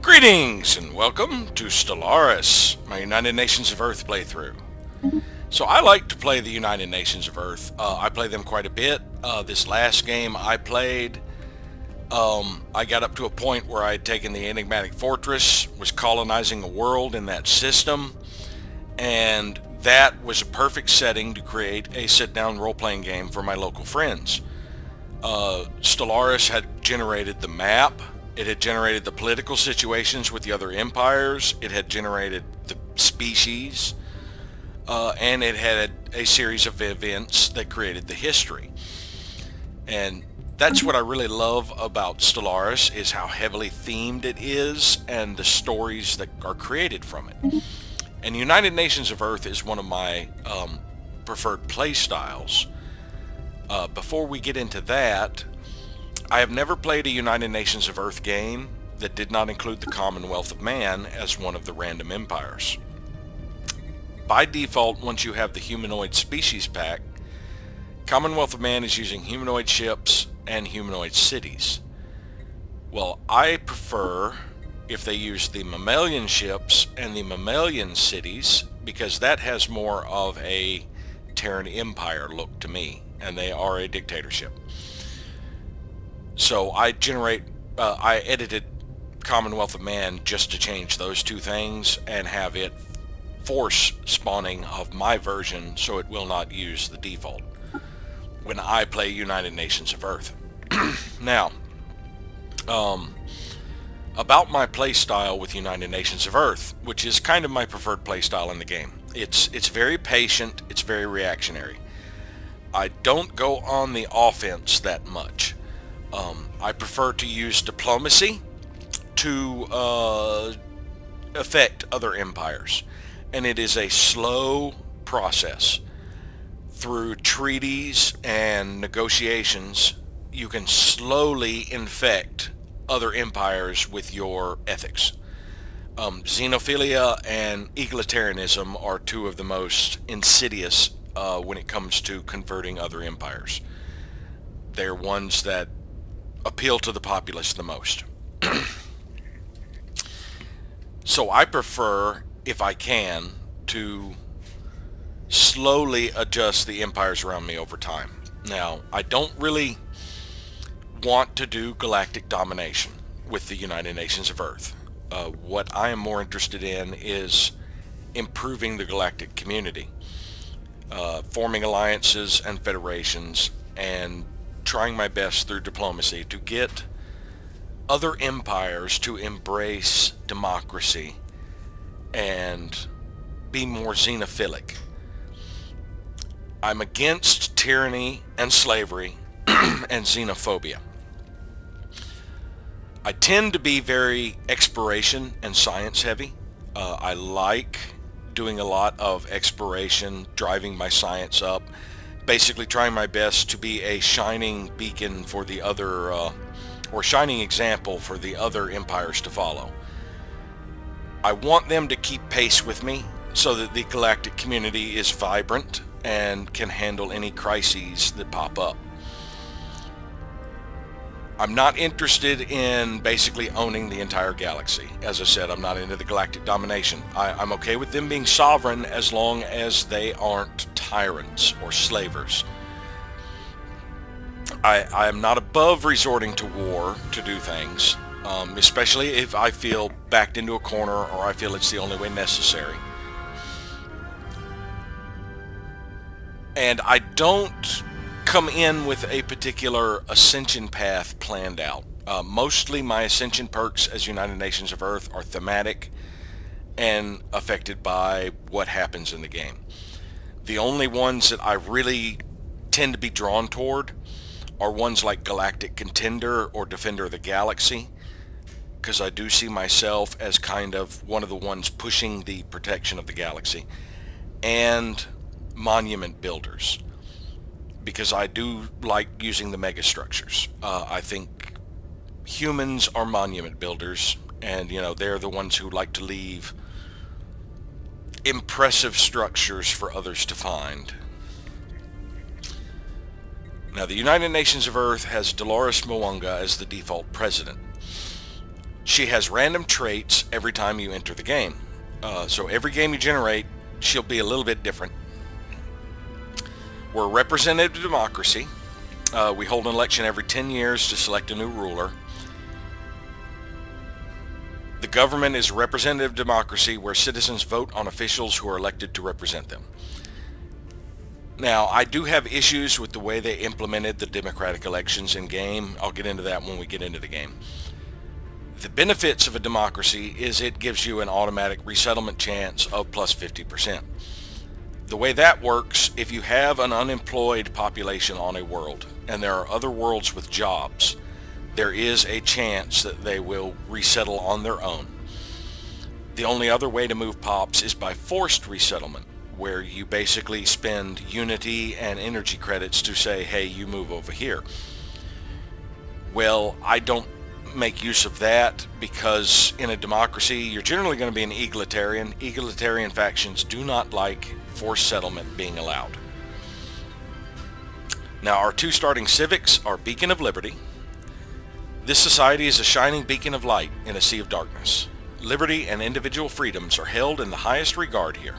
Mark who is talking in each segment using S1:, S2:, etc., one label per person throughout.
S1: Greetings and welcome to Stellaris, my United Nations of Earth playthrough. So I like to play the United Nations of Earth. I play them quite a bit. This last game I played, I got up to a point where I had taken the enigmatic fortress, was colonizing a world in that system, and that was a perfect setting to create a sit-down role-playing game for my local friends. Stellaris had generated the map. It had generated the political situations with the other empires. It had generated the species. And it had a series of events that created the history. And that's what I really love about Stellaris, is how heavily themed it is and the stories that are created from it. And United Nations of Earth is one of my preferred play styles. Before we get into that, I have never played a United Nations of Earth game that did not include the Commonwealth of Man as one of the random empires. By default, once you have the humanoid species pack, Commonwealth of Man is using humanoid ships and humanoid cities. Well, I prefer if they use the mammalian ships and the mammalian cities, because that has more of a Terran Empire look to me, and they are a dictatorship. So I edited Commonwealth of Man just to change those two things and have it force spawning of my version, so it will not use the default when I play United Nations of Earth. Now, about my play style with United Nations of Earth, which is kind of my preferred play style in the game. It's very patient, it's very reactionary. I don't go on the offense that much. I prefer to use diplomacy to affect other empires, and it is a slow process. Through treaties and negotiations, you can slowly infect other empires with your ethics. Xenophilia and egalitarianism are two of the most insidious when it comes to converting other empires. They're ones that appeal to the populace the most. So I prefer, if I can, to slowly adjust the empires around me over time. Now, I don't really want to do galactic domination with the United Nations of Earth. What I am more interested in is improving the galactic community, forming alliances and federations, and trying my best through diplomacy to get other empires to embrace democracy and be more xenophilic. I'm against tyranny and slavery and xenophobia. I tend to be very exploration and science heavy. I like doing a lot of exploration, driving my science up, basically trying my best to be a shining beacon for the other, or shining example for the other empires to follow. I want them to keep pace with me so that the galactic community is vibrant and can handle any crises that pop up. I'm not interested in basically owning the entire galaxy. As I said, I'm not into the galactic domination. I'm okay with them being sovereign as long as they aren't tyrants or slavers. I am not above resorting to war to do things, especially if I feel backed into a corner or I feel it's the only way necessary. And I don't come in with a particular ascension path planned out. Mostly my ascension perks as United Nations of Earth are thematic and affected by what happens in the game. The only ones that I really tend to be drawn toward are ones like Galactic Contender or Defender of the Galaxy, because I do see myself as kind of one of the ones pushing the protection of the galaxy, and Monument Builders, because I do like using the megastructures. I think humans are monument builders, and you know, they're the ones who like to leave impressive structures for others to find. Now, the United Nations of Earth has Dolores Mawanga as the default president. She has random traits every time you enter the game. So every game you generate, she'll be a little bit different. We're a representative democracy. We hold an election every 10 years to select a new ruler. The government is a representative democracy where citizens vote on officials who are elected to represent them. Now, I do have issues with the way they implemented the democratic elections in game. I'll get into that when we get into the game. The benefits of a democracy is it gives you an automatic resettlement chance of plus 50%. The way that works, if you have an unemployed population on a world and there are other worlds with jobs, there is a chance that they will resettle on their own. The only other way to move pops is by forced resettlement, where you basically spend unity and energy credits to say, hey, you move over here. Well, I don't make use of that because in a democracy you're generally going to be an egalitarian. Egalitarian factions do not like forced settlement being allowed. Now, our two starting civics are Beacon of Liberty. This society is a shining beacon of light in a sea of darkness. Liberty and individual freedoms are held in the highest regard here.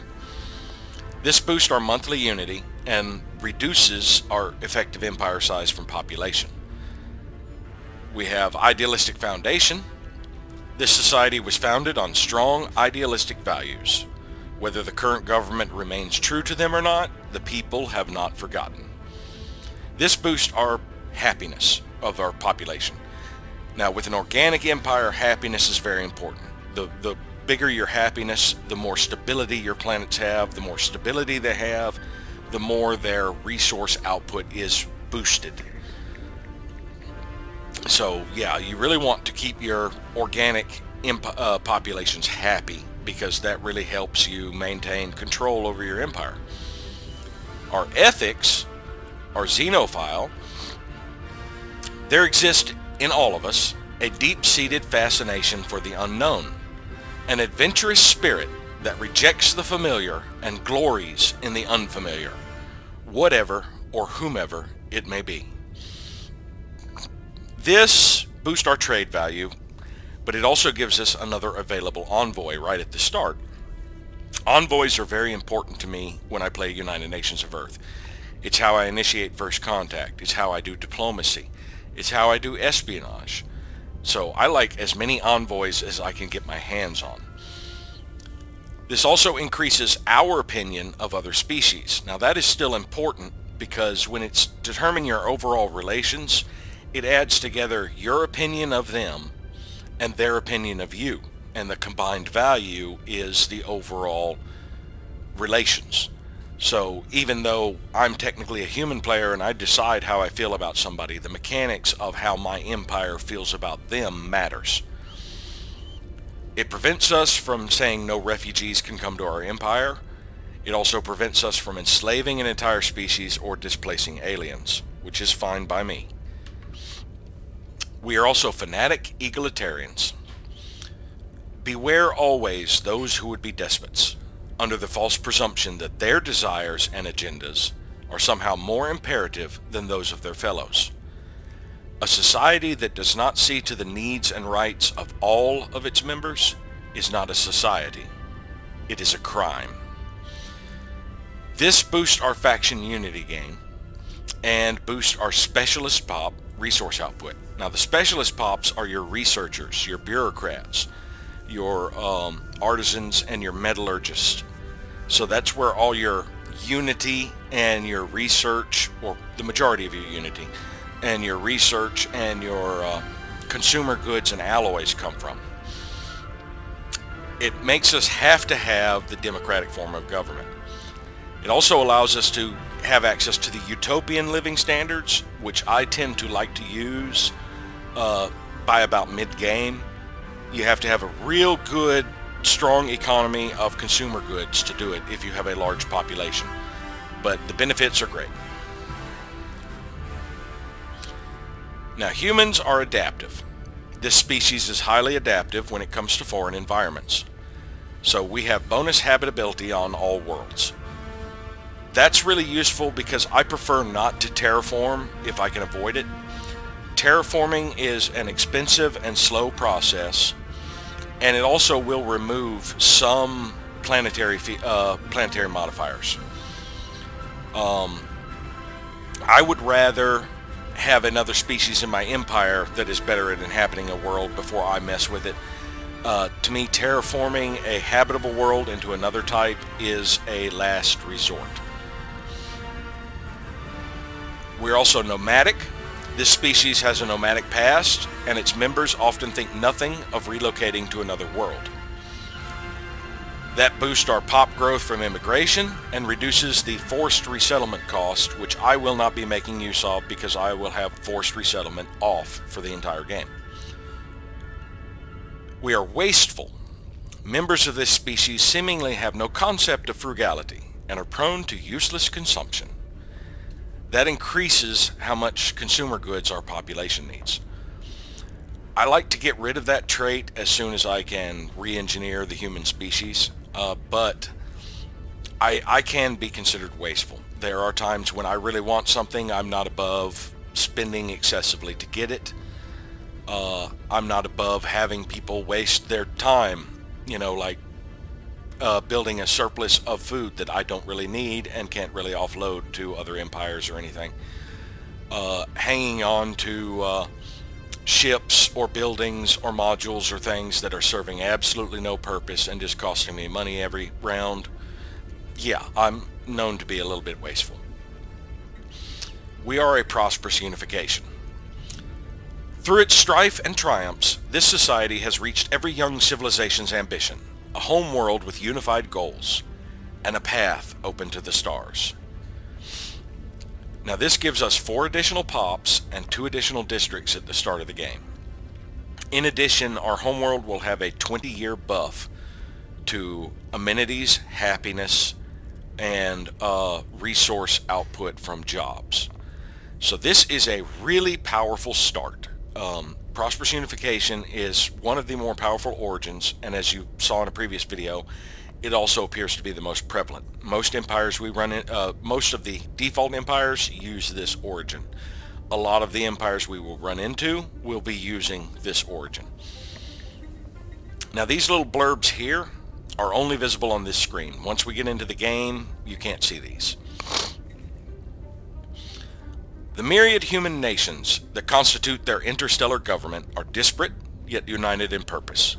S1: This boosts our monthly unity and reduces our effective empire size from population. We have Idealistic Foundation. This society was founded on strong idealistic values. Whether the current government remains true to them or not, the people have not forgotten. This boosts our happiness of our population. Now, with an organic empire, happiness is very important. The bigger your happiness, the more stability your planets have. The more stability they have, the more their resource output is boosted. So yeah, you really want to keep your organic populations happy because that really helps you maintain control over your empire. Our ethics are xenophile. There exists in all of us a deep-seated fascination for the unknown, an adventurous spirit that rejects the familiar and glories in the unfamiliar, whatever or whomever it may be. This boosts our trade value, but it also gives us another available envoy right at the start. Envoys are very important to me when I play United Nations of Earth. It's how I initiate first contact. It's how I do diplomacy. It's how I do espionage. So I like as many envoys as I can get my hands on. This also increases our opinion of other species. Now that is still important because when it's determining your overall relations, it adds together your opinion of them and their opinion of you. And the combined value is the overall relations. So even though I'm technically a human player and I decide how I feel about somebody, the mechanics of how my empire feels about them matters. It prevents us from saying no refugees can come to our empire. It also prevents us from enslaving an entire species or displacing aliens, which is fine by me. We are also fanatic egalitarians. Beware always those who would be despots, under the false presumption that their desires and agendas are somehow more imperative than those of their fellows. A society that does not see to the needs and rights of all of its members is not a society. It is a crime. This boosts our faction unity game and boosts our specialist pop resource output. Now the specialist pops are your researchers, your bureaucrats, your artisans, and your metallurgists. So that's where all your unity and your research, or the majority of your unity, and your research and your consumer goods and alloys come from. It makes us have to have the democratic form of government. It also allows us to have access to the utopian living standards, which I tend to like to use by about mid-game. You have to have a real good, strong economy of consumer goods to do it if you have a large population. But the benefits are great. Now, humans are adaptive. This species is highly adaptive when it comes to foreign environments. So we have bonus habitability on all worlds. That's really useful because I prefer not to terraform if I can avoid it. Terraforming is an expensive and slow process and it also will remove some planetary modifiers. I would rather have another species in my empire that is better at inhabiting a world before I mess with it. To me, terraforming a habitable world into another type is a last resort. We're also nomadic. This species has a nomadic past, and its members often think nothing of relocating to another world. That boosts our pop growth from immigration and reduces the forced resettlement cost, which I will not be making use of because I will have forced resettlement off for the entire game. We are wasteful. Members of this species seemingly have no concept of frugality and are prone to useless consumption. That increases how much consumer goods our population needs. I like to get rid of that trait as soon as I can re-engineer the human species, but I can be considered wasteful. There are times when I really want something. I'm not above spending excessively to get it. I'm not above having people waste their time, you know, like building a surplus of food that I don't really need and can't really offload to other empires or anything. Hanging on to ships or buildings or modules or things that are serving absolutely no purpose and just costing me money every round. Yeah, I'm known to be a little bit wasteful. We are a prosperous unification. Through its strife and triumphs, this society has reached every young civilization's ambition, a home world with unified goals, and a path open to the stars. Now this gives us 4 additional pops and 2 additional districts at the start of the game. In addition, our homeworld will have a 20-year buff to amenities, happiness, and resource output from jobs. So this is a really powerful start. Prosperous Unification is one of the more powerful origins, and as you saw in a previous video, it also appears to be the most prevalent. Most empires we run in, most of the default empires use this origin. A lot of the empires we will run into will be using this origin. Now these little blurbs here are only visible on this screen. Once we get into the game, you can't see these. The myriad human nations that constitute their interstellar government are disparate, yet united in purpose.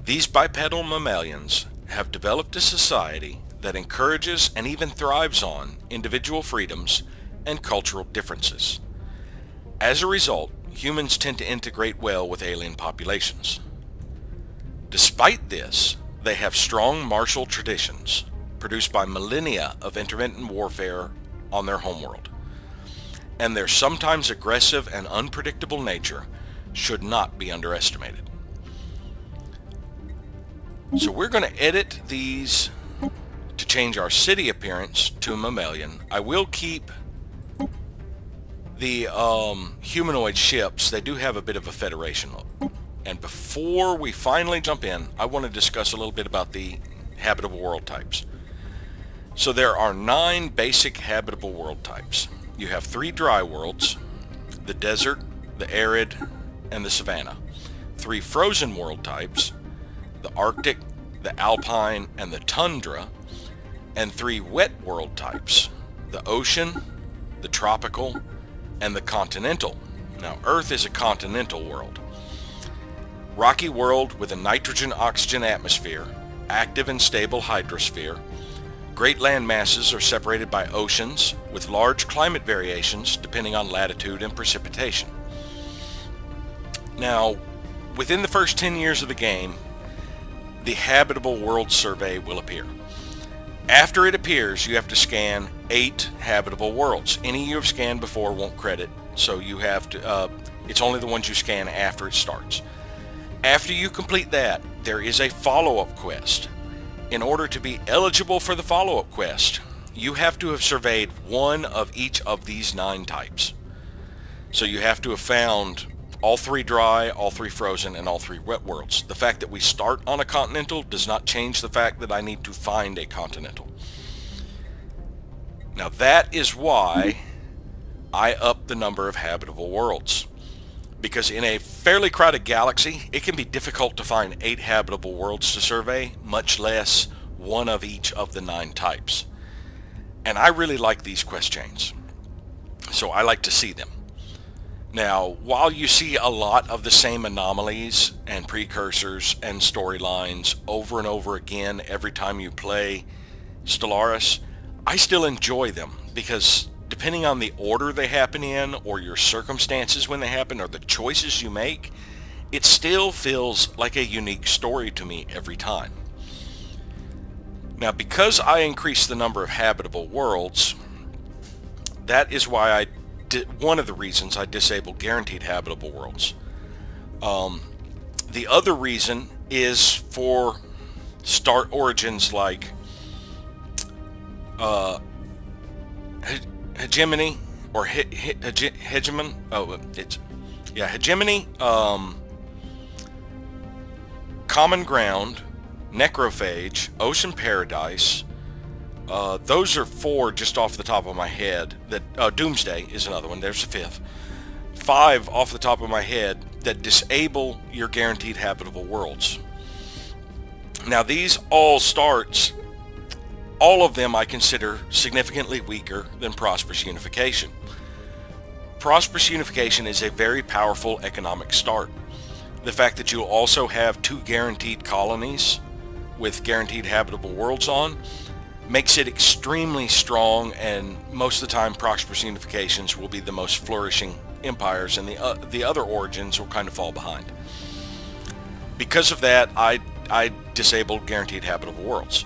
S1: These bipedal mammalians have developed a society that encourages and even thrives on individual freedoms and cultural differences. As a result, humans tend to integrate well with alien populations. Despite this, they have strong martial traditions produced by millennia of intermittent warfare on their homeworld. And their sometimes aggressive and unpredictable nature should not be underestimated. So we're going to edit these to change our city appearance to mammalian. I will keep the humanoid ships. They do have a bit of a Federation look. And before we finally jump in, I want to discuss a little bit about the habitable world types. So there are 9 basic habitable world types. You have 3 dry worlds, the desert, the arid, and the savanna. 3 frozen world types, the Arctic, the alpine, and the tundra. And 3 wet world types, the ocean, the tropical, and the continental. Now Earth is a continental world. Rocky world with a nitrogen-oxygen atmosphere, active and stable hydrosphere. Great land masses are separated by oceans with large climate variations depending on latitude and precipitation. Now, within the first 10 years of the game, the Habitable World Survey will appear. After it appears, you have to scan 8 habitable worlds. Any you have scanned before won't credit, so you have to, it's only the ones you scan after it starts. After you complete that, there is a follow-up quest. In order to be eligible for the follow-up quest, you have to have surveyed one of each of these 9 types. So you have to have found all 3 dry, all 3 frozen, and all 3 wet worlds. The fact that we start on a continental does not change the fact that I need to find a continental. Now that is why I upped the number of habitable worlds. because in a fairly crowded galaxy, it can be difficult to find 8 habitable worlds to survey, much less one of each of the 9 types. And I really like these quest chains, so I like to see them. Now, while you see a lot of the same anomalies and precursors and storylines over and over again every time you play Stellaris, I still enjoy them because depending on the order they happen in or your circumstances when they happen or the choices you make, it still feels like a unique story to me every time. Now, because I increased the number of habitable worlds, that is why one of the reasons I disabled guaranteed habitable worlds. The other reason is for start origins like hegemony or hegemon. Oh, it's hegemony, common ground, necrophage, ocean paradise. Those are 4 just off the top of my head. That Doomsday is another one. There's the 5th. 5 off the top of my head that disable your guaranteed habitable worlds. Now these all of them I consider significantly weaker than Prosperous Unification. Prosperous Unification is a very powerful economic start. The fact that you'll also have 2 guaranteed colonies with guaranteed habitable worlds on makes it extremely strong, and most of the time Prosperous Unifications will be the most flourishing empires, and the other origins will kind of fall behind. Because of that, I disabled guaranteed habitable worlds.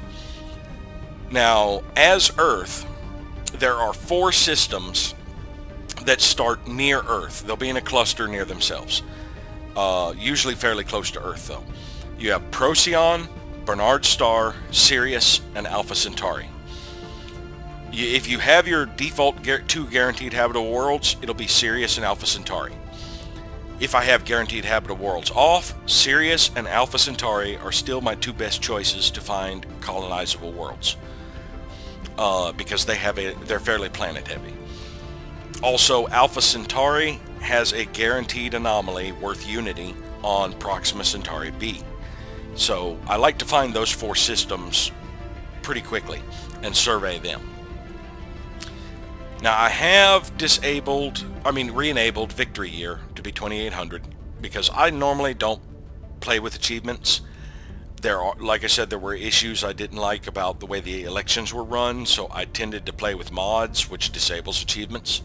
S1: Now, as Earth, there are 4 systems that start near Earth. They'll be in a cluster near themselves, usually fairly close to Earth though. You have Procyon, Barnard Star, Sirius, and Alpha Centauri. If you have your default 2 guaranteed habitable worlds, it'll be Sirius and Alpha Centauri. If I have guaranteed habitable worlds off, Sirius and Alpha Centauri are still my 2 best choices to find colonizable worlds, because they're fairly planet heavy. Also, Alpha Centauri has a guaranteed anomaly worth Unity on Proxima Centauri B. So I like to find those 4 systems pretty quickly and survey them. Now I have re-enabled Victory Year to be 2800 because I normally don't play with achievements. Like I said, there were issues I didn't like about the way the elections were run, so I tended to play with mods, which disables achievements.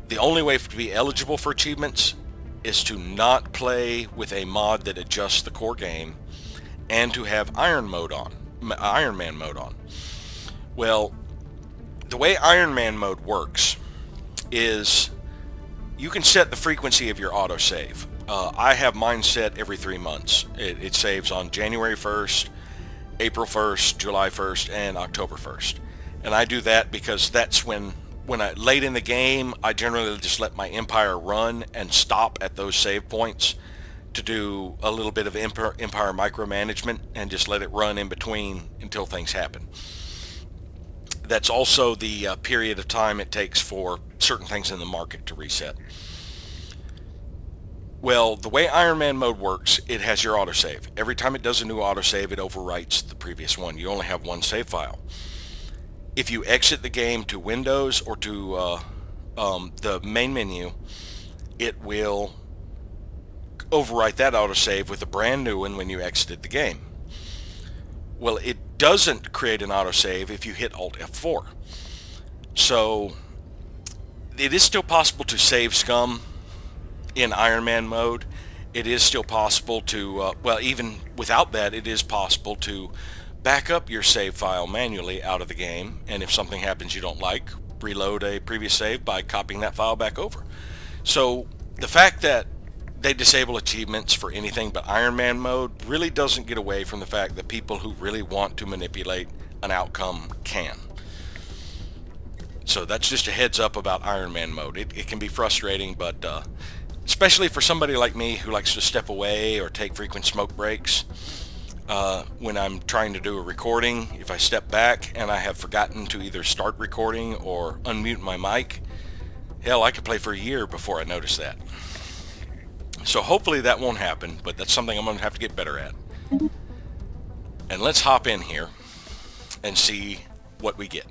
S1: The only way to be eligible for achievements is to not play with a mod that adjusts the core game, and to have Iron Man mode on. Well, the way Iron Man mode works is you can set the frequency of your autosave. I have mine set every 3 months. It saves on January 1st, April 1st, July 1st, and October 1st. And I do that because that's when late in the game, I generally just let my empire run and stop at those save points to do a little bit of empire micromanagement and just let it run in between until things happen. That's also the period of time it takes for certain things in the market to reset. Well, the way Iron Man mode works, it has your autosave. Every time it does a new autosave, it overwrites the previous one. You only have 1 save file. If you exit the game to Windows or to the main menu, it will overwrite that autosave with a brand new one when you exited the game. Well, it doesn't create an autosave if you hit Alt F4. So it is still possible to save scum in Iron Man mode. It is still possible to, well, even without that, it is possible to back up your save file manually out of the game, and if something happens you don't like, reload a previous save by copying that file back over. So the fact that they disable achievements for anything but Iron Man mode really doesn't get away from the fact that people who really want to manipulate an outcome can. So that's just a heads up about Iron Man mode. It can be frustrating, but especially for somebody like me who likes to step away or take frequent smoke breaks. When I'm trying to do a recording, if I step back and I have forgotten to either start recording or unmute my mic, hell, I could play for a year before I notice that. So hopefully that won't happen, but that's something I'm going to have to get better at. And let's hop in here and see what we get.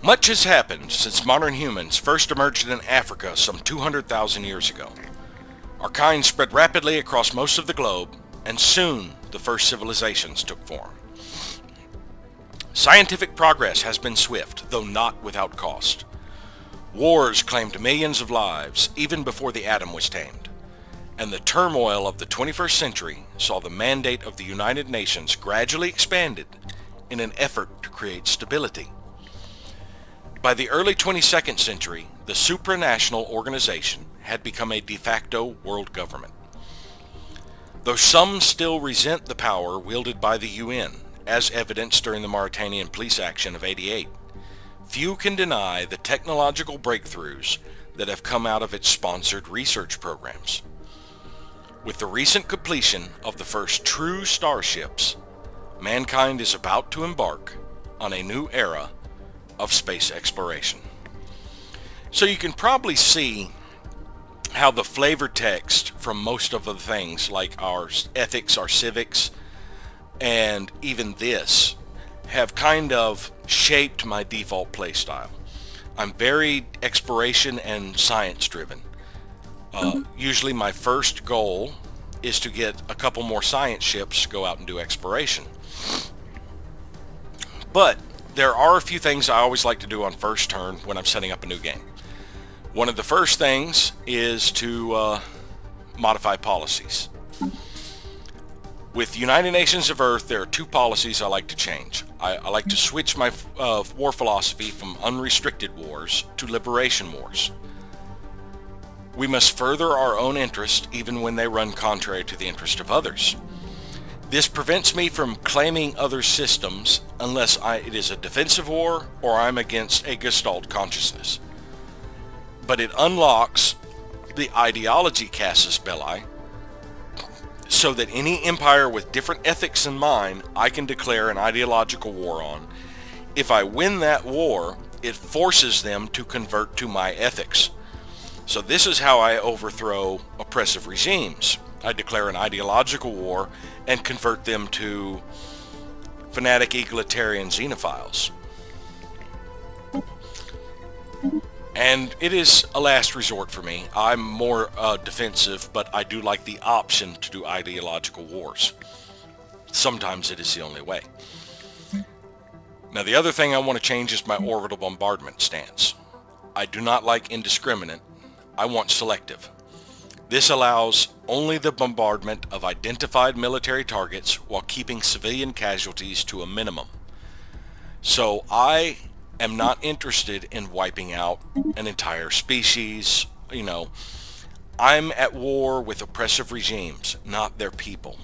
S1: Much has happened since modern humans first emerged in Africa some 200,000 years ago. Our kind spread rapidly across most of the globe, and soon the first civilizations took form. Scientific progress has been swift, though not without cost. Wars claimed millions of lives even before the atom was tamed, and the turmoil of the 21st century saw the mandate of the United Nations gradually expanded in an effort to create stability. By the early 22nd century, the supranational organization had become a de facto world government. Though some still resent the power wielded by the UN, as evidenced during the Mauritanian police action of '88, few can deny the technological breakthroughs that have come out of its sponsored research programs. With the recent completion of the first true starships, mankind is about to embark on a new era of space exploration. So you can probably see how the flavor text from most of the things like our ethics, our civics, and even this have kind of shaped my default playstyle. I'm very exploration and science driven. Usually my first goal is to get a couple more science ships to go out and do exploration. But there are a few things I always like to do on first turn when I'm setting up a new game. One of the first things is to modify policies. With United Nations of Earth, there are two policies I like to change. I like to switch my war philosophy from unrestricted wars to liberation wars. We must further our own interest even when they run contrary to the interest of others. This prevents me from claiming other systems unless it is a defensive war or I'm against a Gestalt consciousness. But it unlocks the ideology casus belli so that any empire with different ethics than mine I can declare an ideological war on. If I win that war, it forces them to convert to my ethics. So this is how I overthrow oppressive regimes. I declare an ideological war and convert them to fanatic egalitarian xenophiles. And it is a last resort for me. I'm more defensive, but I do like the option to do ideological wars. Sometimes it is the only way. Now the other thing I want to change is my orbital bombardment stance. I do not like indiscriminate. I want selective. This allows only the bombardment of identified military targets while keeping civilian casualties to a minimum. So I am not interested in wiping out an entire species. You know, I'm at war with oppressive regimes, not their people.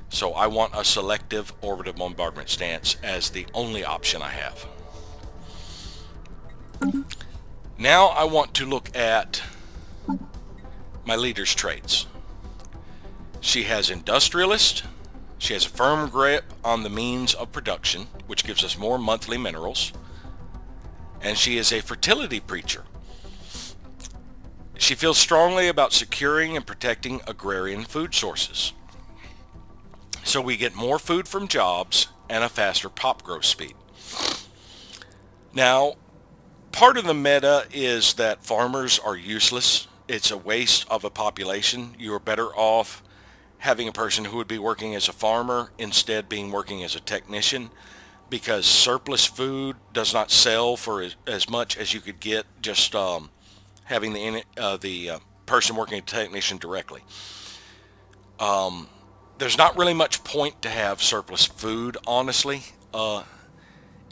S1: So I want a selective orbital bombardment stance as the only option I have. Now I want to look at my leader's traits. She has industrialist, she has a firm grip on the means of production, which gives us more monthly minerals, and she is a fertility preacher. She feels strongly about securing and protecting agrarian food sources. So we get more food from jobs and a faster pop growth speed. Now, part of the meta is that farmers are useless. It's a waste of a population. You are better off having a person who would be working as a farmer instead being working as a technician, because surplus food does not sell for as much as you could get just having the person working as a technician directly. There's not really much point to have surplus food, honestly.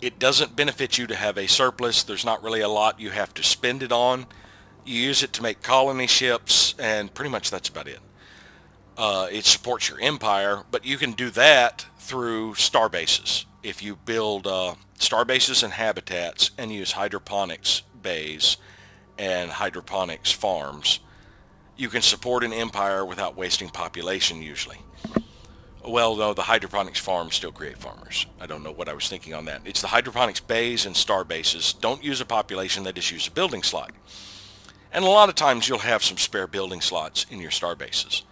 S1: It doesn't benefit you to have a surplus. There's not really a lot you have to spend it on. You use it to make colony ships, and pretty much that's about it. It supports your empire, but you can do that through star bases. If you build star bases and habitats and use hydroponics bays and hydroponics farms, you can support an empire without wasting population usually. Well, no, the hydroponics farms still create farmers. I don't know what I was thinking on that. It's the hydroponics bays and star bases. Don't use a population, they just use a building slot. And a lot of times you'll have some spare building slots in your star bases.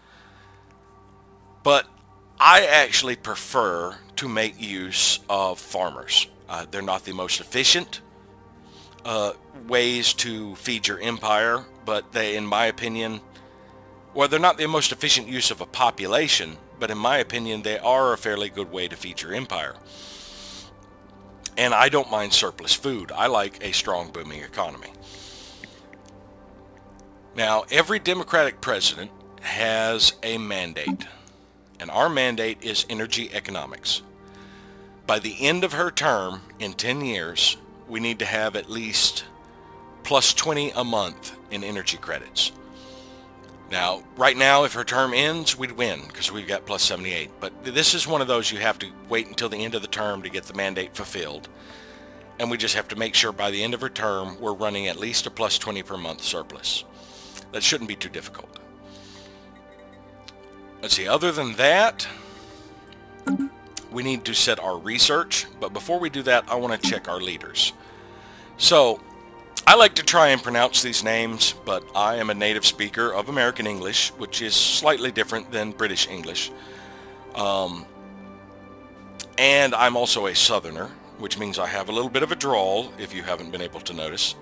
S1: But I actually prefer to make use of farmers. They're not the most efficient ways to feed your empire, but they, in my opinion, well, they're not the most efficient use of a population, but in my opinion, they are a fairly good way to feed your empire. And I don't mind surplus food. I like a strong, booming economy. Now, every Democratic president has a mandate, and our mandate is energy economics. By the end of her term, in 10 years, we need to have at least plus 20 a month in energy credits. Now, right now, if her term ends, we'd win because we've got plus 78. But this is one of those you have to wait until the end of the term to get the mandate fulfilled. And we just have to make sure by the end of her term, we're running at least a plus 20 per month surplus. That shouldn't be too difficult. Let's see, other than that, we need to set our research. But before we do that, I want to check our leaders. So, I like to try and pronounce these names, but I am a native speaker of American English, which is slightly different than British English. And I'm also a Southerner, which means I have a little bit of a drawl, if you haven't been able to notice.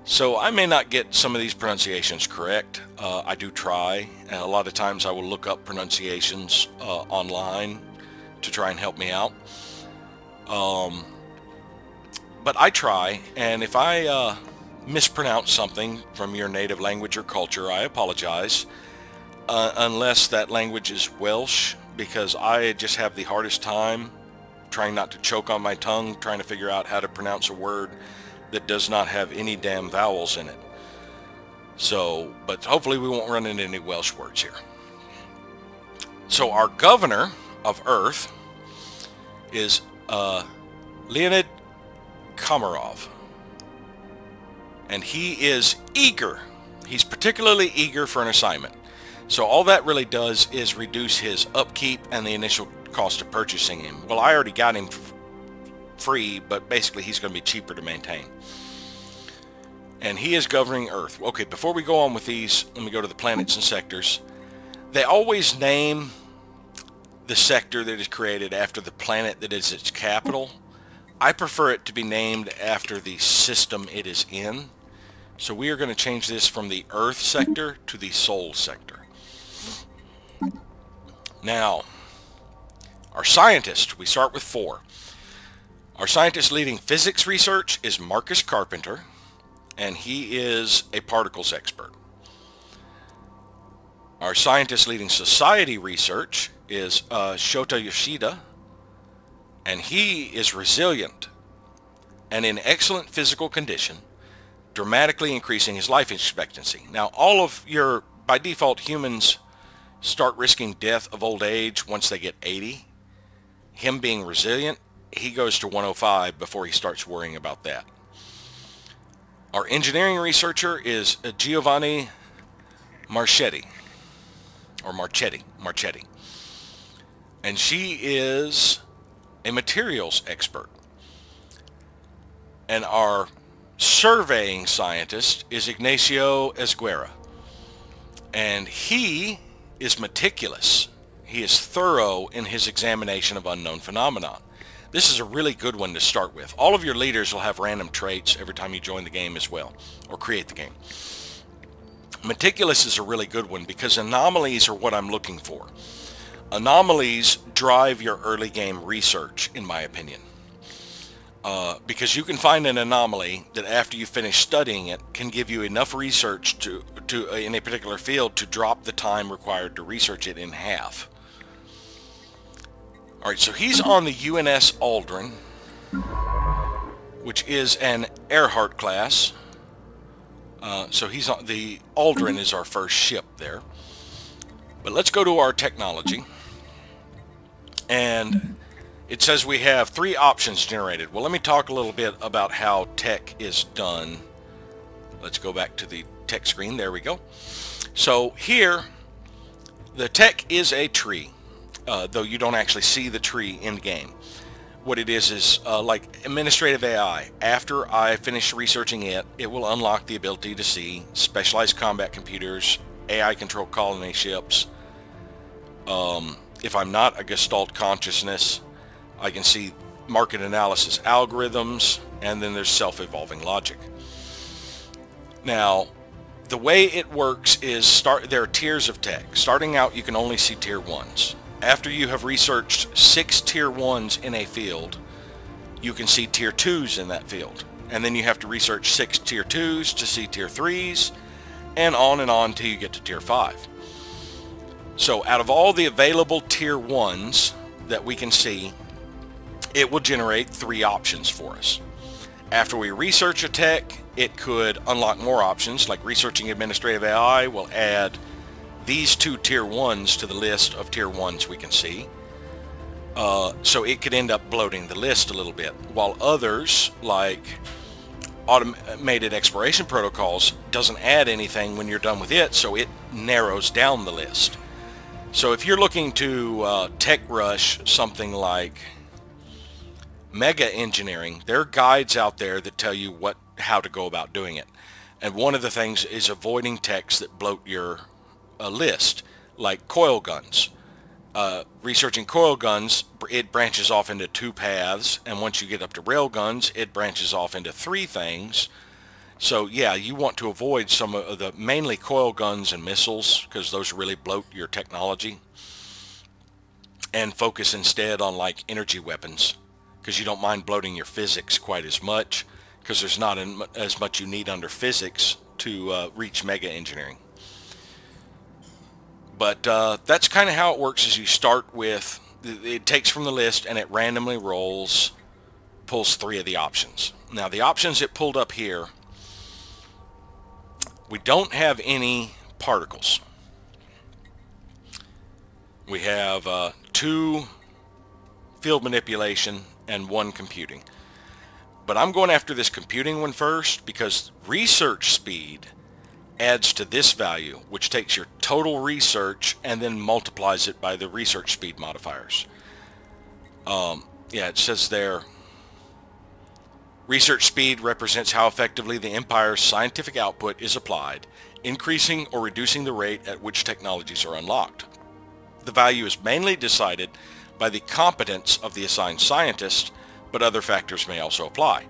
S1: So I may not get some of these pronunciations correct. I do try, and a lot of times I will look up pronunciations online to try and help me out. But I try, and if I mispronounce something from your native language or culture, I apologize, unless that language is Welsh, because I just have the hardest time trying not to choke on my tongue, trying to figure out how to pronounce a word that does not have any damn vowels in it. So, but hopefully we won't run into any Welsh words here. So our governor of Earth is Leonid Komarov, and he is eager. He's particularly eager for an assignment. So all that really does is reduce his upkeep and the initial cost of purchasing him. Well, I already got him free, but basically he's going to be cheaper to maintain. And he is governing Earth. Okay, before we go on with these, let me go to the planets and sectors. They always name the sector that is created after the planet that is its capital. I prefer it to be named after the system it is in. So we are going to change this from the Earth sector to the Sol sector. Now, our scientist, we start with 4. Our scientist leading physics research is Marcus Carpenter, and he is a particles expert. Our scientist leading society research is Shota Yoshida, and he is resilient and in excellent physical condition, dramatically increasing his life expectancy. Now, all of your, by default, humans start risking death of old age once they get 80. Him being resilient, he goes to 105 before he starts worrying about that. Our engineering researcher is Giovanni Marchetti, or Marchetti. And she is a materials expert. And our surveying scientist is Ignacio Esguerra. And he is meticulous. He is thorough in his examination of unknown phenomenon. This is a really good one to start with. All of your leaders will have random traits every time you join the game as well, or create the game. Meticulous is a really good one because anomalies are what I'm looking for. Anomalies drive your early game research, in my opinion. Because you can find an anomaly that after you finish studying it can give you enough research to in a particular field to drop the time required to research it in half. Alright, so he's on the UNS Aldrin, which is an Earhart class. So he's on the Aldrin is our first ship there. But let's go to our technology. And it says we have 3 options generated. Well, let me talk a little bit about how tech is done. Let's go back to the tech screen. There we go. So here, the tech is a tree. though you don't actually see the tree in game. What it is like administrative AI. After I finish researching it, it will unlock the ability to see specialized combat computers, AI controlled colony ships. If I'm not a Gestalt consciousness, I can see market analysis algorithms, and then there's self-evolving logic. Now, the way it works is there are tiers of tech. Starting out, you can only see tier 1s. After you have researched 6 tier 1s in a field, you can see tier 2s in that field. And then you have to research 6 tier 2s to see tier 3s, and on till you get to tier 5. So out of all the available tier 1s that we can see, it will generate 3 options for us. After we research a tech, it could unlock more options, like researching administrative AI will add these 2 tier 1s to the list of tier 1s we can see. So it could end up bloating the list a little bit, while others, like automated exploration protocols, doesn't add anything when you're done with it, so it narrows down the list. So if you're looking to tech rush something like mega engineering, there are guides out there that tell you how to go about doing it. And one of the things is avoiding techs that bloat your list, like coil guns. Researching coil guns, it branches off into 2 paths, and once you get up to rail guns, it branches off into 3 things. So yeah, you want to avoid some of the mainly coil guns and missiles, because those really bloat your technology, and focus instead on like energy weapons, because you don't mind bloating your physics quite as much, because there's not as much you need under physics to reach mega engineering. But that's kind of how it works. Is you start with, it takes from the list and it randomly pulls 3 of the options. Now the options it pulled up here, we don't have any particles. We have 2 field manipulation and 1 computing. But I'm going after this computing one first, because research speed adds to this value, which takes your total research and then multiplies it by the research speed modifiers. Yeah, it says there, research speed represents how effectively the Empire's scientific output is applied, increasing or reducing the rate at which technologies are unlocked. The value is mainly decided by the competence of the assigned scientist, but other factors may also apply.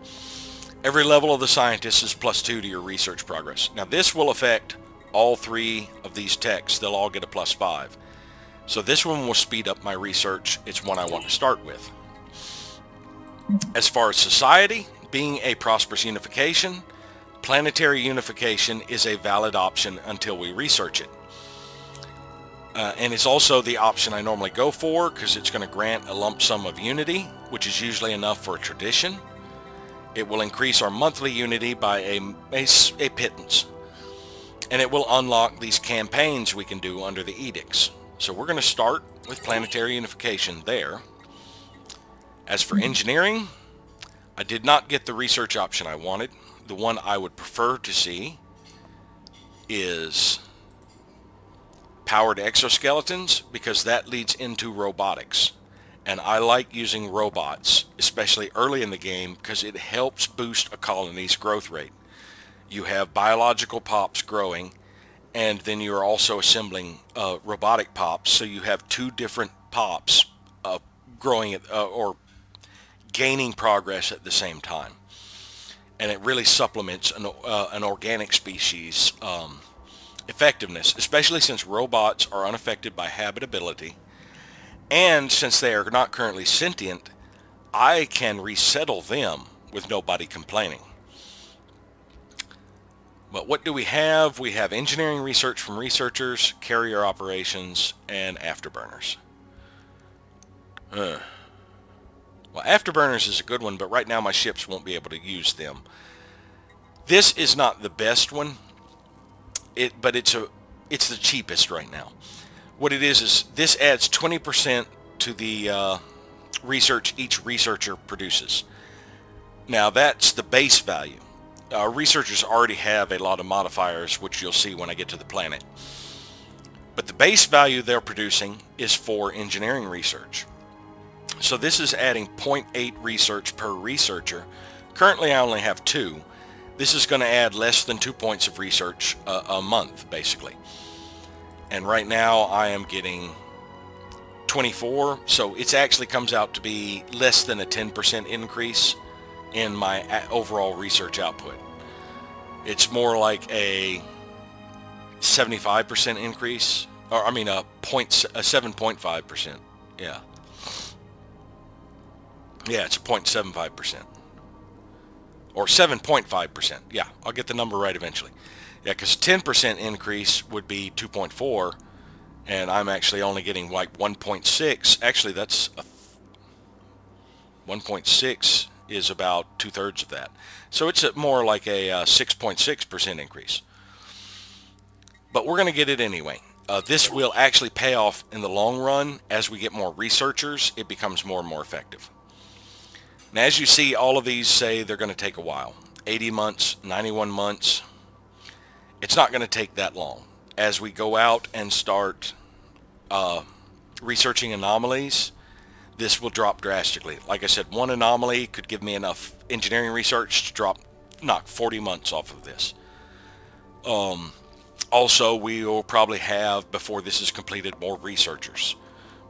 S1: Every level of the scientist is +2 to your research progress. Now this will affect all 3 of these techs. They'll all get a +5. So this one will speed up my research. It's one I want to start with. As far as society, being a prosperous unification, planetary unification is a valid option until we research it. And it's also the option I normally go for, because it's going to grant a lump sum of unity, which is usually enough for a tradition. It will increase our monthly unity by a pittance. And it will unlock these campaigns we can do under the edicts. So we're going to start with planetary unification there. As for engineering, I did not get the research option I wanted. The one I would prefer to see is powered exoskeletons, because that leads into robotics. And I like using robots, especially early in the game, because it helps boost a colony's growth rate. You have biological pops growing, and then you're also assembling robotic pops, so you have 2 different pops growing or gaining progress at the same time. And it really supplements an organic species effectiveness, especially since robots are unaffected by habitability. And since they are not currently sentient, I can resettle them with nobody complaining. But what do we have? We have engineering research from researchers, carrier operations, and afterburners. Well, afterburners is a good one, but right now my ships won't be able to use them. This is not the best one, but it's the cheapest right now. What it is this adds 20% to the research each researcher produces. Now that's the base value. Our researchers already have a lot of modifiers, which you'll see when I get to the planet. But the base value they're producing is for engineering research. So this is adding 0.8 research per researcher. Currently I only have 2. This is going to add less than 2 points of research a month, basically. And right now I am getting 24, so it actually comes out to be less than a 10% increase in my overall research output. It's more like a 75% increase, or I mean a 7.5%. Yeah. Yeah, it's a 0.75%. Or 7.5%. Yeah, I'll get the number right eventually. Yeah, because 10% increase would be 2.4, and I'm actually only getting like 1.6. Actually, that's 1.6 is about 2/3 of that. So it's more like a 6.6% increase. But we're going to get it anyway. This will actually pay off in the long run. As we get more researchers, it becomes more and more effective. Now, as you see, all of these say they're going to take a while. 80 months, 91 months. It's not going to take that long. As we go out and start researching anomalies, this will drop drastically. Like I said, one anomaly could give me enough engineering research to knock 40 months off of this. Also, we will probably have, before this is completed, more researchers,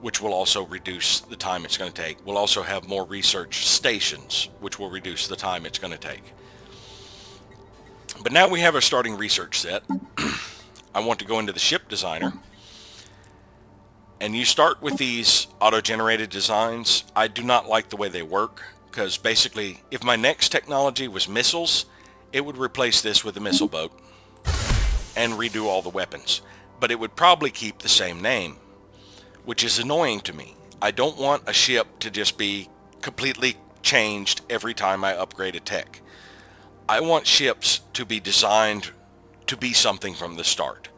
S1: which will also reduce the time it's going to take. We'll also have more research stations, which will reduce the time it's going to take. But now we have our starting research set. I want to go into the ship designer. And you start with these auto-generated designs. I do not like the way they work, because basically, if my next technology was missiles, it would replace this with a missile boat and redo all the weapons. But it would probably keep the same name, which is annoying to me. I don't want a ship to just be completely changed every time I upgrade a tech. I want ships to be designed to be something from the start.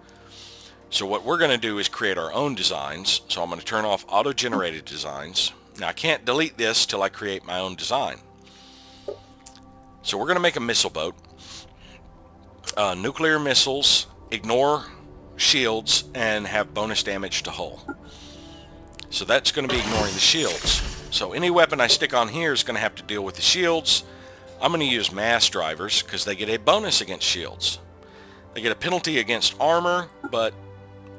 S1: So what we're going to do is create our own designs. So I'm going to turn off auto-generated designs. Now I can't delete this till I create my own design. So we're going to make a missile boat. Nuclear missiles, ignore shields, and have bonus damage to hull. So that's going to be ignoring the shields. So any weapon I stick on here is going to have to deal with the shields. I'm going to use mass drivers because they get a bonus against shields. They get a penalty against armor, but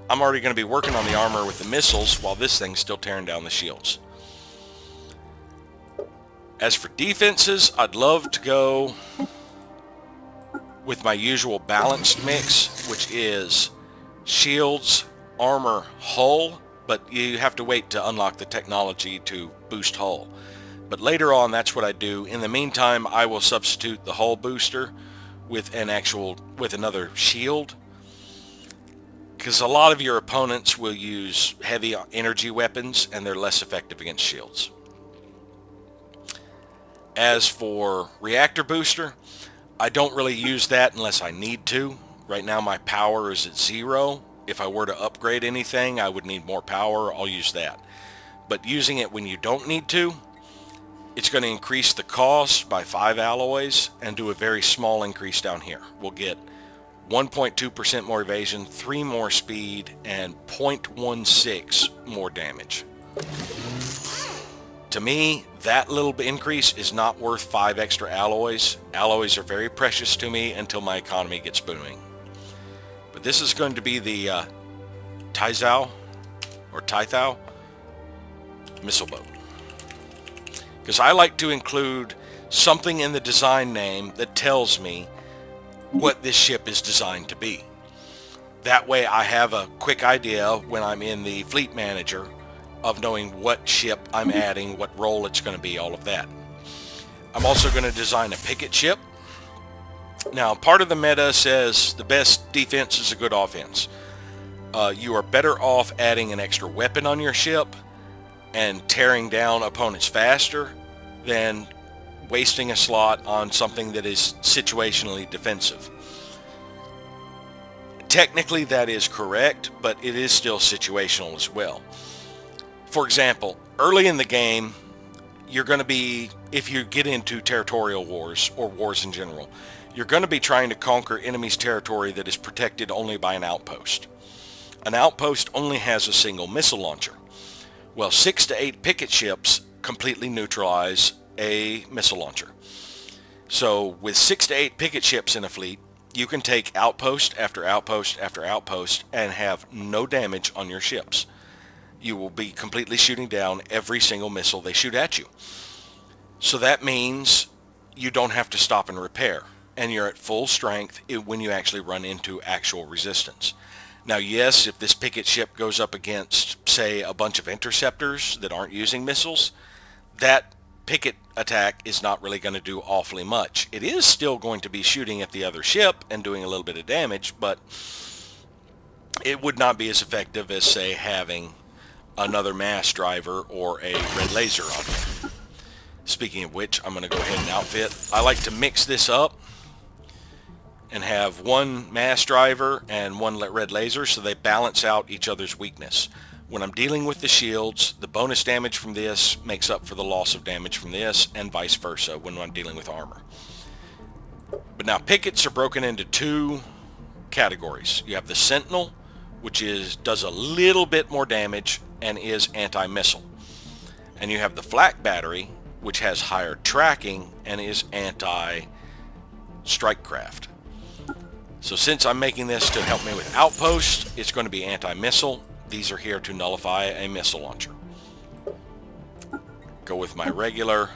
S1: I'm already going to be working on the armor with the missiles while this thing's still tearing down the shields. As for defenses, I'd love to go with my usual balanced mix, which is shields, armor, hull, but you have to wait to unlock the technology to boost hull. But later on, that's what I do. In the meantime, I will substitute the hull booster with another shield, because a lot of your opponents will use heavy energy weapons and they're less effective against shields. As for Reactor Booster, I don't really use that unless I need to. Right now my power is at 0. If I were to upgrade anything, I would need more power. I'll use that. But using it when you don't need to, it's going to increase the cost by 5 alloys and do a very small increase down here. We'll get 1.2% more evasion, 3 more speed, and 0.16 more damage. To me, that little increase is not worth 5 extra alloys. Alloys are very precious to me until my economy gets booming. But this is going to be the Taizao missile boat. Because I like to include something in the design name that tells me what this ship is designed to be. That way I have a quick idea when I'm in the fleet manager of knowing what ship I'm adding, what role it's going to be, all of that. I'm also going to design a picket ship. Now, part of the meta says the best defense is a good offense. You are better off adding an extra weapon on your ship and tearing down opponents faster than wasting a slot on something that is situationally defensive. Technically that is correct, but it is still situational as well. For example, early in the game, you're going to be, if you get into territorial wars or wars in general, you're going to be trying to conquer enemy's territory that is protected only by an outpost. An outpost only has a single missile launcher. Well, 6 to 8 picket ships completely neutralize a missile launcher. So with 6 to 8 picket ships in a fleet, you can take outpost after outpost after outpost and have no damage on your ships. You will be completely shooting down every single missile they shoot at you. So that means you don't have to stop and repair, and you're at full strength when you actually run into actual resistance. Now yes, if this picket ship goes up against, say, a bunch of interceptors that aren't using missiles, that picket attack is not really going to do awfully much. It is still going to be shooting at the other ship and doing a little bit of damage, but it would not be as effective as, say, having another mass driver or a red laser on it. Speaking of which, I'm going to go ahead and outfit. I like to mix this up and have one mass driver and one red laser so they balance out each other's weakness. When I'm dealing with the shields, the bonus damage from this makes up for the loss of damage from this, and vice versa when I'm dealing with armor. But now pickets are broken into 2 categories. You have the Sentinel, which does a little bit more damage and is anti-missile. And you have the Flak Battery, which has higher tracking and is anti-strike craft. So since I'm making this to help me with outposts, it's going to be anti-missile. These are here to nullify a missile launcher. Go with my regular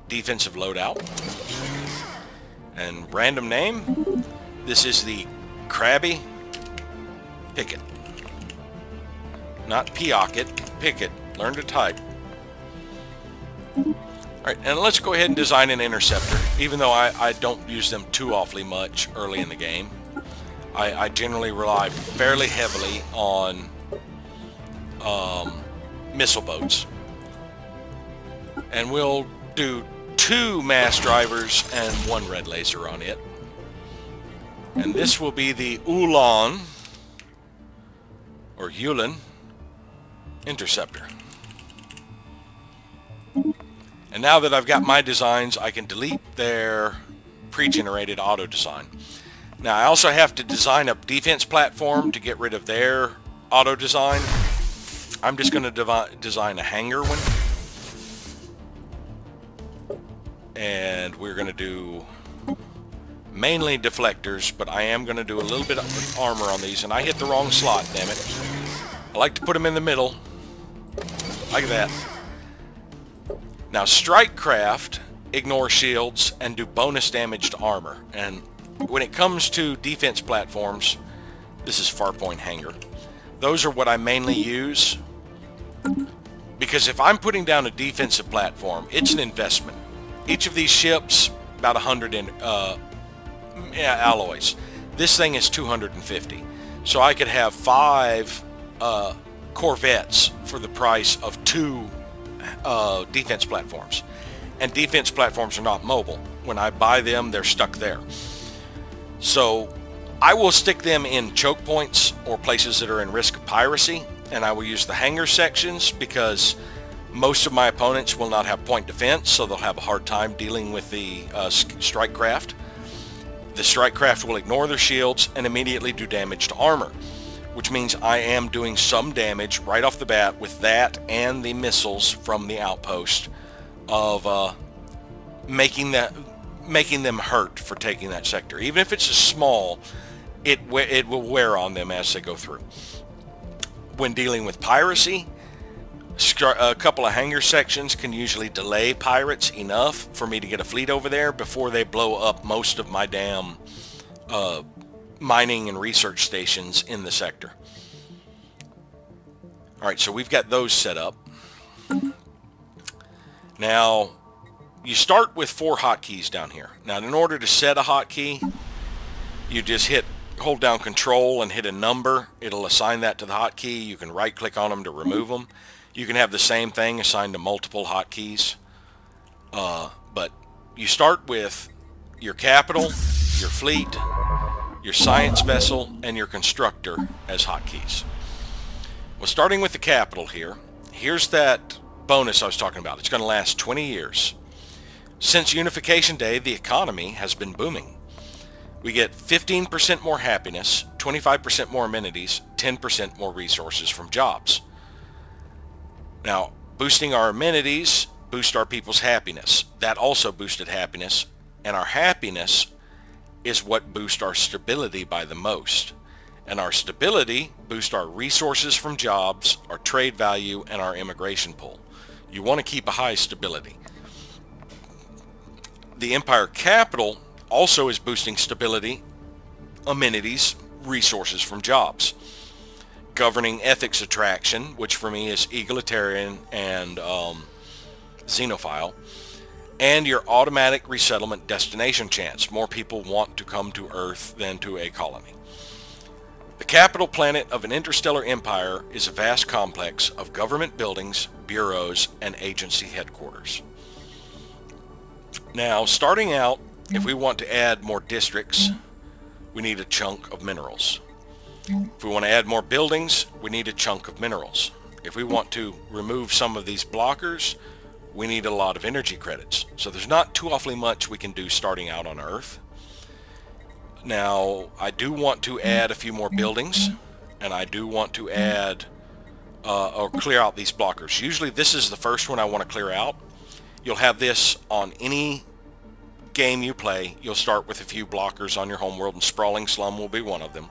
S1: defensive loadout. And random name, this is the Krabby Picket. Not Peocket, Picket. Learn to type. Alright, and let's go ahead and design an interceptor, even though I don't use them too awfully much early in the game. I generally rely fairly heavily on missile boats. And we'll do 2 mass drivers and 1 red laser on it. And this will be the Ulan, or Yulin, interceptor. And now that I've got my designs, I can delete their pre-generated auto design. Now I also have to design a defense platform to get rid of their auto design. I'm just going to design a hangar one. And we're going to do mainly deflectors, but I am going to do a little bit of armor on these. And I hit the wrong slot, damn it. I like to put them in the middle, like that. Now strike craft ignore shields and do bonus damage to armor. And when it comes to defense platforms, this is Farpoint Hangar. Those are what I mainly use, because if I'm putting down a defensive platform, it's an investment. Each of these ships, about 100 alloys. This thing is 250. So I could have 5 Corvettes for the price of 2 defense platforms. And defense platforms are not mobile. When I buy them, they're stuck there. So I will stick them in choke points or places that are in risk of piracy, and I will use the hangar sections because most of my opponents will not have point defense, so they'll have a hard time dealing with the strike craft. The strike craft will ignore their shields and immediately do damage to armor, which means I am doing some damage right off the bat with that and the missiles from the outpost of making them hurt for taking that sector. Even if it's a small, it will wear on them as they go through. When dealing with piracy, a couple of hangar sections can usually delay pirates enough for me to get a fleet over there before they blow up most of my damn mining and research stations in the sector. Alright, so we've got those set up. Now, you start with 4 hotkeys down here. Now, in order to set a hotkey, you just hold down Control and hit a number. It'll assign that to the hotkey. You can right-click on them to remove them. You can have the same thing assigned to multiple hotkeys. But you start with your capital, your fleet, your science vessel, and your constructor as hotkeys. Well, starting with the capital here, here's that bonus I was talking about. It's going to last 20 years. Since Unification Day, the economy has been booming. We get 15% more happiness, 25% more amenities, 10% more resources from jobs. Now, boosting our amenities boost our people's happiness. That also boosted happiness, and our happiness is what boosts our stability by the most. And our stability boosts our resources from jobs, our trade value, and our immigration pool. You want to keep a high stability. The Empire capital also is boosting stability, amenities, resources from jobs. Governing ethics attraction, which for me is egalitarian and xenophile, and your automatic resettlement destination chance. More people want to come to Earth than to a colony. The capital planet of an interstellar empire is a vast complex of government buildings, bureaus, and agency headquarters. Now, starting out, if we want to add more districts, we need a chunk of minerals. If we want to add more buildings, we need a chunk of minerals. If we want to remove some of these blockers, we need a lot of energy credits. So there's not too awfully much we can do starting out on Earth. Now, I do want to add a few more buildings, and I do want to add or clear out these blockers. Usually this is the first one I want to clear out. You'll have this on any game you play. You'll start with a few blockers on your homeworld, and Sprawling Slum will be one of them.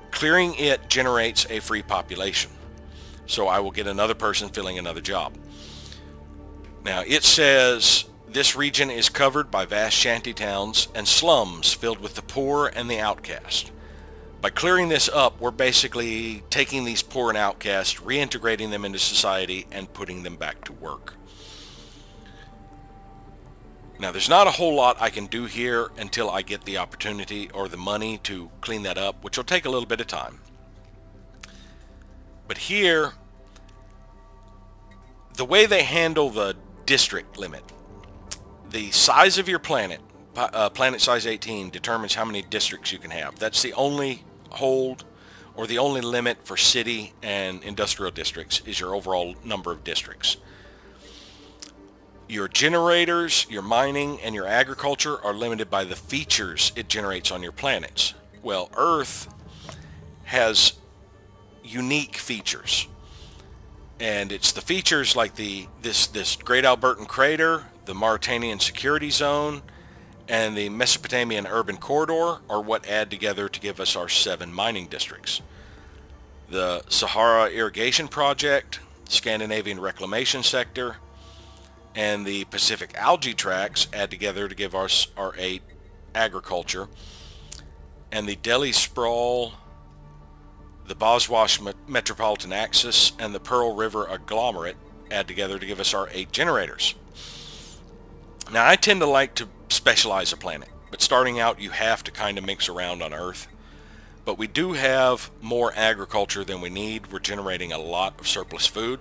S1: Clearing it generates a free population. So I will get another person filling another job. Now it says this region is covered by vast shanty towns and slums filled with the poor and the outcast. By clearing this up, we're basically taking these poor and outcast, reintegrating them into society, and putting them back to work. Now there's not a whole lot I can do here until I get the opportunity or the money to clean that up, which will take a little bit of time. But here, the way they handle the district limit, the size of your planet, planet size 18, determines how many districts you can have. That's the only hold or the only limit for city and industrial districts, is your overall number of districts. Your generators, your mining, and your agriculture are limited by the features it generates on your planets. Well, Earth has unique features. And it's the features like this Great Albertan Crater, the Mauritanian Security Zone, and the Mesopotamian Urban Corridor are what add together to give us our 7 mining districts. The Sahara Irrigation Project, Scandinavian Reclamation Sector, and the Pacific Algae Tracts add together to give us our 8 agriculture. And the Delhi Sprawl, the Boswash Metropolitan Axis, and the Pearl River Agglomerate add together to give us our 8 generators. Now I tend to like to specialize a planet, but starting out you have to kind of mix around on Earth. But we do have more agriculture than we need. We're generating a lot of surplus food.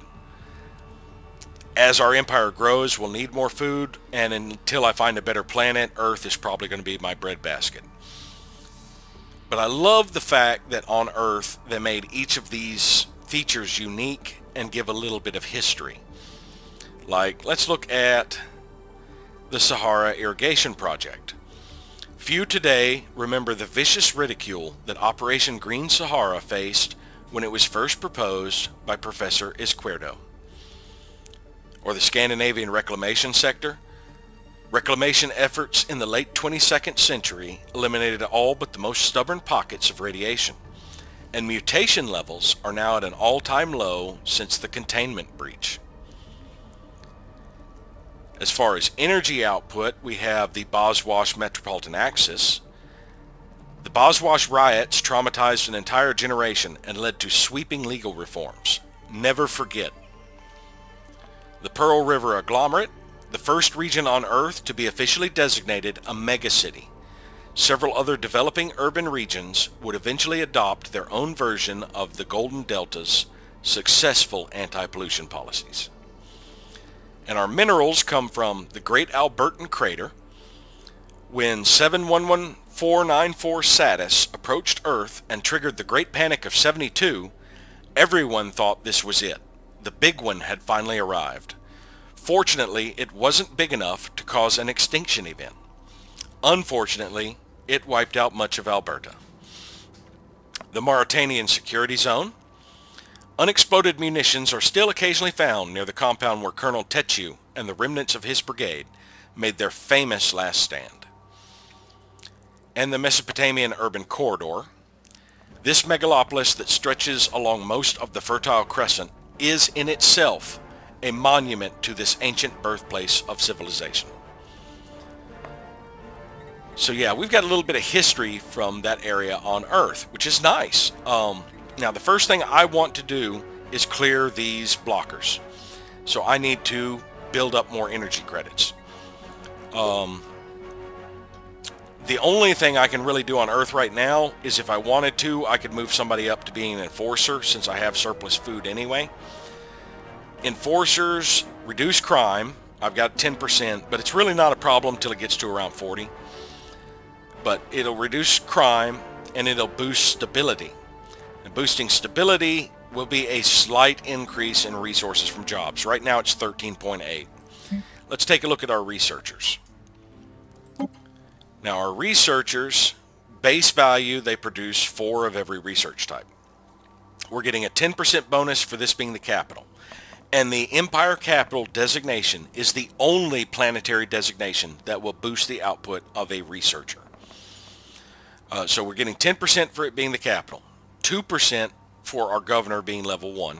S1: As our empire grows, we'll need more food, and until I find a better planet, Earth is probably going to be my breadbasket. But I love the fact that on Earth they made each of these features unique and give a little bit of history. Like, let's look at the Sahara Irrigation Project. Few today remember the vicious ridicule that Operation Green Sahara faced when it was first proposed by Professor Izquierdo. Or the Scandinavian Reclamation Sector. Reclamation efforts in the late 22nd century eliminated all but the most stubborn pockets of radiation, and mutation levels are now at an all-time low since the containment breach. As far as energy output, we have the Boswash Metropolitan Axis. The Boswash riots traumatized an entire generation and led to sweeping legal reforms. Never forget. The Pearl River Agglomerate, the first region on Earth to be officially designated a megacity. Several other developing urban regions would eventually adopt their own version of the Golden Delta's successful anti-pollution policies. And our minerals come from the Great Albertan Crater. When 711494 Satis approached Earth and triggered the Great Panic of 72, everyone thought this was it. The big one had finally arrived. Fortunately, it wasn't big enough to cause an extinction event. Unfortunately, it wiped out much of Alberta. the Mauritanian security zone. Unexploded munitions are still occasionally found near the compound where Colonel Tetu and the remnants of his brigade made their famous last stand. And the Mesopotamian urban corridor. This megalopolis that stretches along most of the Fertile Crescent is in itself a monument to this ancient birthplace of civilization. So yeah, we've got a little bit of history from that area on Earth, which is nice. Now the first thing I want to do is clear these blockers. So I need to build up more energy credits. The only thing I can really do on Earth right now is if I wanted to, I could move somebody up to being an enforcer since I have surplus food anyway. Enforcers reduce crime. I've got 10%, but it's really not a problem until it gets to around 40. But it'll reduce crime and it'll boost stability. And boosting stability will be a slight increase in resources from jobs. Right now it's 13.8. Let's take a look at our researchers. Now our researchers, base value, they produce 4 of every research type. We're getting a 10% bonus for this being the capital. And the Empire Capital designation is the only planetary designation that will boost the output of a researcher. So we're getting 10% for it being the capital, 2% for our governor being level 1,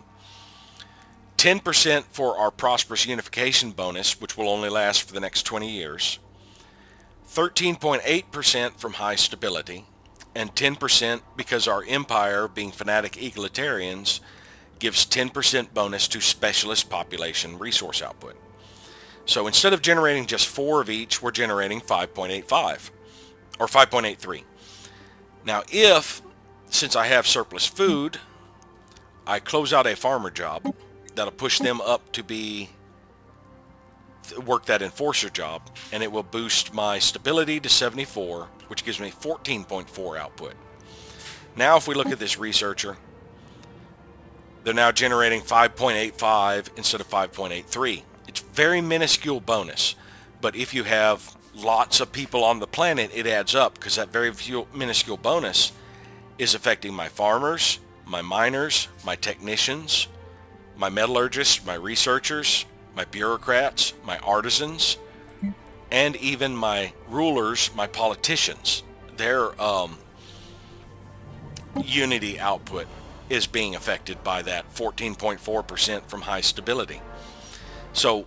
S1: 10% for our prosperous unification bonus, which will only last for the next 20 years, 13.8% from high stability, and 10% because our empire, being fanatic egalitarians, gives 10% bonus to specialist population resource output. So instead of generating just 4 of each, we're generating 5.85 or 5.83. Now if, since I have surplus food, I close out a farmer job, that'll push them up to work that enforcer job, and it will boost my stability to 74, which gives me 14.4 output. Now if we look at this researcher, they're now generating 5.85 instead of 5.83. It's very minuscule bonus, but if you have lots of people on the planet, it adds up, because that very minuscule bonus is affecting my farmers, my miners, my technicians, my metallurgists, my researchers, my bureaucrats, my artisans, and even my rulers, my politicians. Their unity output is being affected by that 14.4% from high stability. So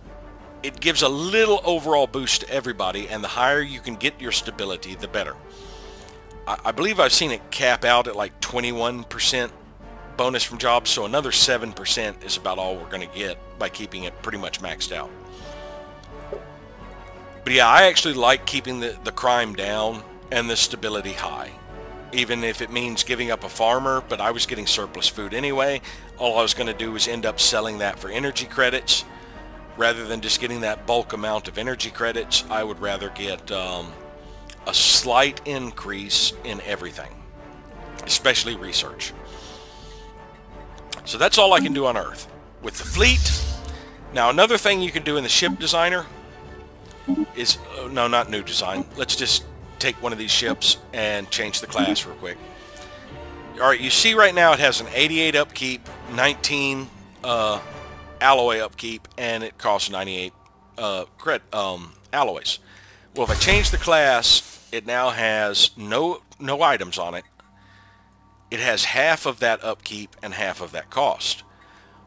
S1: it gives a little overall boost to everybody, and the higher you can get your stability, the better. I believe I've seen it cap out at like 21% bonus from jobs, so another 7% is about all we're going to get by keeping it pretty much maxed out. But yeah, I actually like keeping the crime down and the stability high, even if it means giving up a farmer, but I was getting surplus food anyway. All I was going to do was end up selling that for energy credits. Rather than just getting that bulk amount of energy credits, I would rather get a slight increase in everything, especially research. So that's all I can do on Earth. With the fleet, now another thing you can do in the ship designer is, no, not new design. Let's just take one of these ships and change the class real quick. Alright, you see right now it has an 88 upkeep, 19 alloy upkeep, and it costs 98 alloys. Well, if I change the class, it now has no items on it. It has half of that upkeep and half of that cost.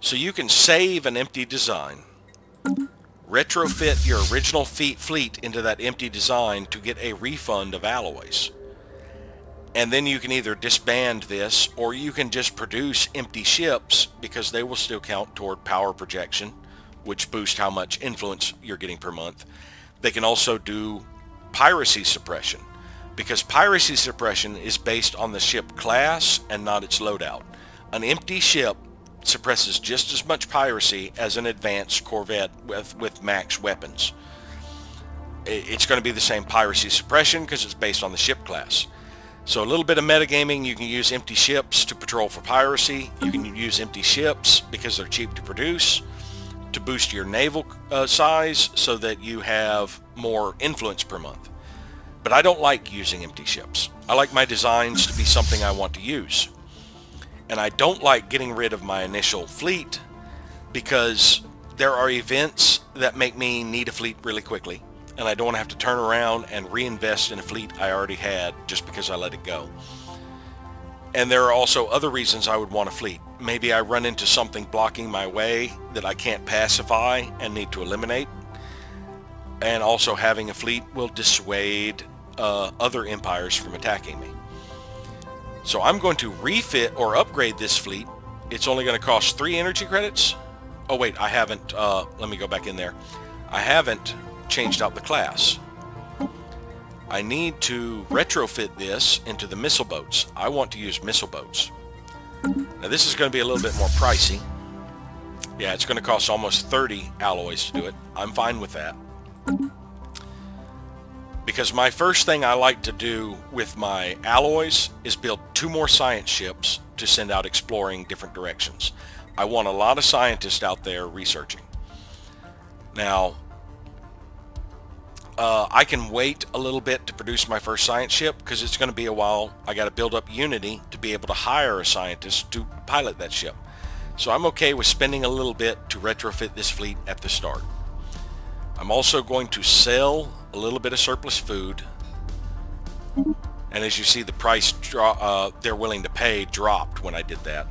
S1: So you can save an empty design, retrofit your original fleet into that empty design to get a refund of alloys. And then you can either disband this, or you can just produce empty ships, because they will still count toward power projection, which boosts how much influence you're getting per month. They can also do piracy suppression, because piracy suppression is based on the ship class and not its loadout. An empty ship suppresses just as much piracy as an advanced corvette with max weapons. It's going to be the same piracy suppression because it's based on the ship class. So a little bit of metagaming, you can use empty ships to patrol for piracy. You can use empty ships because they're cheap to produce, to boost your naval size so that you have more influence per month. But I don't like using empty ships. I like my designs to be something I want to use. And I don't like getting rid of my initial fleet because there are events that make me need a fleet really quickly. And I don't want to have to turn around and reinvest in a fleet I already had just because I let it go. And there are also other reasons I would want a fleet. Maybe I run into something blocking my way that I can't pacify and need to eliminate. And also having a fleet will dissuade other empires from attacking me. So I'm going to refit or upgrade this fleet. It's only going to cost 3 energy credits. Oh wait, I haven't, let me go back in there. I haven't changed out the class. I need to retrofit this into the missile boats. I want to use missile boats. Now this is going to be a little bit more pricey. Yeah, it's going to cost almost 30 alloys to do it. I'm fine with that. Because my first thing I like to do with my alloys is build 2 more science ships to send out exploring different directions. I want a lot of scientists out there researching. Now, I can wait a little bit to produce my first science ship because it's going to be a while. I got to build up Unity to be able to hire a scientist to pilot that ship. So I'm okay with spending a little bit to retrofit this fleet at the start. I'm also going to sell a little bit of surplus food. And as you see, the price they're willing to pay dropped when I did that.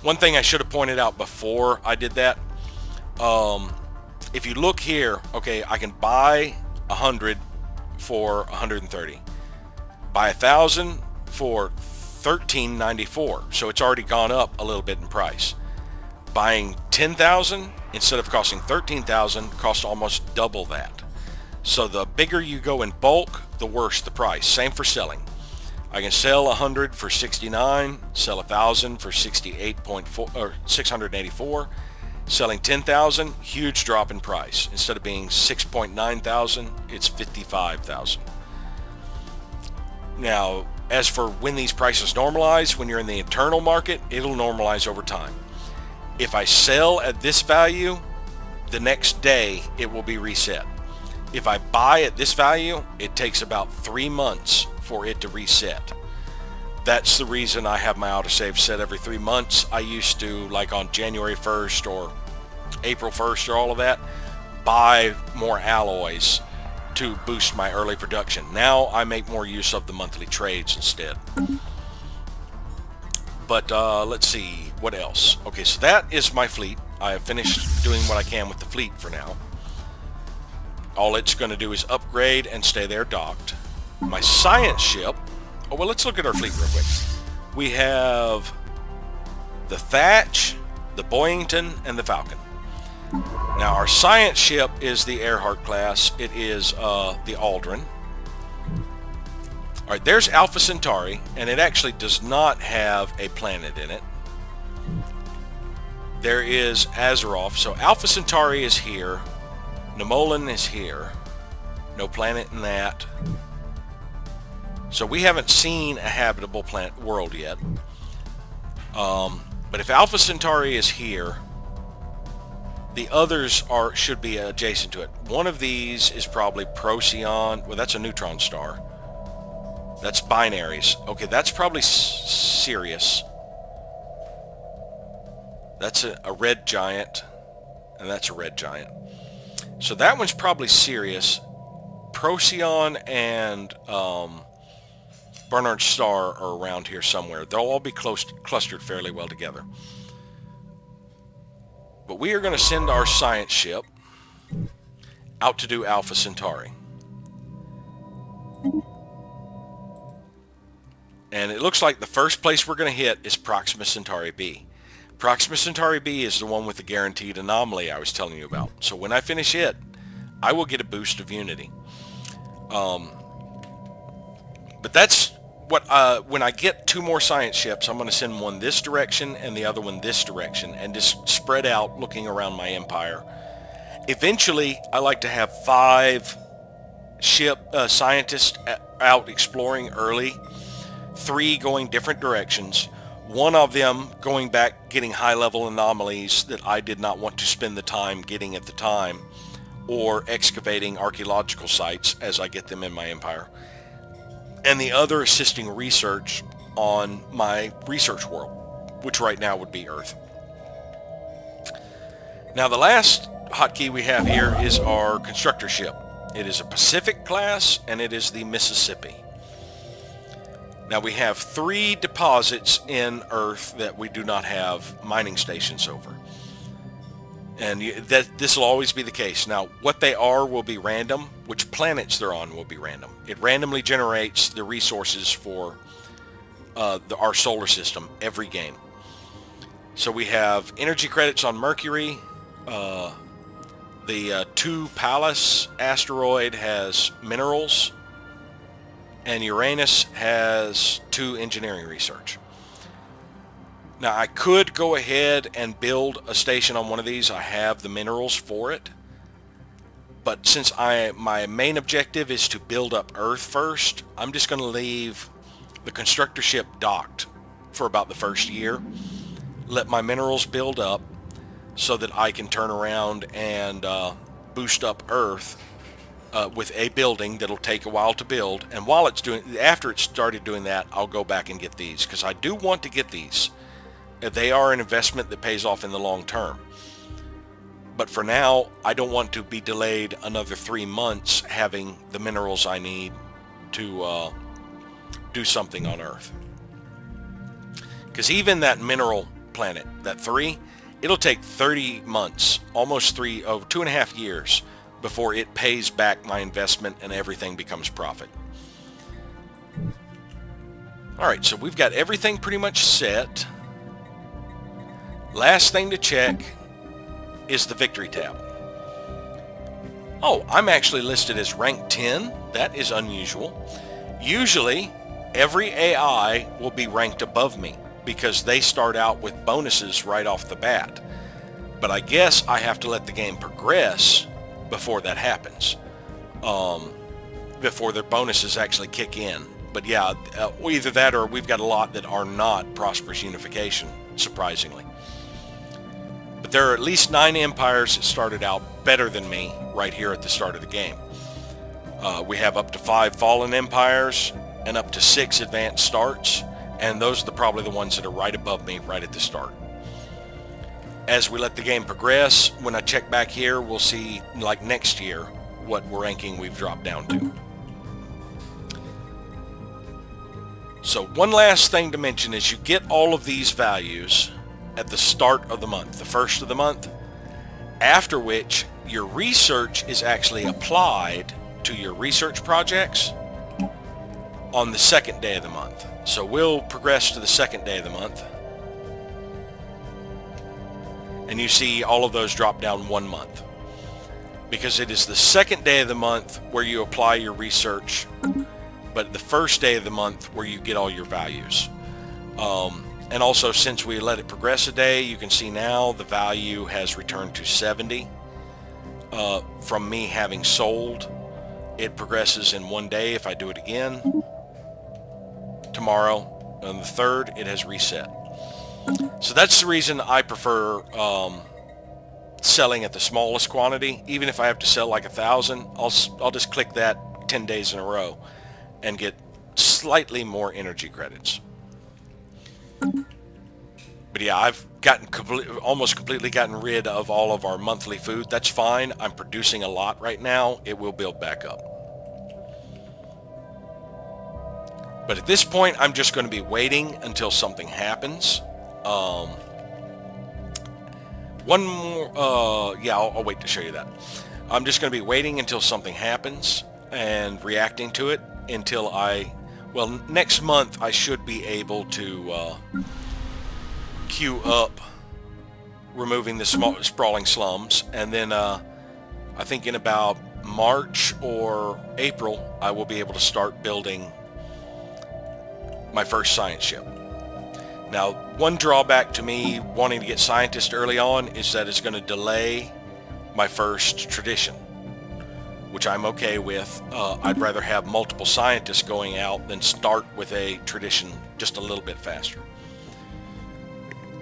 S1: One thing I should have pointed out before I did that, if you look here, okay, I can buy 100 for 130. Buy 1,000 for 13.94. So it's already gone up a little bit in price. Buying 10,000 instead of costing 13,000 costs almost double that. So the bigger you go in bulk, the worse the price. Same for selling. I can sell 100 for 69, sell 1,000 for 68.4 or 684. Selling 10,000, huge drop in price. Instead of being 6.9 thousand, it's 55,000. Now, as for when these prices normalize, when you're in the internal market, it'll normalize over time. If I sell at this value, the next day it will be reset. If I buy at this value, it takes about 3 months for it to reset. That's the reason I have my autosave set every 3 months. I used to, like on January 1st or April 1st or all of that, buy more alloys to boost my early production. Now I make more use of the monthly trades instead. But let's see, what else? Okay, so that is my fleet. I have finished doing what I can with the fleet for now. All it's going to do is upgrade and stay there docked. My science ship, oh well, let's look at our fleet real quick. We have the Thatch, the Boyington, and the Falcon. Now our science ship is the Earhart class. It is the Aldrin. Alright, there's Alpha Centauri, and it actually does not have a planet in it. There is Azeroth, so Alpha Centauri is here. Nomolan is here. No planet in that. So we haven't seen a habitable planet world yet. But if Alpha Centauri is here, the others should be adjacent to it. One of these is probably Procyon. Well, that's a neutron star. That's binaries. Okay, that's probably Sirius. That's a red giant, and that's a red giant. So that one's probably Sirius. Procyon and Bernard Star are around here somewhere. They'll all be clustered fairly well together. But we are going to send our science ship out to do Alpha Centauri. And it looks like the first place we're going to hit is Proxima Centauri B. Proxima Centauri B is the one with the guaranteed anomaly I was telling you about. So when I finish it, I will get a boost of Unity. But that's what, when I get 2 more science ships, I'm going to send one this direction and the other one this direction and just spread out looking around my empire. Eventually, I like to have 5 scientists out exploring early, 3 going different directions, one of them going back getting high-level anomalies that I did not want to spend the time getting at the time, or excavating archaeological sites as I get them in my empire, and the other assisting research on my research world. which right now would be Earth. Now the last hotkey we have here is our constructor ship. It is a Pacific class, and it is the Mississippi. Now we have 3 deposits in Earth that we do not have mining stations over. And this will always be the case. Now what they are will be random. Which planets they're on will be random. It randomly generates the resources for our solar system every game. So we have energy credits on Mercury. The 2 Pallas asteroid has minerals, and Uranus has 2 engineering research. Now I could go ahead and build a station on one of these. I have the minerals for it, but since my main objective is to build up Earth first, I'm just going to leave the constructor ship docked for about the first year, let my minerals build up, so that I can turn around and boost up Earth with a building that'll take a while to build. And while it's after it started doing that, I'll go back and get these, because I do want to get these. They are an investment that pays off in the long term. But for now, I don't want to be delayed another 3 months having the minerals I need to do something on Earth. Because even that mineral planet, that 3, it'll take 30 months, almost 2.5 years, before it pays back my investment and everything becomes profit. Alright, so we've got everything pretty much set. Last thing to check is the victory tab. Oh, I'm actually listed as rank 10. That is unusual. Usually, every AI will be ranked above me, because they start out with bonuses right off the bat. But I guess I have to let the game progress before that happens. Before their bonuses actually kick in. But yeah, either that or we've got a lot that are not Prosperous Unification, surprisingly. But there are at least 9 empires that started out better than me right here at the start of the game. We have up to 5 fallen empires and up to 6 advanced starts. And those are probably the ones that are right above me right at the start. As we let the game progress, when I check back here, we'll see, like next year, what ranking we've dropped down to. So one last thing to mention is you get all of these values at the start of the month, the first of the month, after which your research is actually applied to your research projects on the 2nd day of the month. So we'll progress to the 2nd day of the month. And you see all of those drop down 1 month. Because it is the 2nd day of the month where you apply your research, but the 1st day of the month where you get all your values. And also, since we let it progress a day, you can see now the value has returned to 70 from me having sold. It progresses in 1 day if I do it again. Tomorrow, on the 3rd, it has reset. So that's the reason I prefer selling at the smallest quantity. Even if I have to sell like 1,000, I'll just click that 10 days in a row and get slightly more energy credits. But yeah, I've gotten almost completely gotten rid of all of our monthly food. That's fine. I'm producing a lot right now. It will build back up. But at this point, I'm just going to be waiting until something happens. One more, yeah, I'll wait to show you that. I'm just going to be waiting until something happens and reacting to it until well, next month I should be able to queue up removing the sprawling slums, and then I think in about March or April I will be able to start building my first science ship. Now, one drawback to me wanting to get scientists early on is that it's going to delay my first tradition, which I'm okay with. I'd rather have multiple scientists going out than start with a tradition just a little bit faster.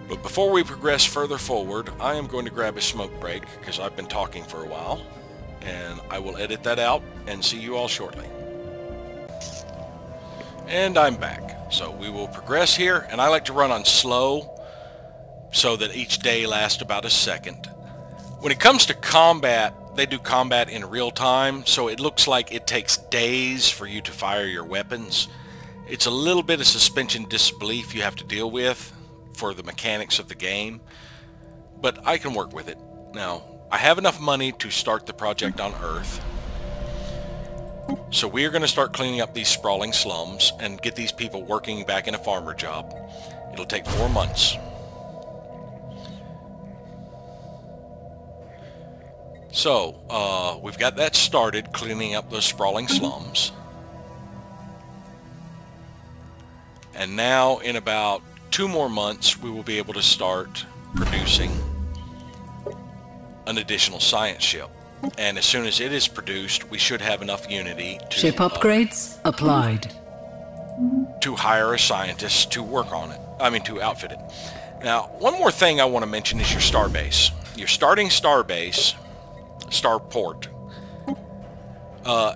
S1: But before we progress further forward, I am going to grab a smoke break because I've been talking for a while, and I will edit that out and see you all shortly. And I'm back. So we will progress here, and I like to run on slow so that each day lasts about a second. When it comes to combat, they do combat in real time, so it looks like it takes days for you to fire your weapons. It's a little bit of suspension disbelief you have to deal with for the mechanics of the game, but I can work with it. Now, I have enough money to start the project on Earth, so we are going to start cleaning up these sprawling slums and get these people working back in a farmer job. It'll take 4 months. So, we've got that started, cleaning up those sprawling slums. And now, in about 2 more months, we will be able to start producing an additional science ship. And as soon as it is produced, we should have enough unity to...
S2: Ship upgrades applied.
S1: To hire a scientist to work on it. I mean, to outfit it. Now, one more thing I want to mention is your starbase. Your starting starbase... starport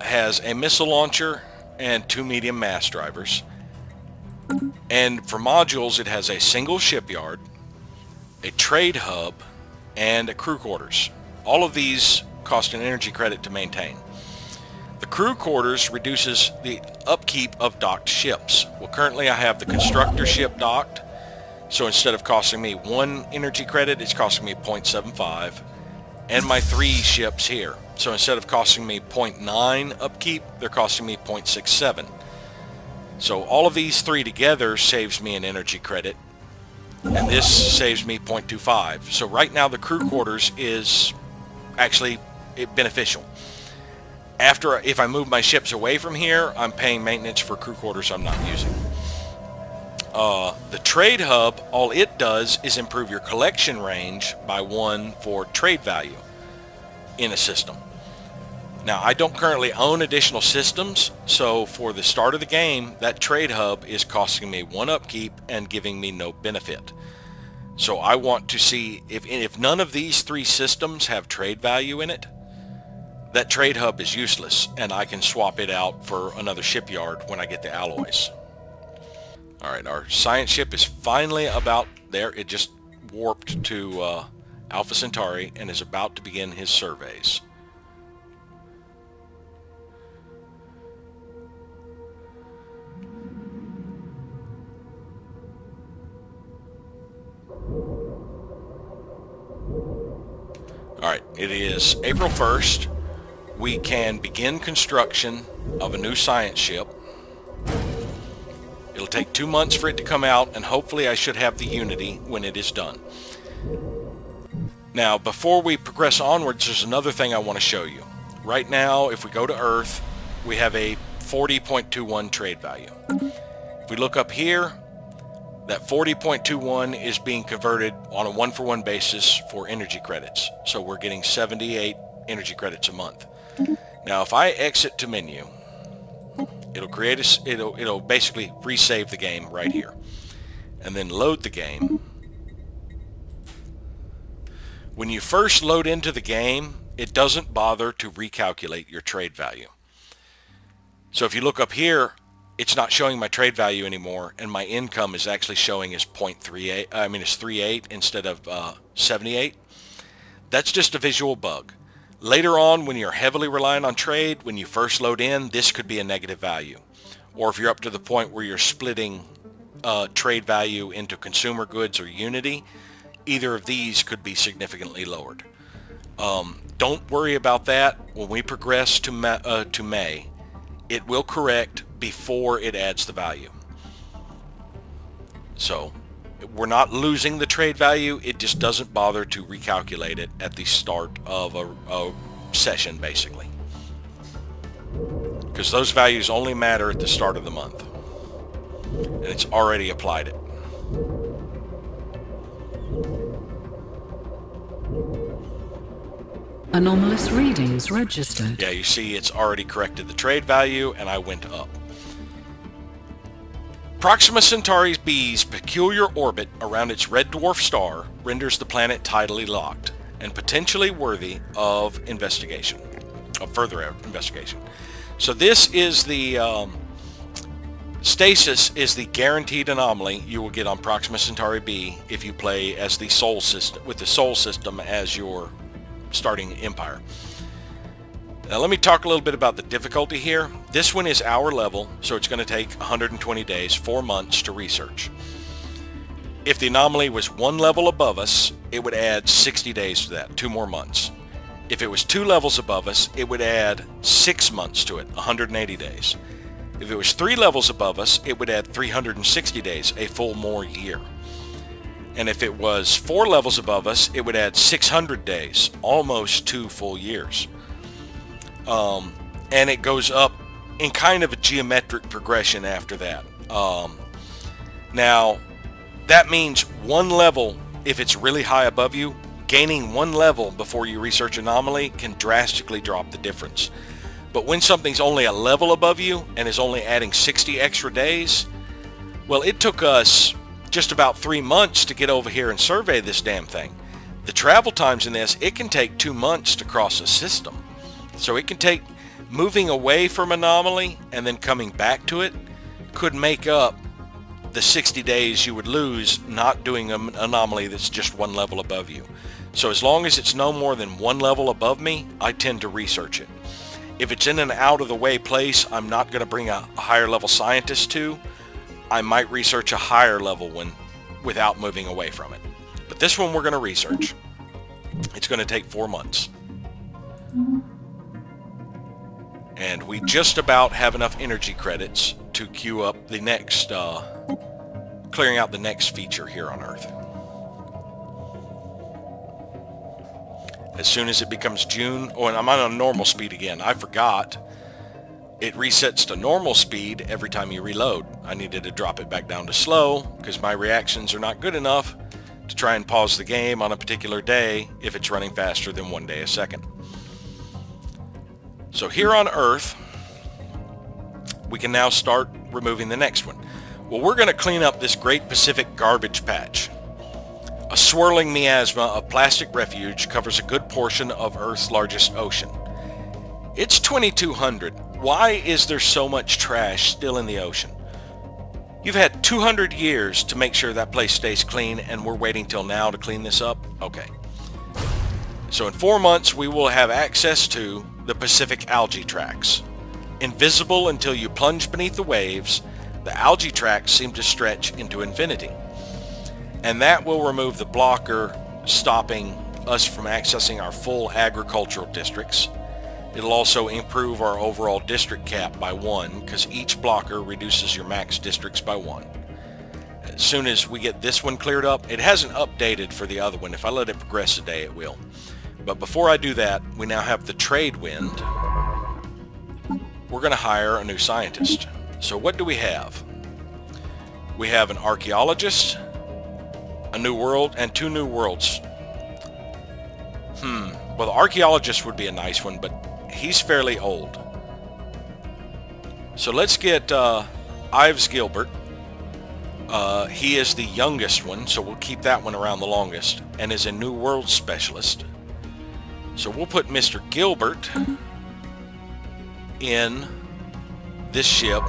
S1: has a missile launcher and 2 medium mass drivers, and for modules it has a single shipyard, a trade hub, and a crew quarters. All of these cost an energy credit to maintain. The crew quarters reduces the upkeep of docked ships. Well, currently I have the constructor ship docked, so instead of costing me 1 energy credit, it's costing me 0.75. And my 3 ships here. So instead of costing me 0.9 upkeep, they're costing me 0.67. So all of these 3 together saves me an energy credit, and this saves me 0.25. So right now the crew quarters is actually beneficial. If I move my ships away from here, I'm paying maintenance for crew quarters I'm not using. The trade hub, all it does is improve your collection range by 1 for trade value in a system. Now, I don't currently own additional systems, so for the start of the game, that trade hub is costing me 1 upkeep and giving me no benefit. So I want to see if none of these 3 systems have trade value in it, that trade hub is useless, and I can swap it out for another shipyard when I get the alloys. Alright, our science ship is finally about there. It just warped to Alpha Centauri and is about to begin his surveys. Alright, it is April 1st. We can begin construction of a new science ship. It'll take 2 months for it to come out, and hopefully I should have the Unity when it is done. Now, before we progress onwards, there's another thing I want to show you. Right now, if we go to Earth, we have a 40.21 trade value. If we look up here, that 40.21 is being converted on a 1-for-1 basis for energy credits. So we're getting 78 energy credits a month. Now, if I exit to menu, it'll basically resave the game right here, and then load the game. When you first load into the game, it doesn't bother to recalculate your trade value. So if you look up here, it's not showing my trade value anymore, and my income is actually showing as 0.38. I mean, it's 38 instead of 78. That's just a visual bug. Later on, when you're heavily reliant on trade, when you first load in, this could be a negative value. Or if you're up to the point where you're splitting trade value into consumer goods or Unity, either of these could be significantly lowered. Don't worry about that. When we progress to May, it will correct before it adds the value. So we're not losing the trade value, it just doesn't bother to recalculate it at the start of a session, basically. Because those values only matter at the start of the month. And it's already applied it.
S2: Anomalous readings registered.
S1: Yeah, you see it's already corrected the trade value, and I went up. Proxima Centauri B's peculiar orbit around its red dwarf star renders the planet tidally locked and potentially worthy of investigation, of further investigation. So this is the Stasis is the guaranteed anomaly you will get on Proxima Centauri B if you play as the Sol system, with the Sol system as your starting empire. Now let me talk a little bit about the difficulty here. This one is our level, so it's going to take 120 days, 4 months to research. If the anomaly was 1 level above us, it would add 60 days to that, 2 more months. If it was 2 levels above us, it would add 6 months to it, 180 days. If it was 3 levels above us, it would add 360 days, a full more year. And if it was 4 levels above us, it would add 600 days, almost 2 full years. And it goes up in kind of a geometric progression after that. Now, that means 1 level, if it's really high above you, gaining 1 level before you research Anomaly can drastically drop the difference. But when something's only a level above you and is only adding 60 extra days, well, it took us just about 3 months to get over here and survey this damn thing. The travel times in this, it can take 2 months to cross a system. So it can take, moving away from Anomaly and then coming back to it could make up the 60 days you would lose not doing an Anomaly that's just 1 level above you. So as long as it's no more than 1 level above me, I tend to research it. If it's in an out-of-the-way place I'm not going to bring a higher level scientist to, I might research a higher level one without moving away from it. But this one we're going to research. It's going to take 4 months. And we just about have enough energy credits to queue up the next, clearing out the next feature here on Earth. As soon as it becomes June, oh, and I'm on a normal speed again. I forgot. It resets to normal speed every time you reload. I needed to drop it back down to slow because my reactions are not good enough to try and pause the game on a particular day if it's running faster than 1 day a second. So here on Earth, we can now start removing the next one. Well, we're going to clean up this Great Pacific Garbage Patch. A swirling miasma of plastic refuge covers a good portion of Earth's largest ocean. It's 2200. Why is there so much trash still in the ocean? You've had 200 years to make sure that place stays clean, and we're waiting till now to clean this up? Okay. So in 4 months, we will have access to the Pacific algae tracts. Invisible until you plunge beneath the waves, the algae tracts seem to stretch into infinity. And that will remove the blocker stopping us from accessing our full agricultural districts. It'll also improve our overall district cap by 1 because each blocker reduces your max districts by 1. As soon as we get this one cleared up, it hasn't updated for the other one. If I let it progress a day, it will. But before I do that, we now have the trade wind. We're going to hire a new scientist. So what do we have? We have an archaeologist, a new world, and 2 new worlds. Well, the archaeologist would be a nice one, but he's fairly old. So let's get Ives Gilbert. He is the youngest one, so we'll keep that one around the longest, and is a new world specialist. So we'll put Mr. Gilbert in this ship,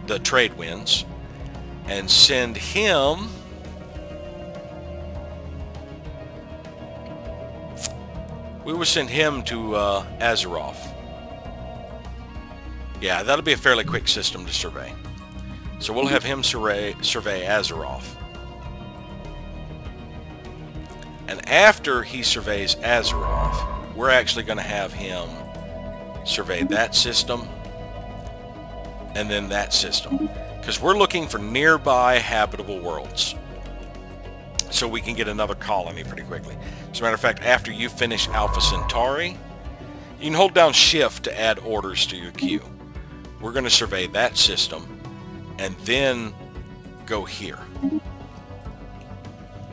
S1: the Trade Winds, and send him... We will send him to Azeroth. Yeah, that'll be a fairly quick system to survey. So we'll have him survey Azeroth. And after he surveys Azeroth, we're actually going to have him survey that system and then that system. Because we're looking for nearby habitable worlds, so we can get another colony pretty quickly. As a matter of fact, after you finish Alpha Centauri, you can hold down Shift to add orders to your queue. We're going to survey that system and then go here.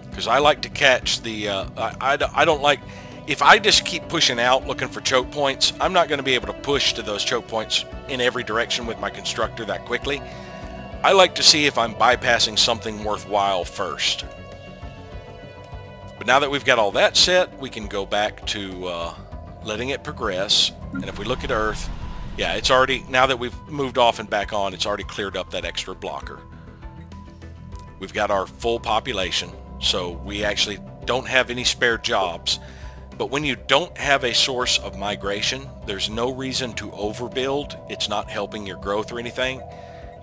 S1: Because I like to catch the... I don't like... If I just keep pushing out looking for choke points, I'm not going to be able to push to those choke points in every direction with my constructor that quickly. I like to see if I'm bypassing something worthwhile first. But now that we've got all that set, we can go back to letting it progress. And if we look at Earth, Yeah, it's already, now that we've moved off and back on, it's already cleared up that extra blocker. We've got our full population, so we actually don't have any spare jobs. But when you don't have a source of migration, there's no reason to overbuild. It's not helping your growth or anything.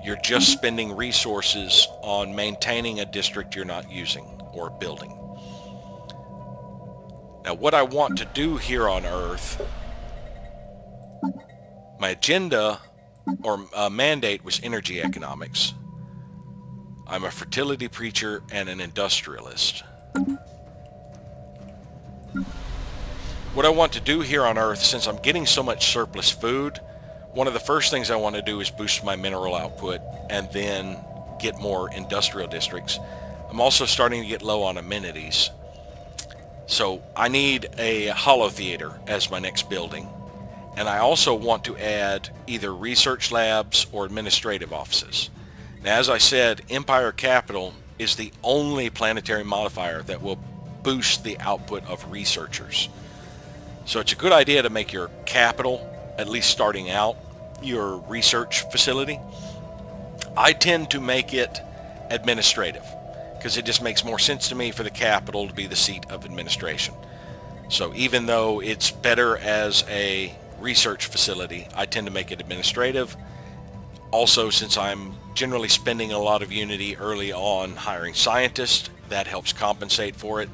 S1: You're just spending resources on maintaining a district you're not using or building. Now, what I want to do here on Earth, my agenda or mandate was energy economics. I'm a fertility preacher and an industrialist. What I want to do here on Earth, since I'm getting so much surplus food, one of the first things I want to do is boost my mineral output and then get more industrial districts. I'm also starting to get low on amenities. So I need a holo theater as my next building. And I also want to add either research labs or administrative offices. Now, as I said, Empire Capital is the only planetary modifier that will boost the output of researchers. So it's a good idea to make your capital, at least starting out, your research facility. I tend to make it administrative because it just makes more sense to me for the capital to be the seat of administration. So even though it's better as a research facility, I tend to make it administrative. Also, since I'm generally spending a lot of Unity early on hiring scientists, that helps compensate for it,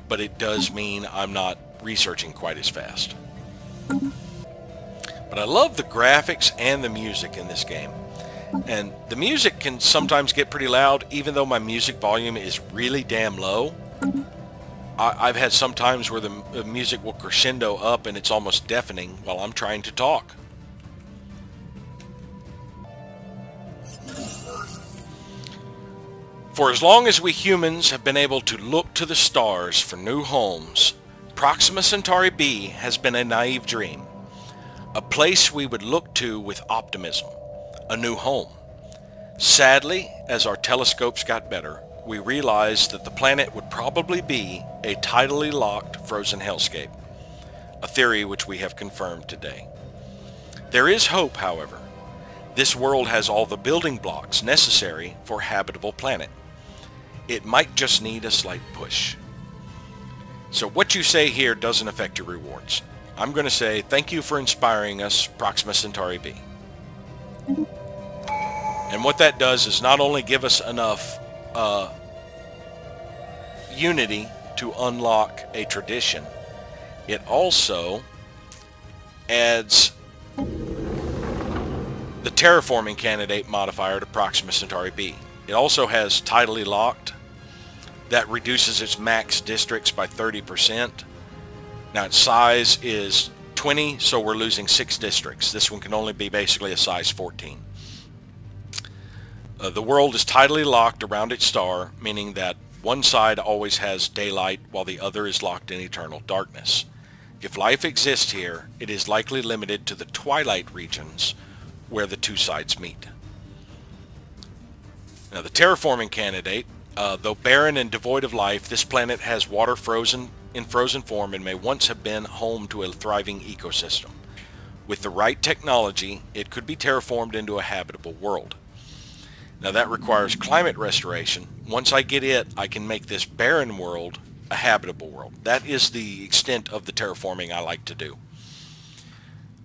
S1: but it does mean I'm not researching quite as fast. But I love the graphics and the music in this game. And the music can sometimes get pretty loud, even though my music volume is really damn low. I've had some times where the music will crescendo up and it's almost deafening while I'm trying to talk. For as long as we humans have been able to look to the stars for new homes, Proxima Centauri b has been a naive dream. A place we would look to with optimism. A new home. Sadly, as our telescopes got better, we realized that the planet would probably be a tidally locked frozen hellscape. A theory which we have confirmed today. There is hope, however. This world has all the building blocks necessary for a habitable planet. It might just need a slight push. So what you say here doesn't affect your rewards. I'm going to say thank you for inspiring us, Proxima Centauri b. And what that does is not only give us enough Unity to unlock a tradition, it also adds the terraforming candidate modifier to Proxima Centauri b. It also has tidally locked. That reduces its max districts by 30%. Now its size is 20, so we're losing 6 districts. This one can only be basically a size 14. The world is tidally locked around its star, meaning that one side always has daylight while the other is locked in eternal darkness. If life exists here, it is likely limited to the twilight regions where the two sides meet. Now the terraforming candidate, though barren and devoid of life, this planet has water frozen in frozen form and may once have been home to a thriving ecosystem. With the right technology, it could be terraformed into a habitable world. Now that requires climate restoration. Once I get it, I can make this barren world a habitable world. That is the extent of the terraforming I like to do.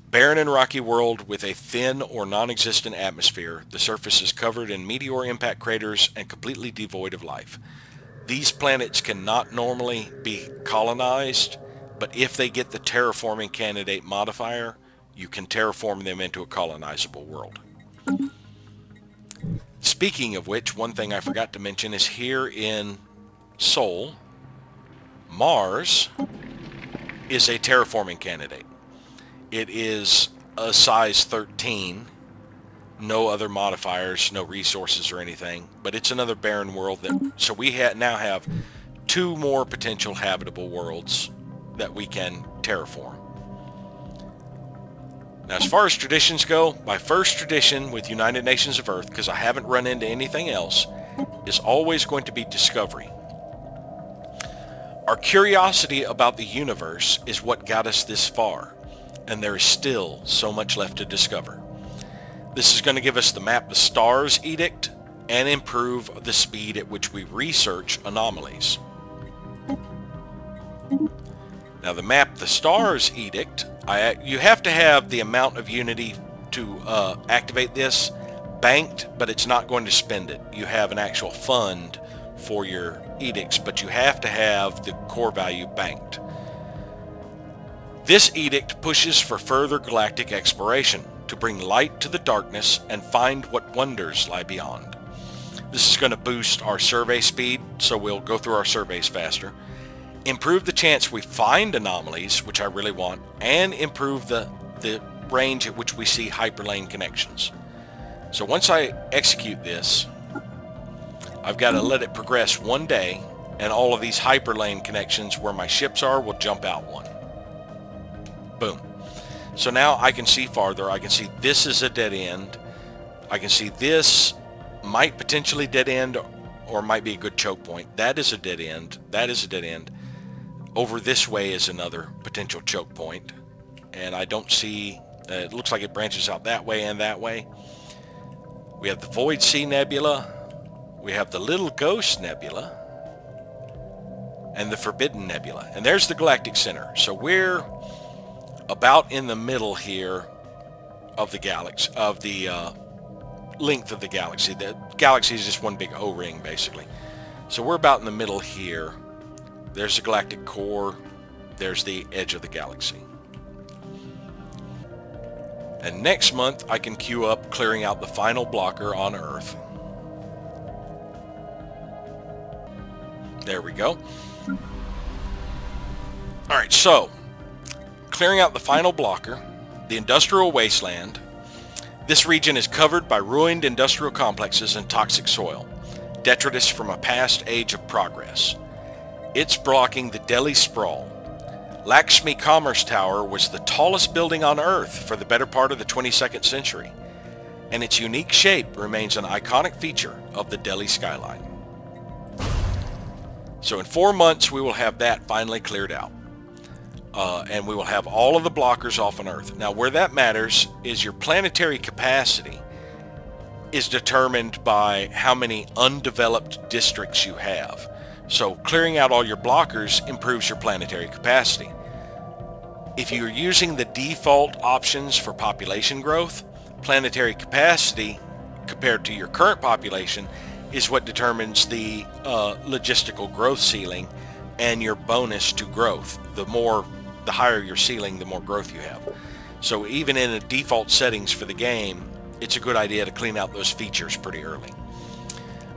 S1: Barren and rocky world with a thin or non-existent atmosphere. The surface is covered in meteor impact craters and completely devoid of life. These planets cannot normally be colonized, but if they get the terraforming candidate modifier, you can terraform them into a colonizable world. Speaking of which, one thing I forgot to mention is here in Sol, Mars is a terraforming candidate. It is a size 13, no other modifiers, no resources or anything, but it's another barren world. So we now have 2 more potential habitable worlds that we can terraform. Now as far as traditions go, my first tradition with United Nations of Earth, because I haven't run into anything else, is always going to be discovery. Our curiosity about the universe is what got us this far, and there is still so much left to discover. This is going to give us the Map the Stars edict and improve the speed at which we research anomalies. Now the Map the Stars edict, you have to have the amount of Unity to activate this banked, but it's not going to spend it. You have an actual fund for your edicts, but you have to have the core value banked. This edict pushes for further galactic exploration to bring light to the darkness and find what wonders lie beyond. This is going to boost our survey speed, so we'll go through our surveys faster, improve the chance we find anomalies, which I really want, and improve the range at which we see hyperlane connections. So once I execute this, I've got to let it progress one day, and all of these hyperlane connections where my ships are will jump out one. Boom. So now I can see farther. I can see this is a dead end. I can see this might potentially dead end or might be a good choke point. That is a dead end. That is a dead end. Over this way is another potential choke point. And I don't see, it looks like it branches out that way and that way. We have the Void Sea Nebula. We have the Little Ghost Nebula. And the Forbidden Nebula. And there's the Galactic Center. So we're about in the middle here of the galaxy, of the length of the galaxy. The galaxy is just one big O-ring, basically. So we're about in the middle here. There's the galactic core. There's the edge of the galaxy. And next month, I can queue up clearing out the final blocker on Earth. There we go. Alright, so clearing out the final blocker, the industrial wasteland. This region is covered by ruined industrial complexes and toxic soil, detritus from a past age of progress. It's blocking the Delhi sprawl. Lakshmi Commerce Tower was the tallest building on Earth for the better part of the 22nd century, and its unique shape remains an iconic feature of the Delhi skyline. So in 4 months we will have that finally cleared out. And we will have all of the blockers off on Earth. Now where that matters is your planetary capacity is determined by how many undeveloped districts you have. So clearing out all your blockers improves your planetary capacity. If you're using the default options for population growth, planetary capacity compared to your current population is what determines the logistical growth ceiling and your bonus to growth. The higher your ceiling, the more growth you have. So even in the default settings for the game, it's a good idea to clean out those features pretty early.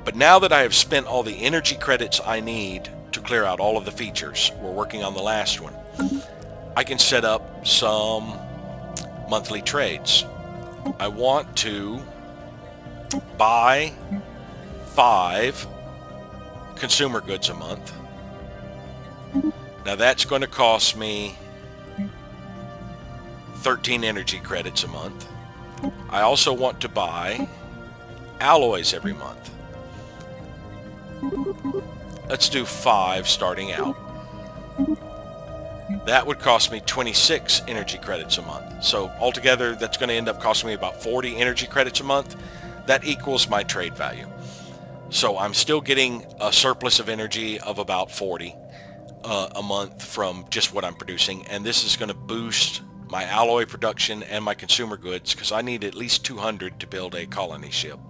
S1: But now that I have spent all the energy credits I need to clear out all of the features, we're working on the last one, I can set up some monthly trades. I want to buy 5 consumer goods a month. Now that's going to cost me 13 energy credits a month. I also want to buy alloys every month. Let's do 5 starting out. That would cost me 26 energy credits a month. So altogether that's going to end up costing me about 40 energy credits a month. That equals my trade value. So I'm still getting a surplus of energy of about 40 a month from just what I'm producing, and this is going to boost my alloy production and my consumer goods because I need at least 200 to build a colony ship.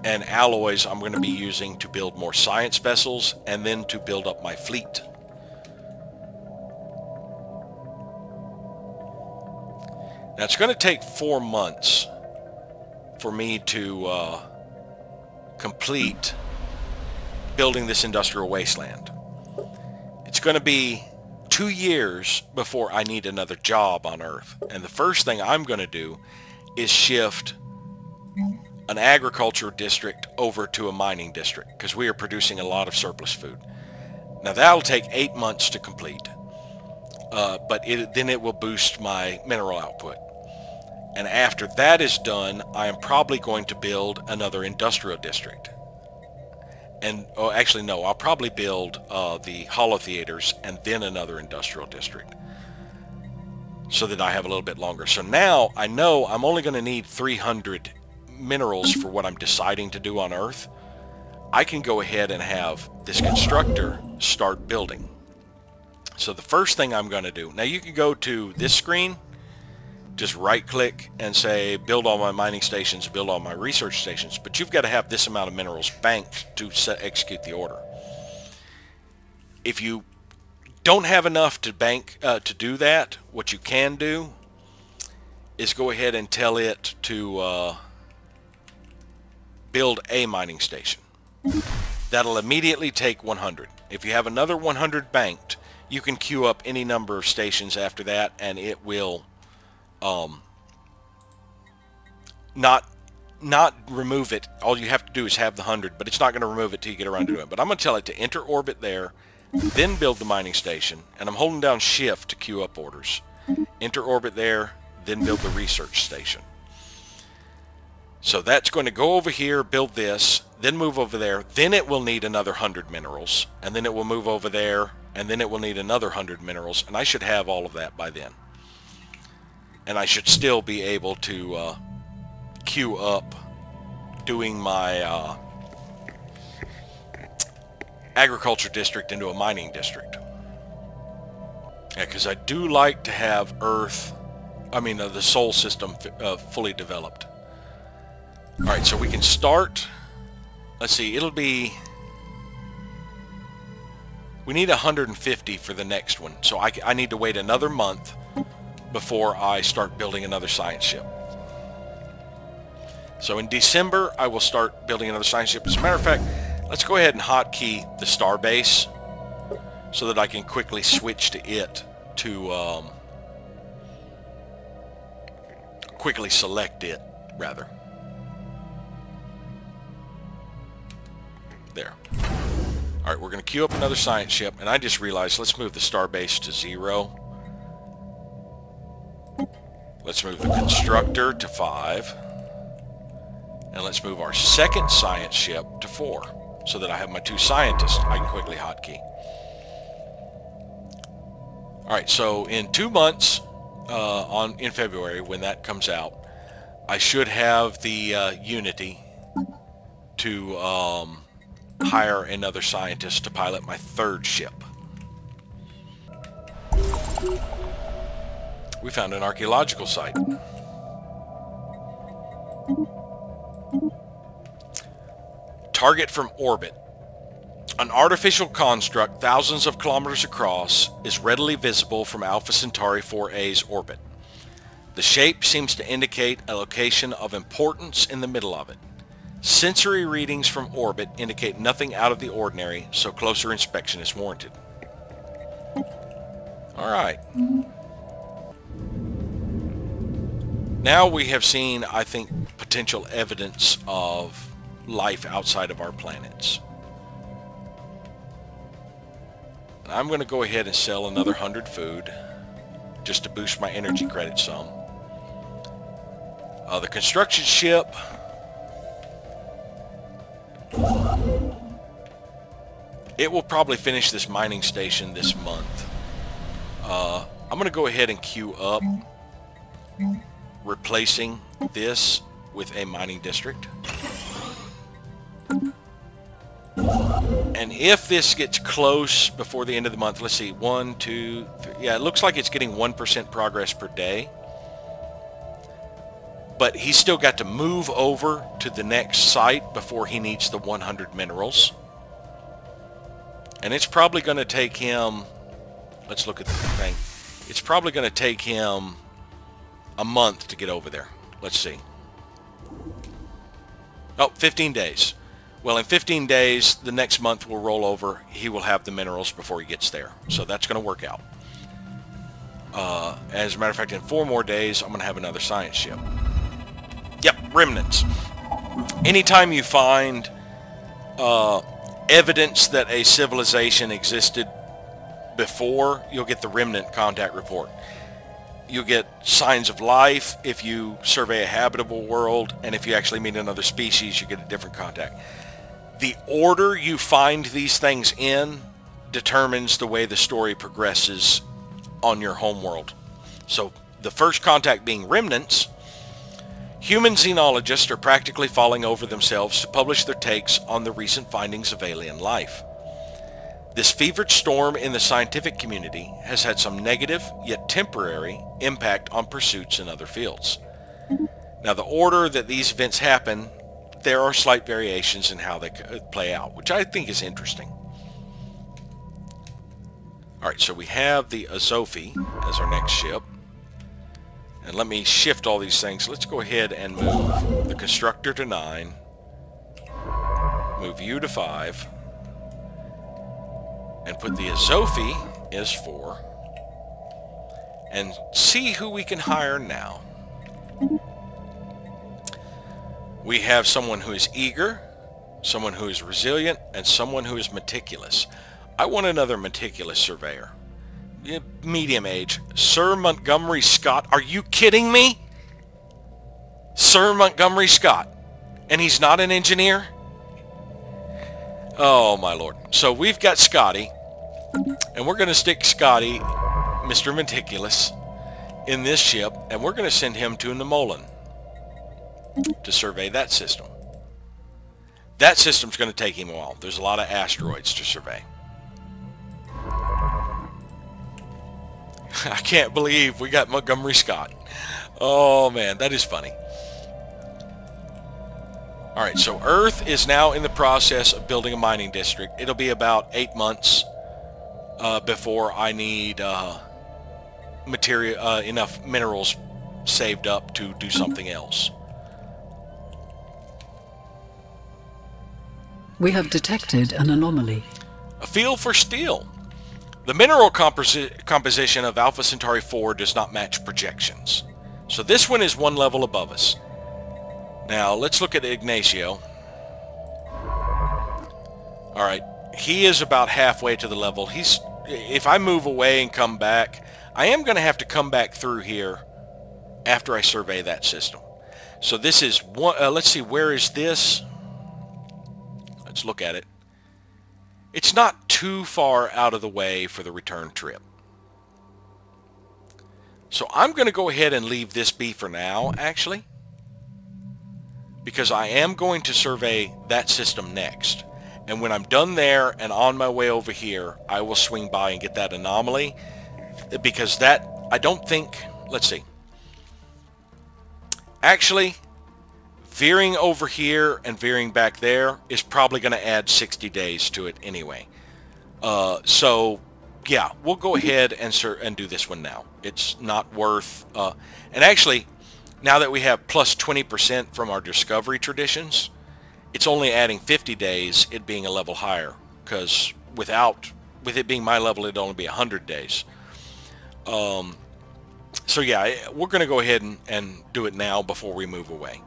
S1: And alloys I'm going to be using to build more science vessels and then to build up my fleet. Now it's going to take 4 months for me to complete building this industrial wasteland. It's going to be 2 years before I need another job on Earth. And the first thing I'm going to do is shift an agriculture district over to a mining district because we are producing a lot of surplus food. Now that'll take 8 months to complete, but then it will boost my mineral output. And after that is done, I am probably going to build another industrial district. And, oh, actually, no, I'll probably build the holotheaters and then another industrial district. so that I have a little bit longer. So now I know I'm only going to need 300 minerals for what I'm deciding to do on Earth. I can go ahead and have this constructor start building. So the first thing I'm going to do, now you can go to this screen, just right click and say build all my mining stations, build all my research stations, but you've got to have this amount of minerals banked to execute the order. If you don't have enough to bank to do that, what you can do is go ahead and tell it to build a mining station. That'll immediately take 100. If you have another 100 banked, you can queue up any number of stations after that, and it will not remove it. All you have to do is have the 100, but it's not going to remove it till you get around to it. But I'm going to tell it to enter orbit there, then build the mining station, and I'm holding down shift to queue up orders. Enter orbit there, then build the research station. So that's going to go over here, build this, then move over there, then it will need another 100 minerals, and then it will move over there, and then it will need another 100 minerals, and I should have all of that by then. And I should still be able to queue up doing my agriculture district into a mining district. Yeah, because I do like to have Earth, the Sol system fully developed. Alright, so we can start. Let's see, it'll be... We need 150 for the next one, so I need to wait another month before I start building another science ship. So in December, I will start building another science ship. As a matter of fact, let's go ahead and hotkey the starbase so that I can quickly switch to it to quickly select it, rather. There. Alright, we're going to queue up another science ship, and I just realized, let's move the starbase to 0. Let's move the constructor to 5. And let's move our second science ship to 4, so that I have my 2 scientists I can quickly hotkey. Alright, so in 2 months, in February, when that comes out, I should have the Unity to hire another scientist to pilot my 3rd ship. We found an archaeological site. Target from orbit. An artificial construct thousands of kilometers across is readily visible from Alpha Centauri 4A's orbit. The shape seems to indicate a location of importance in the middle of it. Sensory readings from orbit indicate nothing out of the ordinary, so closer inspection is warranted. Alright. Now we have seen, I think, potential evidence of life outside of our planets. I'm going to go ahead and sell another 100 food, just to boost my energy credit some. The construction ship... It will probably finish this mining station this month. I'm going to go ahead and queue up replacing this with a mining district. And if this gets close before the end of the month, let's see, 1, 2, 3, yeah, it looks like it's getting 1% progress per day. But he's still got to move over to the next site before he needs the 100 minerals. And it's probably going to take him, let's look at the thing, it's probably going to take him a month to get over there. Let's see. Oh, 15 days. Well, in 15 days, the next month will roll over. He will have the minerals before he gets there. So that's going to work out. As a matter of fact, in 4 more days, I'm going to have another science ship. Yep, remnants. Anytime you find evidence that a civilization existed before, you'll get the remnant contact report. You'll get signs of life if you survey a habitable world, and if you actually meet another species, you get a different contact. The order you find these things in determines the way the story progresses on your home world. So the first contact being remnants. Human xenologists are practically falling over themselves to publish their takes on the recent findings of alien life. This fevered storm in the scientific community has had some negative, yet temporary, impact on pursuits in other fields. Now, the order that these events happen, there are slight variations in how they play out, which I think is interesting. Alright, so we have the Azofi as our next ship. And let me shift all these things. Let's go ahead and move the Constructor to 9. Move you to 5. And put the Azofi as 4. And see who we can hire now. We have someone who is eager, someone who is resilient, and someone who is meticulous. I want another meticulous surveyor. Medium age. Sir Montgomery Scott. Are you kidding me? Sir Montgomery Scott. And he's not an engineer? Oh my lord. So we've got Scotty. And we're going to stick Scotty, Mr. Meticulous, in this ship. And we're going to send him to Anomaly to survey that system. That system's going to take him a while. There's a lot of asteroids to survey. I can't believe we got Montgomery Scott. Oh man, that is funny. Alright, so Earth is now in the process of building a mining district. It'll be about 8 months before I need enough minerals saved up to do something else.
S2: We have detected an anomaly.
S1: A field for steel. The mineral composition of Alpha Centauri 4 does not match projections. So this one is one level above us. Now let's look at Ignacio. Alright, he is about halfway to the level. If I move away and come back, I am going to have to come back through here after I survey that system. So this is one, let's see, where is this? Let's look at it. It's not too far out of the way for the return trip. So I'm going to go ahead and leave this be for now, actually. Because I am going to survey that system next. And when I'm done there and on my way over here, I will swing by and get that anomaly. Because that, I don't think, let's see. Actually, veering over here and veering back there is probably going to add 60 days to it anyway. So, yeah, we'll go ahead and do this one now. It's not worth... and actually, now that we have plus 20% from our discovery traditions, it's only adding 50 days, it being a level higher. Because with it being my level, it'd only be 100 days. So yeah, we're going to go ahead and do it now before we move away.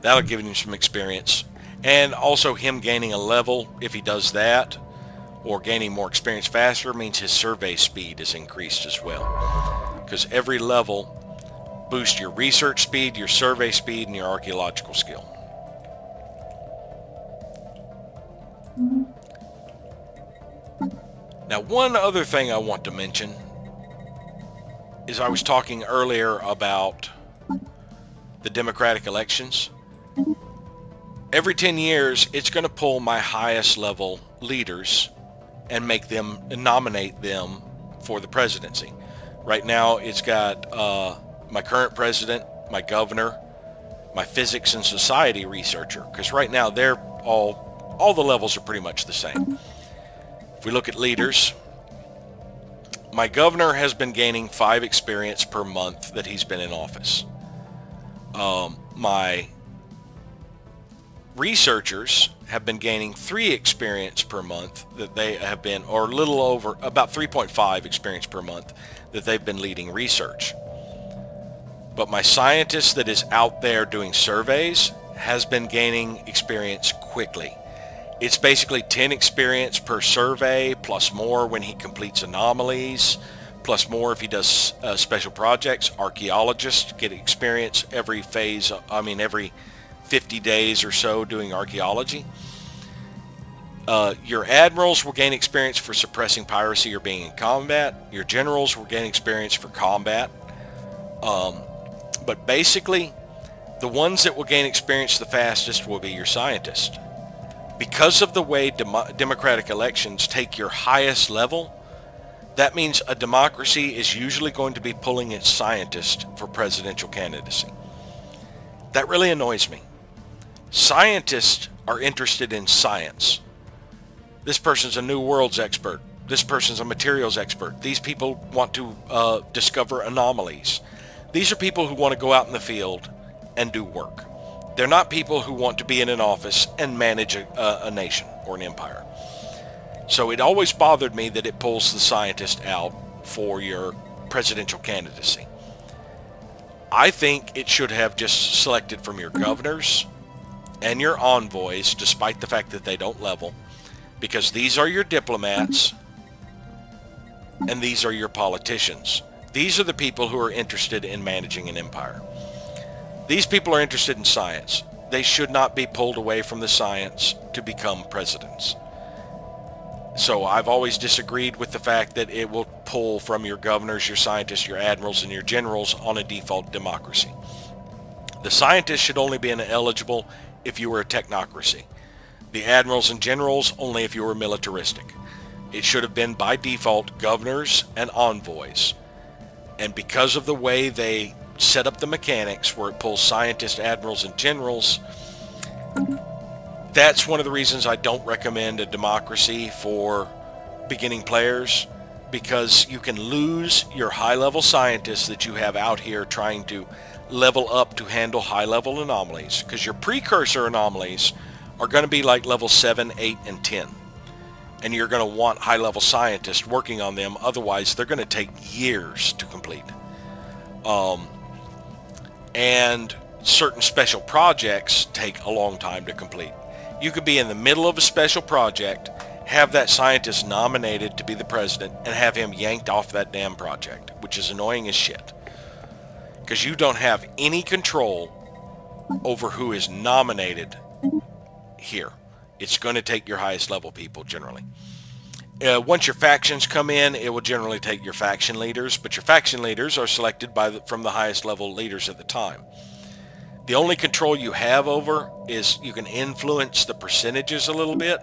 S1: That'll give him some experience. And also him gaining a level, if he does that, or gaining more experience faster, means his survey speed is increased as well. Because every level boosts your research speed, your survey speed, and your archaeological skill. Now, one other thing I want to mention is I was talking earlier about the democratic elections. Every 10 years, it's going to pull my highest level leaders and make them, nominate them for the presidency. Right now, it's got my current president, my governor, my physics and society researcher, because right now they're all the levels are pretty much the same. If we look at leaders, my governor has been gaining 5 experience per month that he's been in office. My researchers have been gaining 3 experience per month that they have been, or a little over, about 3.5 experience per month that they've been leading research. But my scientist that is out there doing surveys has been gaining experience quickly. It's basically 10 experience per survey, plus more when he completes anomalies, plus more if he does special projects. Archaeologists get experience every phase, every 50 days or so doing archaeology. Your admirals will gain experience for suppressing piracy or being in combat. Your generals will gain experience for combat. But basically, the ones that will gain experience the fastest will be your scientists. Because of the way democratic elections take your highest level, that means a democracy is usually going to be pulling its scientists for presidential candidacy. That really annoys me. Scientists are interested in science. This person's a new worlds expert. This person's a materials expert. These people want to discover anomalies. These are people who want to go out in the field and do work. They're not people who want to be in an office and manage a nation or an empire. So it always bothered me that it pulls the scientist out for your presidential candidacy. I think it should have just selected from your governors and your envoys, despite the fact that they don't level, because these are your diplomats and these are your politicians. These are the people who are interested in managing an empire. These people are interested in science. They should not be pulled away from the science to become presidents. So I've always disagreed with the fact that it will pull from your governors, your scientists, your admirals, and your generals on a default democracy. The scientists should only be eligible if you were a technocracy. The admirals and generals only if you were militaristic. It should have been by default governors and envoys. And because of the way they set up the mechanics where it pulls scientists, admirals, and generals, that's one of the reasons I don't recommend a democracy for beginning players, because you can lose your high-level scientists that you have out here trying to level up to handle high-level anomalies, because your precursor anomalies are going to be like level 7, 8, and 10. And you're going to want high-level scientists working on them, otherwise they're going to take years to complete. And certain special projects take a long time to complete. You could be in the middle of a special project, have that scientist nominated to be the president, and have him yanked off that damn project, which is annoying as shit. Because you don't have any control over who is nominated here. It's going to take your highest level people generally. Once your factions come in, it will generally take your faction leaders, but your faction leaders are selected from the highest level leaders at the time. The only control you have over is you can influence the percentages a little bit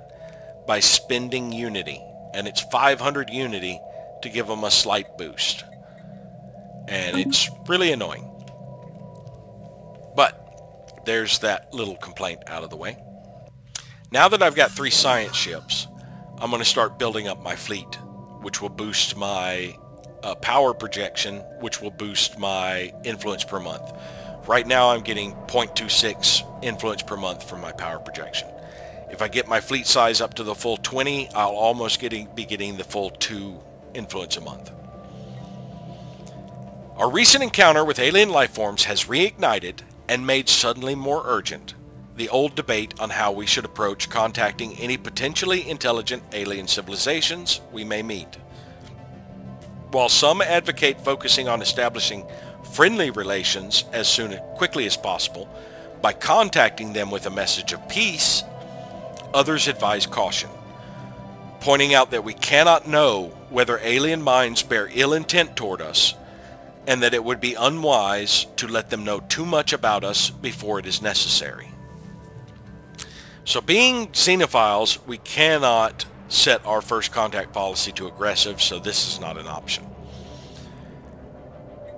S1: by spending unity, and it's 500 unity to give them a slight boost. And it's really annoying. But there's that little complaint out of the way. Now that I've got 3 science ships, I'm going to start building up my fleet, which will boost my power projection, which will boost my influence per month. Right now I'm getting 0.26 influence per month from my power projection. If I get my fleet size up to the full 20, I'll almost be getting the full 2 influence a month. Our recent encounter with alien lifeforms has reignited and made suddenly more urgent the old debate on how we should approach contacting any potentially intelligent alien civilizations we may meet. While some advocate focusing on establishing friendly relations as quickly as possible by contacting them with a message of peace, others advise caution, pointing out that we cannot know whether alien minds bear ill intent toward us, and that it would be unwise to let them know too much about us before it is necessary. So being xenophiles, we cannot set our first contact policy to aggressive, so this is not an option.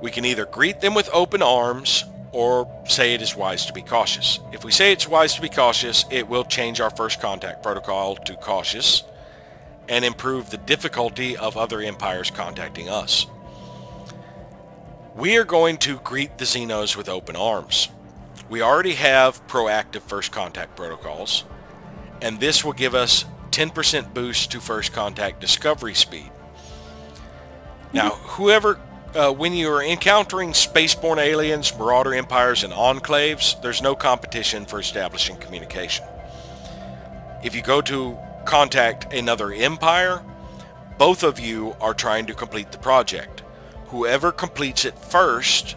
S1: We can either greet them with open arms or say it is wise to be cautious. If we say it's wise to be cautious, it will change our first contact protocol to cautious and improve the difficulty of other empires contacting us. We are going to greet the Xenos with open arms. We already have proactive first contact protocols, and this will give us 10% boost to first contact discovery speed. Now, when you are encountering spaceborne aliens, marauder empires, and enclaves, there's no competition for establishing communication. If you go to contact another empire, both of you are trying to complete the project. Whoever completes it first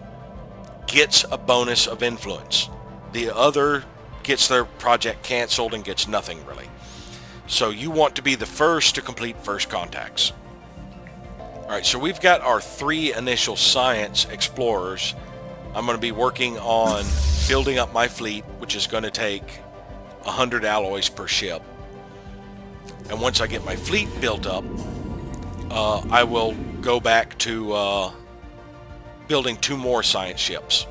S1: gets a bonus of influence. The other gets their project canceled and gets nothing really. So you want to be the first to complete first contacts. Alright, so we've got our 3 initial science explorers. I'm going to be working on building up my fleet, which is going to take 100 alloys per ship. And once I get my fleet built up, I will go back to building 2 more science ships.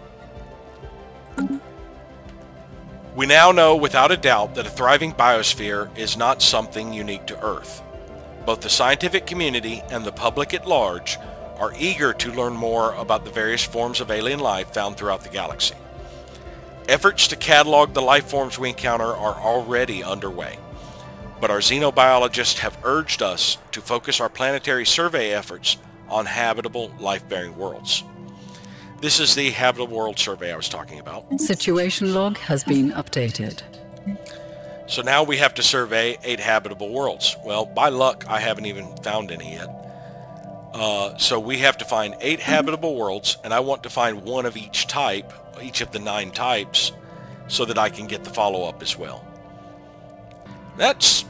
S1: We now know without a doubt that a thriving biosphere is not something unique to Earth. Both the scientific community and the public at large are eager to learn more about the various forms of alien life found throughout the galaxy. Efforts to catalog the life forms we encounter are already underway, but our xenobiologists have urged us to focus our planetary survey efforts on habitable, life-bearing worlds. This is the Habitable World Survey I was talking about.
S2: Situation log has been updated.
S1: So now we have to survey 8 habitable worlds. Well, by luck, I haven't even found any yet. So we have to find 8 habitable worlds, and I want to find 1 of each type, each of the 9 types, so that I can get the follow-up as well. That's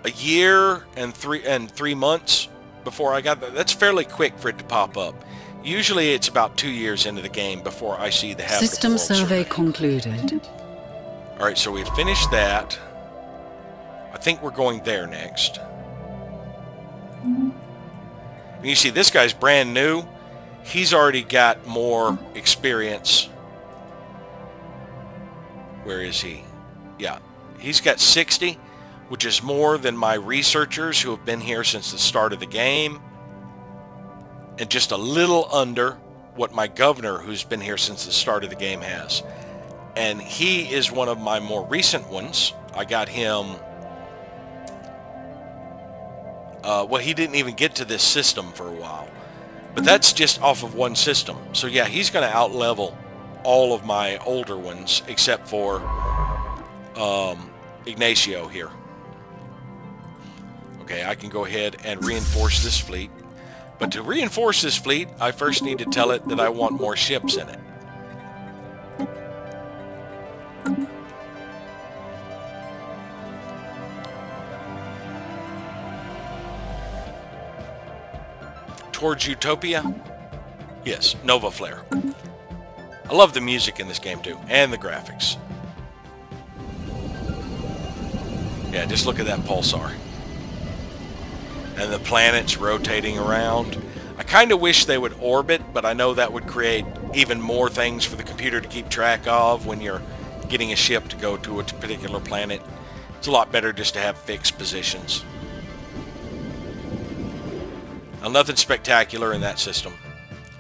S1: a year and 3 months before I got that. That's fairly quick for it to pop up. Usually it's about 2 years into the game before I see the habitable
S2: System
S1: world
S2: survey concluded.
S1: Alright, so we've finished that. I think we're going there next. And you see, this guy's brand new. He's already got more experience. Where is he? Yeah, he's got 60, which is more than my researchers who have been here since the start of the game. And just a little under what my governor, who's been here since the start of the game, has. And he is one of my more recent ones. I got him... well, he didn't even get to this system for a while. But that's just off of one system. So yeah, he's going to out-level all of my older ones, except for Ignacio here. Okay, I can go ahead and reinforce this fleet. But to reinforce this fleet, I first need to tell it that I want more ships in it. Towards Utopia? Yes, Nova Flare. I love the music in this game too, and the graphics. Yeah, just look at that pulsar. And the planets rotating around. I kind of wish they would orbit, but I know that would create even more things for the computer to keep track of when you're getting a ship to go to a particular planet. It's a lot better just to have fixed positions. Now, nothing spectacular in that system.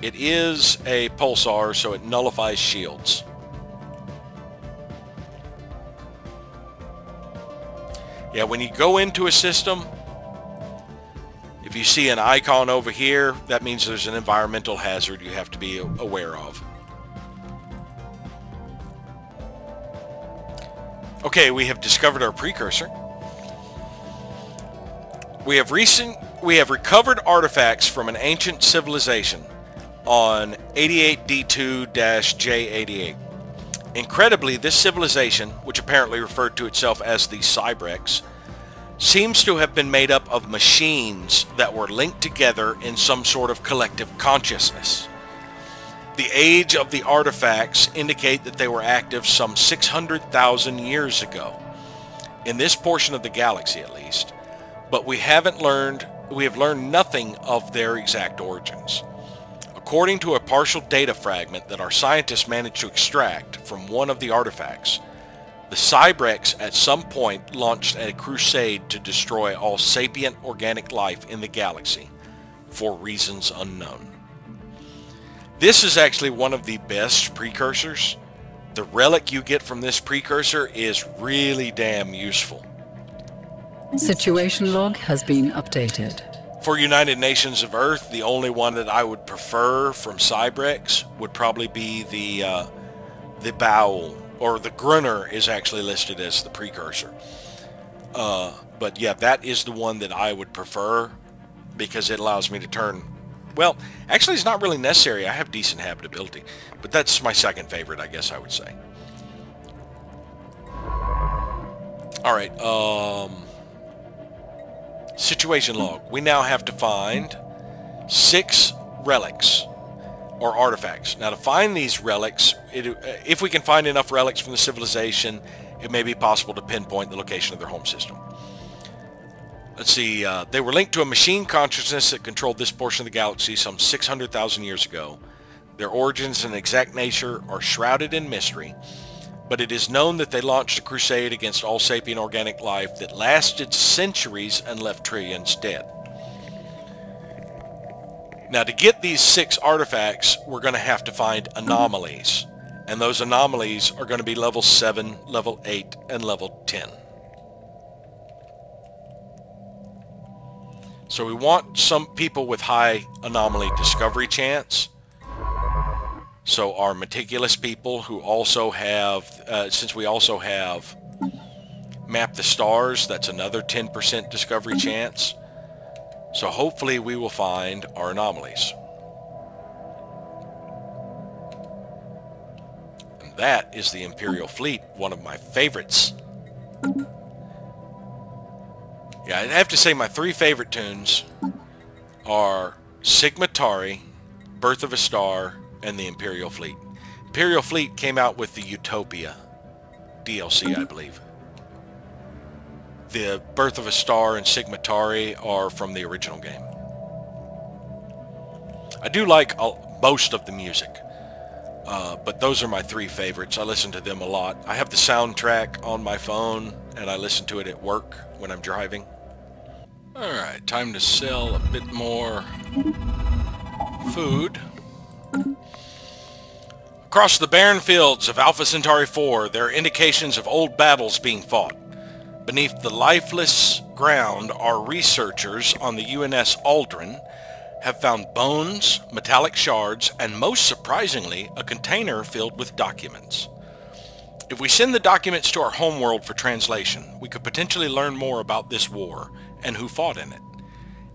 S1: It is a pulsar, so it nullifies shields. Yeah, when you go into a system, if you see an icon over here, that means there's an environmental hazard you have to be aware of. Okay, we have discovered our precursor. We have recovered artifacts from an ancient civilization on 88D2-J88. Incredibly, this civilization, which apparently referred to itself as the Cybrex, seems to have been made up of machines that were linked together in some sort of collective consciousness. The age of the artifacts indicate that they were active some 600,000 years ago, in this portion of the galaxy at least, but we have learned nothing of their exact origins. According to a partial data fragment that our scientists managed to extract from one of the artifacts, the Cybrex at some point launched a crusade to destroy all sapient organic life in the galaxy for reasons unknown. This is actually one of the best precursors. The relic you get from this precursor is really damn useful.
S2: Situation log has been updated.
S1: For United Nations of Earth, the only one that I would prefer from Cybrex would probably be the Bowel, or the Grunner is actually listed as the precursor. But yeah, that is the one that I would prefer because it allows me to turn... Well, actually it's not really necessary. I have decent habitability, but that's my second favorite, I guess I would say. Alright, Situation log. We now have to find 6 relics or artifacts. Now to find these relics, if we can find enough relics from the civilization, it may be possible to pinpoint the location of their home system. Let's see, they were linked to a machine consciousness that controlled this portion of the galaxy some 600,000 years ago. Their origins and exact nature are shrouded in mystery, but it is known that they launched a crusade against all sapient organic life that lasted centuries and left trillions dead. Now to get these 6 artifacts, we're going to have to find anomalies, and those anomalies are going to be level 7, level 8, and level 10. So we want some people with high anomaly discovery chance. So our meticulous people who also have, since we also have map the stars, that's another 10% discovery chance. So hopefully we will find our anomalies. And that is the Imperial Fleet, one of my favorites. Yeah, I'd have to say my 3 favorite tunes are Sigma Tari, Birth of a Star, and the Imperial Fleet. Imperial Fleet came out with the Utopia DLC, I believe. The Birth of a Star and Sigma Tari are from the original game. I do like most of the music, but those are my 3 favorites. I listen to them a lot. I have the soundtrack on my phone, and I listen to it at work when I'm driving. Alright, time to sell a bit more food. Across the barren fields of Alpha Centauri 4, there are indications of old battles being fought. Beneath the lifeless ground, our researchers on the UNS Aldrin have found bones, metallic shards, and most surprisingly, a container filled with documents. If we send the documents to our homeworld for translation, we could potentially learn more about this war and who fought in it.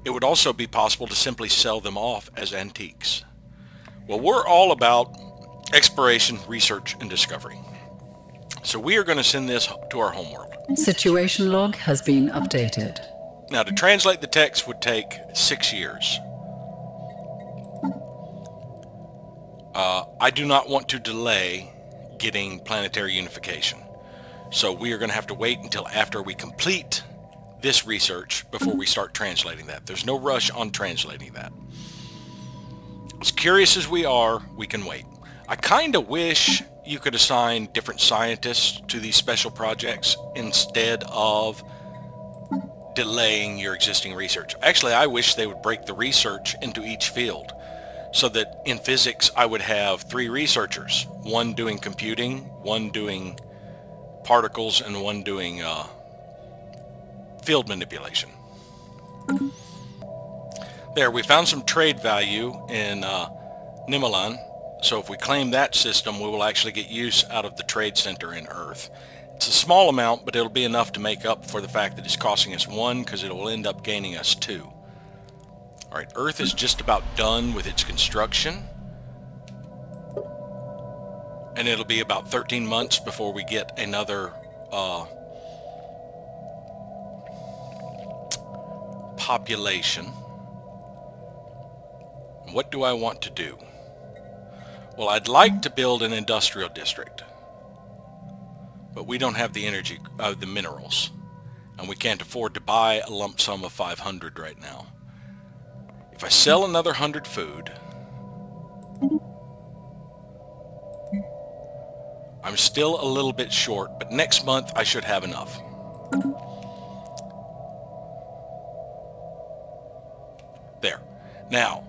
S1: It would also be possible to simply sell them off as antiques. Well, we're all about exploration, research, and discovery. So we are going to send this to our homeworld.
S2: Situation log has been updated.
S1: Now, to translate the text would take 6 years. I do not want to delay getting Planetary Unification. So we are going to have to wait until after we complete this research before we start translating that. There's no rush on translating that. As curious as we are, we can wait. I kind of wish you could assign different scientists to these special projects instead of delaying your existing research. Actually, I wish they would break the research into each field so that in physics I would have 3 researchers, one doing computing, one doing particles, and one doing field manipulation. There, we found some trade value in Nimalan. So if we claim that system, we will actually get use out of the trade center in Earth. It's a small amount, but it'll be enough to make up for the fact that it's costing us 1, because it will end up gaining us 2. Alright, Earth is just about done with its construction. And it'll be about 13 months before we get another population. What do I want to do? Well, I'd like to build an industrial district, but we don't have the energy, the minerals, and we can't afford to buy a lump sum of 500 right now. If I sell another 100 food, I'm still a little bit short, but next month I should have enough. There. Now,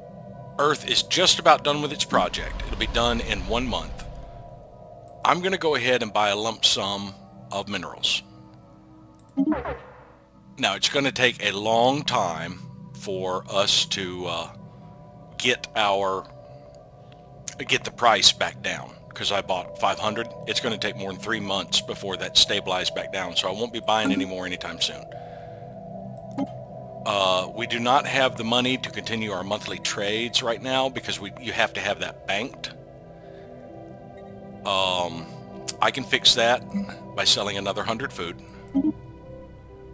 S1: Earth is just about done with its project. It'll be done in 1 month. I'm going to go ahead and buy a lump sum of minerals. Now, it's going to take a long time for us to get the price back down, because I bought 500. It's going to take more than 3 months before that stabilized back down, so I won't be buying any more anytime soon. We do not have the money to continue our monthly trades right now because you have to have that banked. I can fix that by selling another 100 food.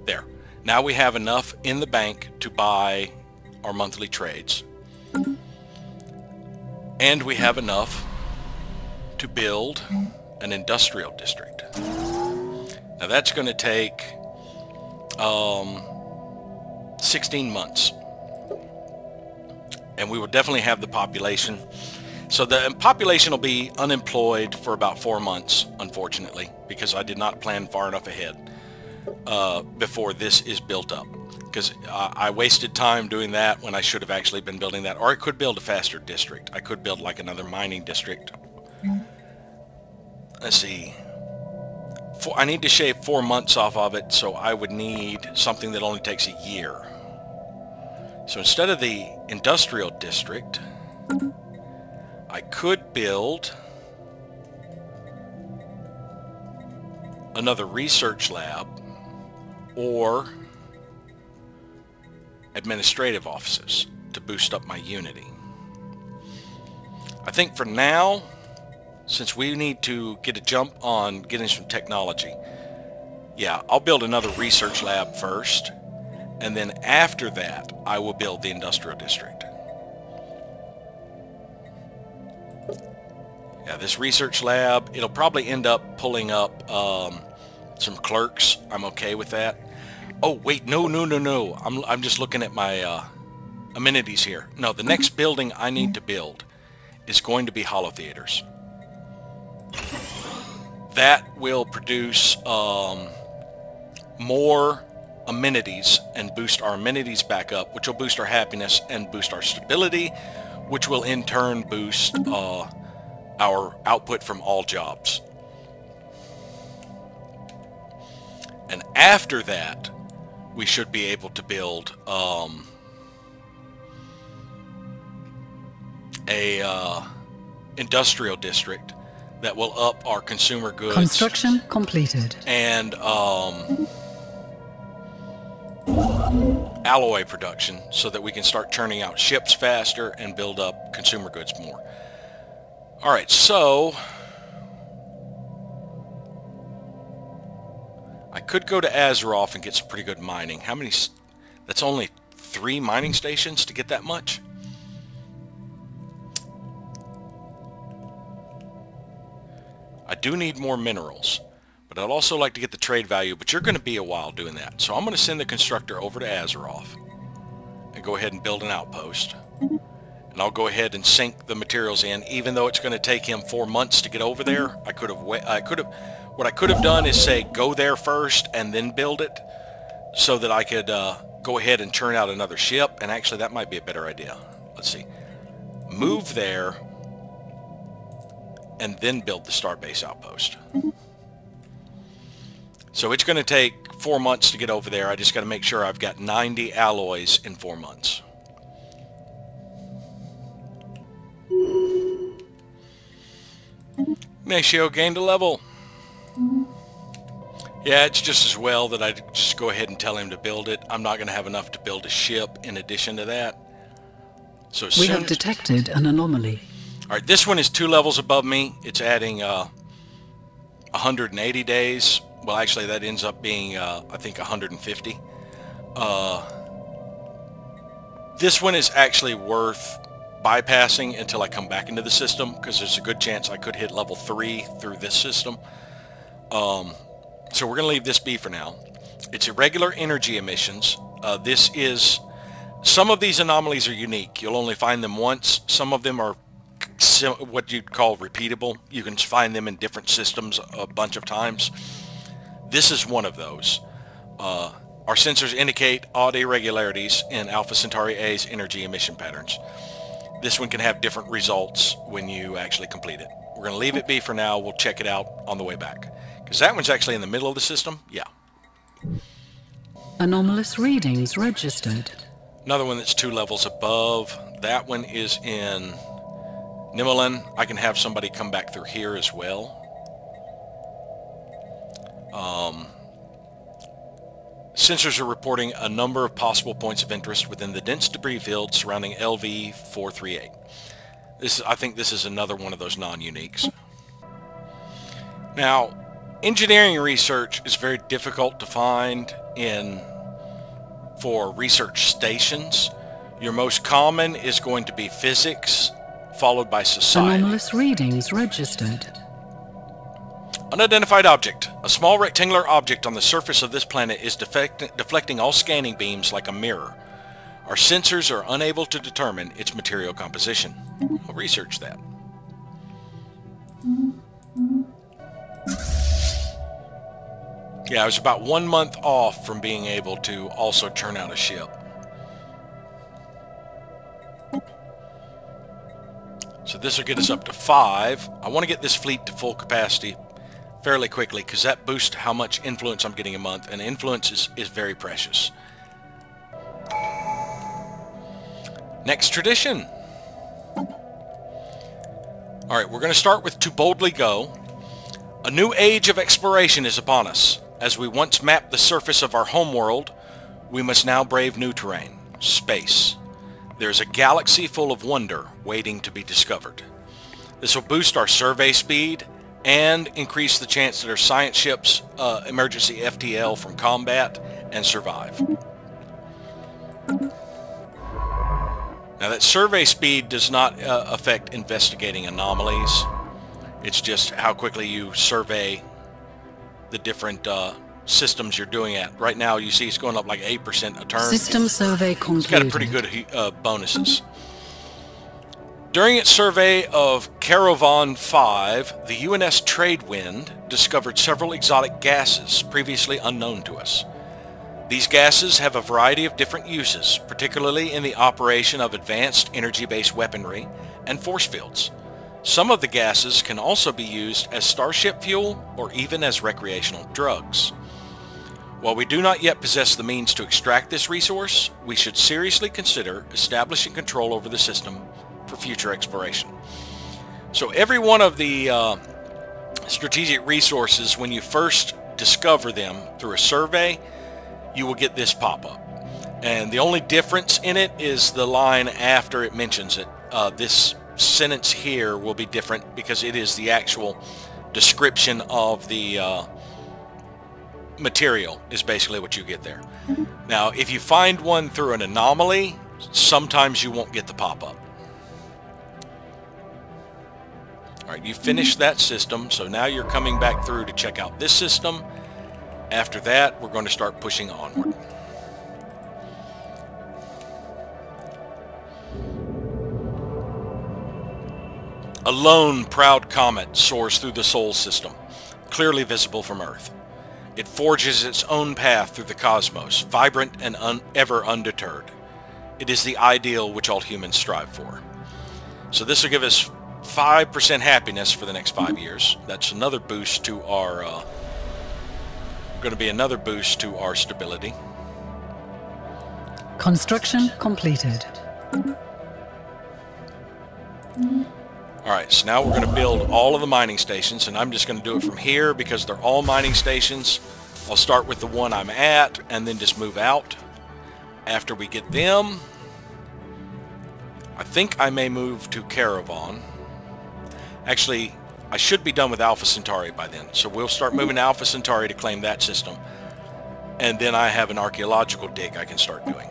S1: There. Now we have enough in the bank to buy our monthly trades. And we have enough to build an industrial district. Now that's going to take 16 months. And we will definitely have the population. So the population will be unemployed for about 4 months, unfortunately, because I did not plan far enough ahead before this is built up. Because I wasted time doing that when I should have actually been building that. Or I could build a faster district. I could build like another mining district. Let's see. I need to shave 4 months off of it, so I would need something that only takes a year. So instead of the industrial district, I could build another research lab or administrative offices to boost up my unity. I think for now, since we need to get a jump on getting some technology, yeah, I'll build another research lab first, and then after that, I will build the industrial district. Yeah, this research lab, it'll probably end up pulling up some clerks. I'm okay with that. Oh, wait, no. I'm just looking at my amenities here. No, the next building I need to build is going to be holo theaters. That will produce more amenities and boost our amenities back up, which will boost our happiness and boost our stability, which will in turn boost our output from all jobs. And after that, we should be able to build a industrial district that will up our consumer goods.
S2: Construction completed.
S1: And alloy production, so that we can start churning out ships faster and build up consumer goods more. Alright, so I could go to Azeroth and get some pretty good mining. How many? That's only 3 mining stations to get that much? I do need more minerals, but I'd also like to get the trade value, but you're going to be a while doing that. So I'm going to send the constructor over to Azeroth and go ahead and build an outpost. And I'll go ahead and sink the materials in, even though it's going to take him 4 months to get over there. What I could have done is say, go there first and then build it, so that I could go ahead and churn out another ship. And actually, that might be a better idea. Let's see. Move there and then build the Starbase outpost. So it's going to take 4 months to get over there. I just got to make sure I've got 90 alloys in 4 months. Natio gained a level. Yeah, it's just as well that I just go ahead and tell him to build it. I'm not going to have enough to build a ship in addition to that. So
S2: we have detected an anomaly.
S1: Alright, this one is 2 levels above me. It's adding 180 days. Well, actually, that ends up being, I think, 150. This one is actually worth bypassing until I come back into the system, because there's a good chance I could hit level 3 through this system. So we're going to leave this be for now. It's irregular energy emissions. Some of these anomalies are unique. You'll only find them once. Some of them are what you'd call repeatable. You can find them in different systems a bunch of times. This is one of those. Our sensors indicate odd irregularities in Alpha Centauri A's energy emission patterns. This one can have different results when you actually complete it. We're going to leave it be for now. We'll check it out on the way back. Because that one's actually in the middle of the system. Yeah.
S2: Anomalous readings registered.
S1: Another one that's 2 levels above. That one is in Nimmerland. I can have somebody come back through here as well. Sensors are reporting a number of possible points of interest within the dense debris field surrounding LV-438. I think this is another one of those non-uniques. Now, engineering research is very difficult to find in for research stations. Your most common is going to be physics, followed by society.
S2: Anomalous readings registered.
S1: Unidentified object. A small rectangular object on the surface of this planet is deflecting all scanning beams like a mirror. Our sensors are unable to determine its material composition. I'll research that. Yeah, I was about 1 month off from being able to also churn out a ship. So this will get us up to 5. I want to get this fleet to full capacity fairly quickly, because that boosts how much influence I'm getting a month, and influence is very precious. Next tradition. Alright, we're going to start with To Boldly Go. A new age of exploration is upon us. As we once mapped the surface of our homeworld, we must now brave new terrain, space. There's a galaxy full of wonder waiting to be discovered. This will boost our survey speed and increase the chance that our science ships emergency FTL from combat and survive. Now that survey speed does not affect investigating anomalies. It's just how quickly you survey the different systems you're doing at. Right now you see it's going up like 8% a turn.
S2: System survey concluded.
S1: It's got a pretty good bonuses. During its survey of Caravan 5, the UNS Tradewind discovered several exotic gases previously unknown to us. These gases have a variety of different uses, particularly in the operation of advanced energy-based weaponry and force fields. Some of the gases can also be used as starship fuel or even as recreational drugs. While we do not yet possess the means to extract this resource, we should seriously consider establishing control over the system for future exploration. So every one of the strategic resources, when you first discover them through a survey, you will get this pop-up. And the only difference in it is the line after it mentions it. This sentence here will be different because it is the actual description of the material is basically what you get there. Now, if you find one through an anomaly, sometimes you won't get the pop-up. Alright, you finished that system, so now you're coming back through to check out this system. After that, we're going to start pushing onward. A lone, proud comet soars through the Sol system, clearly visible from Earth. It forges its own path through the cosmos, vibrant and ever undeterred. It is the ideal which all humans strive for. So this will give us 5% happiness for the next 5 years. That's another boost to our, going to be another boost to our stability.
S2: Construction completed.
S1: Alright, so now we're going to build all of the mining stations, and I'm just going to do it from here because they're all mining stations. I'll start with the one I'm at and then just move out. After we get them, I think I may move to Caravan. Actually, I should be done with Alpha Centauri by then, so we'll start moving to Alpha Centauri to claim that system. And then I have an archaeological dig I can start doing.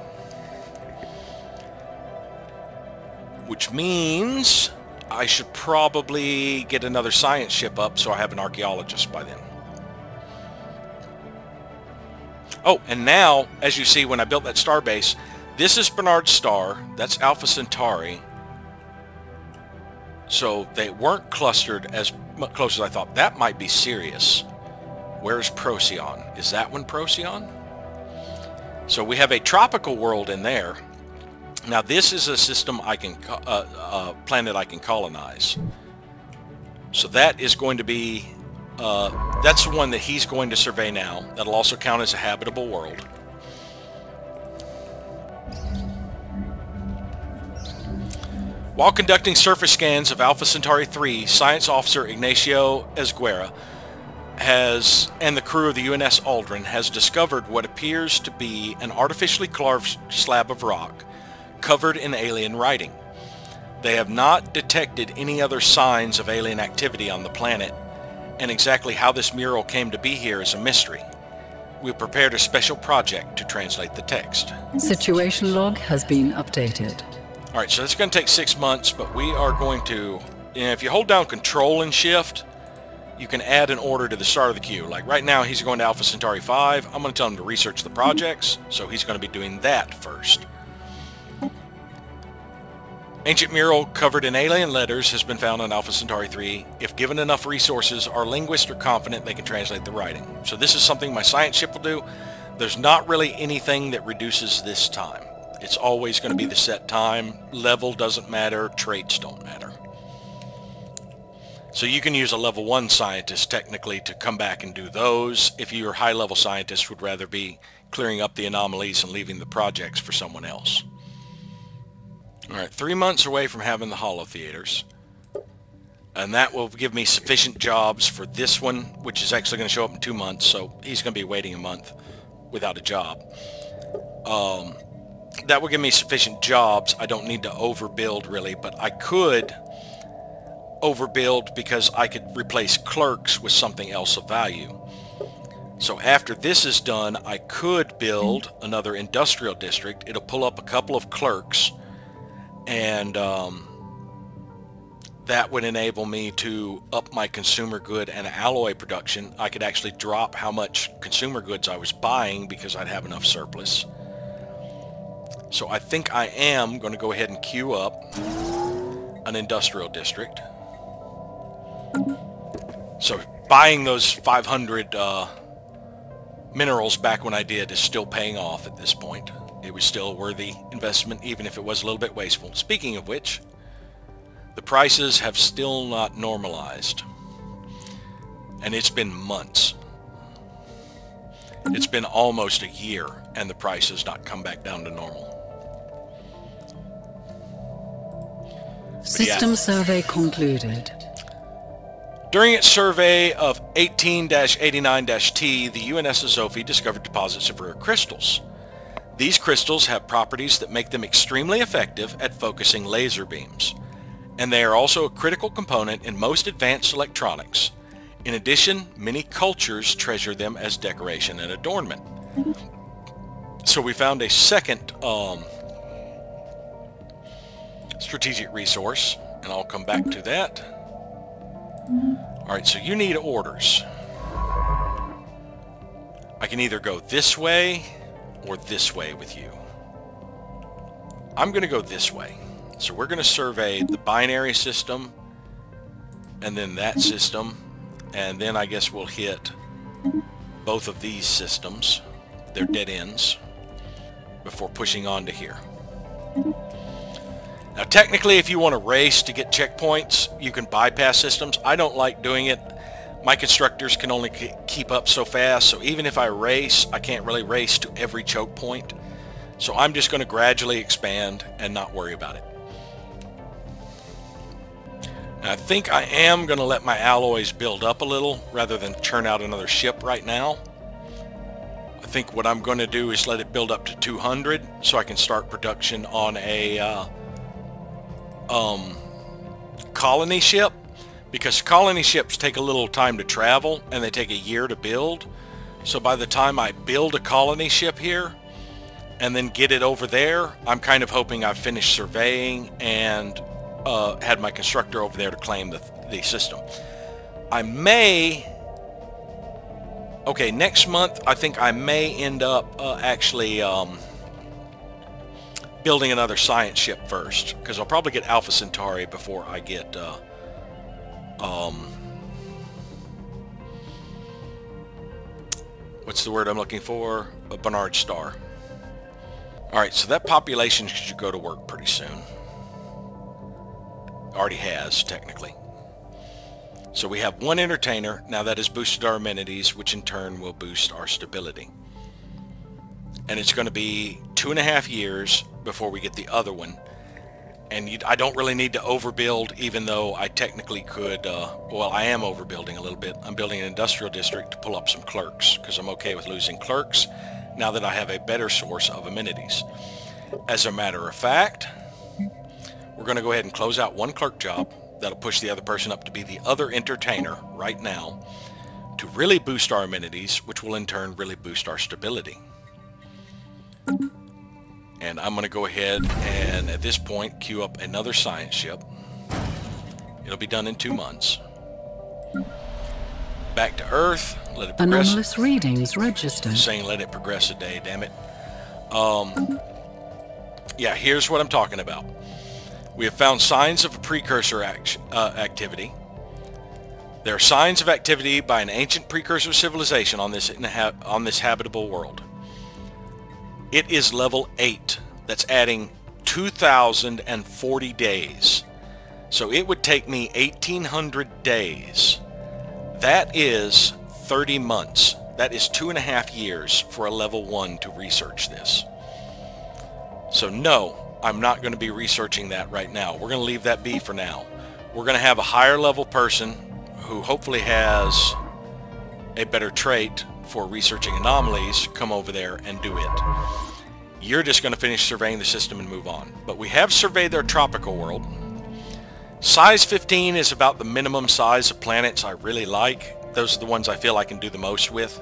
S1: Which means I should probably get another science ship up so I have an archaeologist by then. Oh, and now, as you see when I built that starbase, this is Bernard's star, that's Alpha Centauri. So they weren't clustered as close as I thought. That might be Sirius. Where's Procyon? Is that one Procyon? So we have a tropical world in there. Now this is a system I can, planet I can colonize. So that is going to be, that's the one that he's going to survey now. That'll also count as a habitable world. While conducting surface scans of Alpha Centauri 3, Science Officer Ignacio Esguerra and the crew of the UNS Aldrin has discovered what appears to be an artificially carved slab of rock covered in alien writing. They have not detected any other signs of alien activity on the planet, and exactly how this mural came to be here is a mystery. We prepared a special project to translate the text.
S2: Situation log has been updated.
S1: Alright, so it's going to take 6 months, but we are going to... if you hold down Control and Shift, you can add an order to the start of the queue. Like right now, he's going to Alpha Centauri 5. I'm going to tell him to research the projects, so he's going to be doing that first. Ancient mural covered in alien letters has been found on Alpha Centauri 3. If given enough resources, our linguists are confident they can translate the writing. So this is something my science ship will do. There's not really anything that reduces this time. It's always going to be the set time. Level doesn't matter. Traits don't matter. So you can use a level 1 scientist technically to come back and do those if your high-level scientist would rather be clearing up the anomalies and leaving the projects for someone else. Alright, 3 months away from having the holo theaters. And that will give me sufficient jobs for this one, which is actually going to show up in 2 months, so he's going to be waiting a month without a job. That will give me sufficient jobs. I don't need to overbuild really, but I could overbuild because I could replace clerks with something else of value. So after this is done, I could build another industrial district. It'll pull up a couple of clerks, and that would enable me to up my consumer good and alloy production. I could actually drop how much consumer goods I was buying because I'd have enough surplus. So I think I am going to go ahead and queue up an industrial district. So buying those 500 minerals back when I did is still paying off at this point. It was still a worthy investment, even if it was a little bit wasteful. Speaking of which, the prices have still not normalized. And it's been months. It's been almost a year, and the price has not come back down to normal.
S2: System survey concluded.
S1: During its survey of 18-89-T, the UNS Zophie discovered deposits of rare crystals. These crystals have properties that make them extremely effective at focusing laser beams, and they are also a critical component in most advanced electronics. In addition, many cultures treasure them as decoration and adornment. So we found a second strategic resource, and I'll come back to that. Alright, so you need orders. I can either go this way or this way with you. I'm going to go this way. So we're going to survey the binary system, and then that system, and then I guess we'll hit both of these systems. They're dead ends, before pushing on to here. Now technically, if you want to race to get checkpoints, you can bypass systems. I don't like doing it. My constructors can only keep up so fast, so even if I race, I can't really race to every choke point. So I'm just going to gradually expand and not worry about it. Now, I think I am going to let my alloys build up a little rather than churn out another ship right now. I think what I'm going to do is let it build up to 200 so I can start production on a colony ship. Because colony ships take a little time to travel, and they take a year to build. So by the time I build a colony ship here, and then get it over there, I'm kind of hoping I've finished surveying and had my constructor over there to claim the system. I may... Okay, next month, I think I may end up actually building another science ship first. Because I'll probably get Alpha Centauri before I get... what's the word I'm looking for? A Barnard Star. Alright, so that population should go to work pretty soon. Already has, technically. So we have one entertainer. Now that has boosted our amenities, which in turn will boost our stability. And it's going to be 2.5 years before we get the other one. And I don't really need to overbuild, even though I technically could, well, I am overbuilding a little bit. I'm building an industrial district to pull up some clerks, because I'm okay with losing clerks now that I have a better source of amenities. As a matter of fact, we're going to go ahead and close out one clerk job. That'll push the other person up to be the other entertainer right now. to really boost our amenities, which will in turn really boost our stability. And I'm going to go ahead and at this point queue up another science ship. It'll be done in 2 months. Back to Earth, let it progress.
S2: Anomalous readings registered.
S1: I'm saying let it progress a day, damn it. Yeah, here's what I'm talking about. We have found signs of a precursor activity. There are signs of activity by an ancient precursor civilization on this habitable world. It is level 8. That's adding 2,040 days. So it would take me 1,800 days. That is 30 months. That is 2.5 years for a level 1 to research this. So no, I'm not going to be researching that right now. We're going to leave that be for now. We're going to have a higher level person who hopefully has a better trait for researching anomalies come over there and do it. You're just going to finish surveying the system and move on. But we have surveyed their tropical world. Size 15 is about the minimum size of planets I really like. Those are the ones I feel I can do the most with.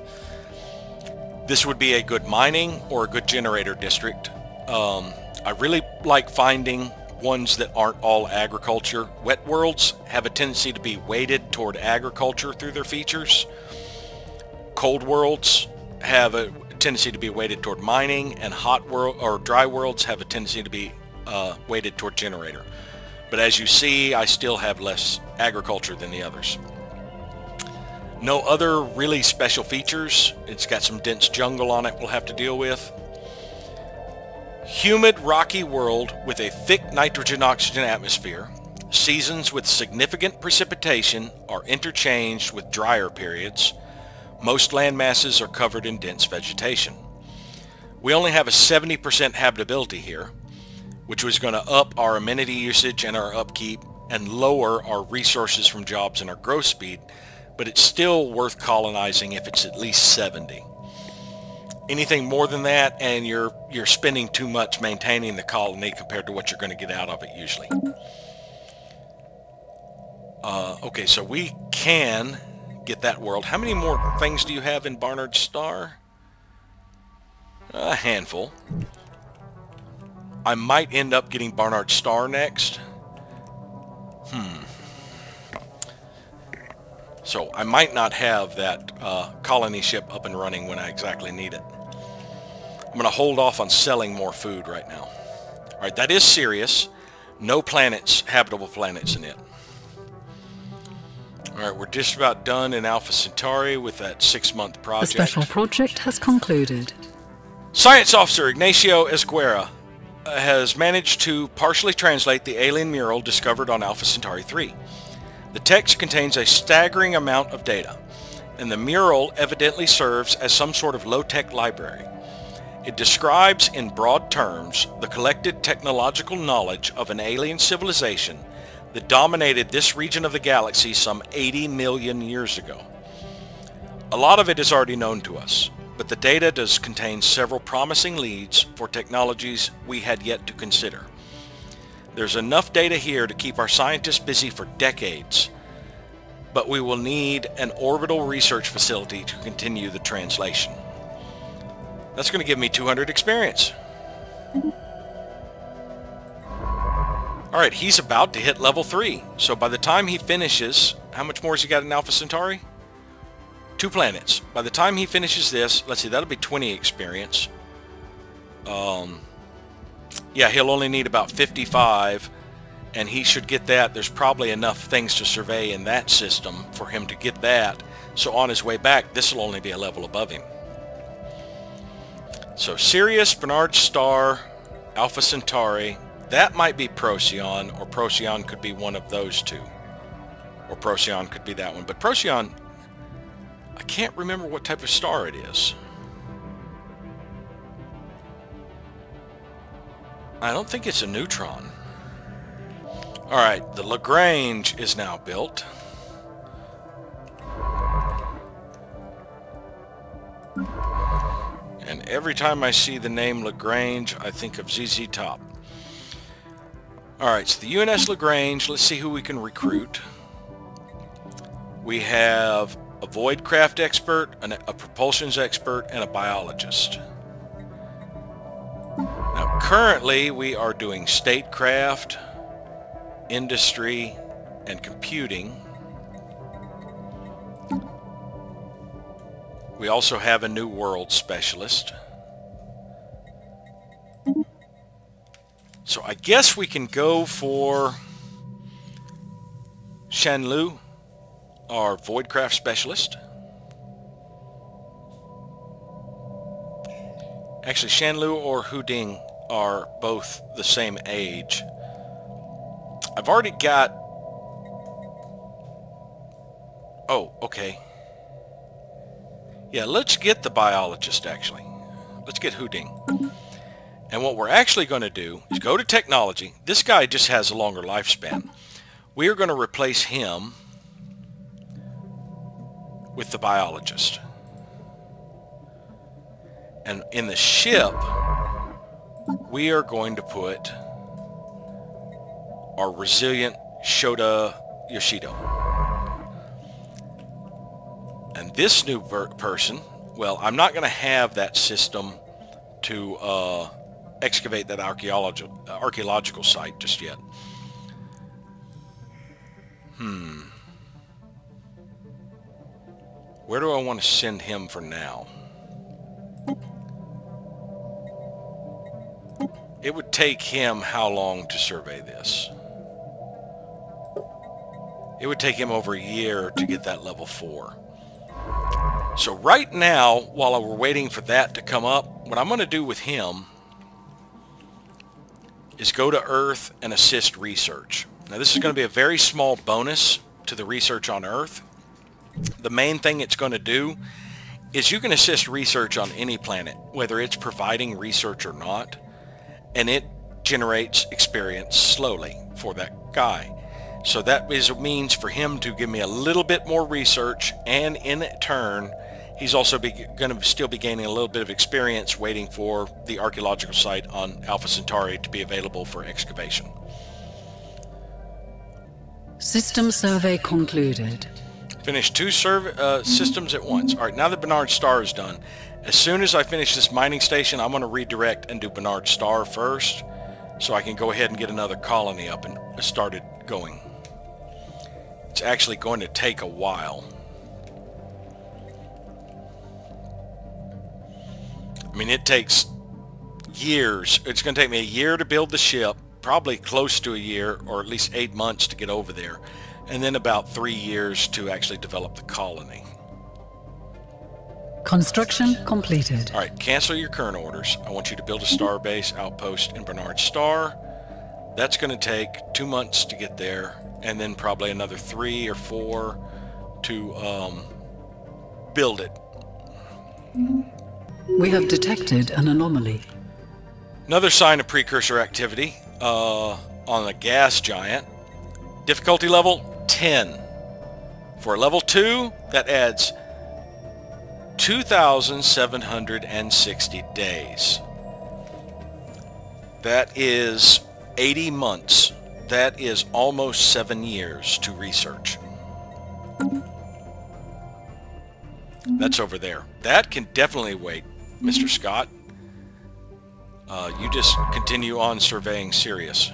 S1: This would be a good mining or a good generator district. I really like finding ones that aren't all agriculture. Wet worlds have a tendency to be weighted toward agriculture through their features. Cold worlds have a tendency to be weighted toward mining, and hot world or dry worlds have a tendency to be weighted toward generator. But as you see, I still have less agriculture than the others. No other really special features. It's got some dense jungle on it we'll have to deal with. Humid, rocky world with a thick nitrogen-oxygen atmosphere. Seasons with significant precipitation are interchanged with drier periods. Most land masses are covered in dense vegetation. We only have a 70% habitability here, which was going to up our amenity usage and our upkeep and lower our resources from jobs and our growth speed, but it's still worth colonizing if it's at least 70. Anything more than that and you're spending too much maintaining the colony compared to what you're going to get out of it usually. Okay, so we can get that world. How many more things do you have in Barnard Star? A handful. I might end up getting Barnard Star next. So I might not have that colony ship up and running when I exactly need it. I'm going to hold off on selling more food right now. Alright, that is serious. No planets, habitable planets in it. Alright, we're just about done in Alpha Centauri with that 6-month
S2: The
S1: project.
S2: special project has concluded.
S1: Science Officer Ignacio Esguerra has managed to partially translate the alien mural discovered on Alpha Centauri 3. The text contains a staggering amount of data, and the mural evidently serves as some sort of low-tech library. It describes in broad terms the collected technological knowledge of an alien civilization that dominated this region of the galaxy some 80 million years ago. A lot of it is already known to us, but the data does contain several promising leads for technologies we had yet to consider. There's enough data here to keep our scientists busy for decades, but we will need an orbital research facility to continue the translation. That's going to give me 200 experience. Alright, he's about to hit level 3. So by the time he finishes, how much more has he got in Alpha Centauri? 2 planets. By the time he finishes this, let's see, that'll be 20 experience. Yeah, he'll only need about 55, and he should get that. There's probably enough things to survey in that system for him to get that. So on his way back, this will only be a level above him. So Sirius, Barnard Star, Alpha Centauri, that might be Procyon, or Procyon could be one of those two. Or Procyon could be that one. But Procyon, I can't remember what type of star it is. I don't think it's a neutron. Alright, the Lagrange is now built. And every time I see the name Lagrange, I think of ZZ Top. Alright, so the UNS Lagrange, let's see who we can recruit. We have a voidcraft expert, a propulsions expert, and a biologist. Now currently we are doing statecraft, industry, and computing. We also have a new world specialist. So I guess we can go for Shanlu, our voidcraft specialist. Actually, Shanlu or Huding are both the same age. I've already got... Oh, okay. Yeah, let's get the biologist, actually. Let's get Huding. And what we're actually going to do is go to technology. This guy just has a longer lifespan. We are going to replace him with the biologist. And in the ship, we are going to put our resilient Shota Yoshido. And this new person, well, I'm not going to have that system to excavate that archaeological site just yet. Where do I want to send him for now? It would take him how long to survey this? It would take him over a year to get that level 4. So right now, while we're waiting for that to come up, what I'm going to do with him is go to Earth and assist research. Now this is going to be a very small bonus to the research on Earth. The main thing it's going to do is you can assist research on any planet, whether it's providing research or not, and it generates experience slowly for that guy. So that is a means for him to give me a little bit more research, and in turn, he's also going to still be gaining a little bit of experience waiting for the archaeological site on Alpha Centauri to be available for excavation.
S2: System survey concluded.
S1: Finish 2 systems at once. Alright, now that Bernard Star is done, as soon as I finish this mining station, I'm going to redirect and do Bernard Star first, so I can go ahead and get another colony up and started going. It's actually going to take a while. I mean, it takes years. It's going to take me a year to build the ship, probably close to a year, or at least 8 months to get over there, and then about 3 years to actually develop the colony.
S2: Construction completed.
S1: All right, cancel your current orders. I want you to build a starbase outpost in Bernard Star. That's going to take 2 months to get there, and then probably another 3 or 4 to build it.
S2: We have detected an anomaly.
S1: Another sign of precursor activity on a gas giant. Difficulty level 10. For level 2, that adds 2,760 days. That is 80 months. That is almost 7 years to research. That's over there. That can definitely wait, Mr. Scott. You just continue on surveying Sirius.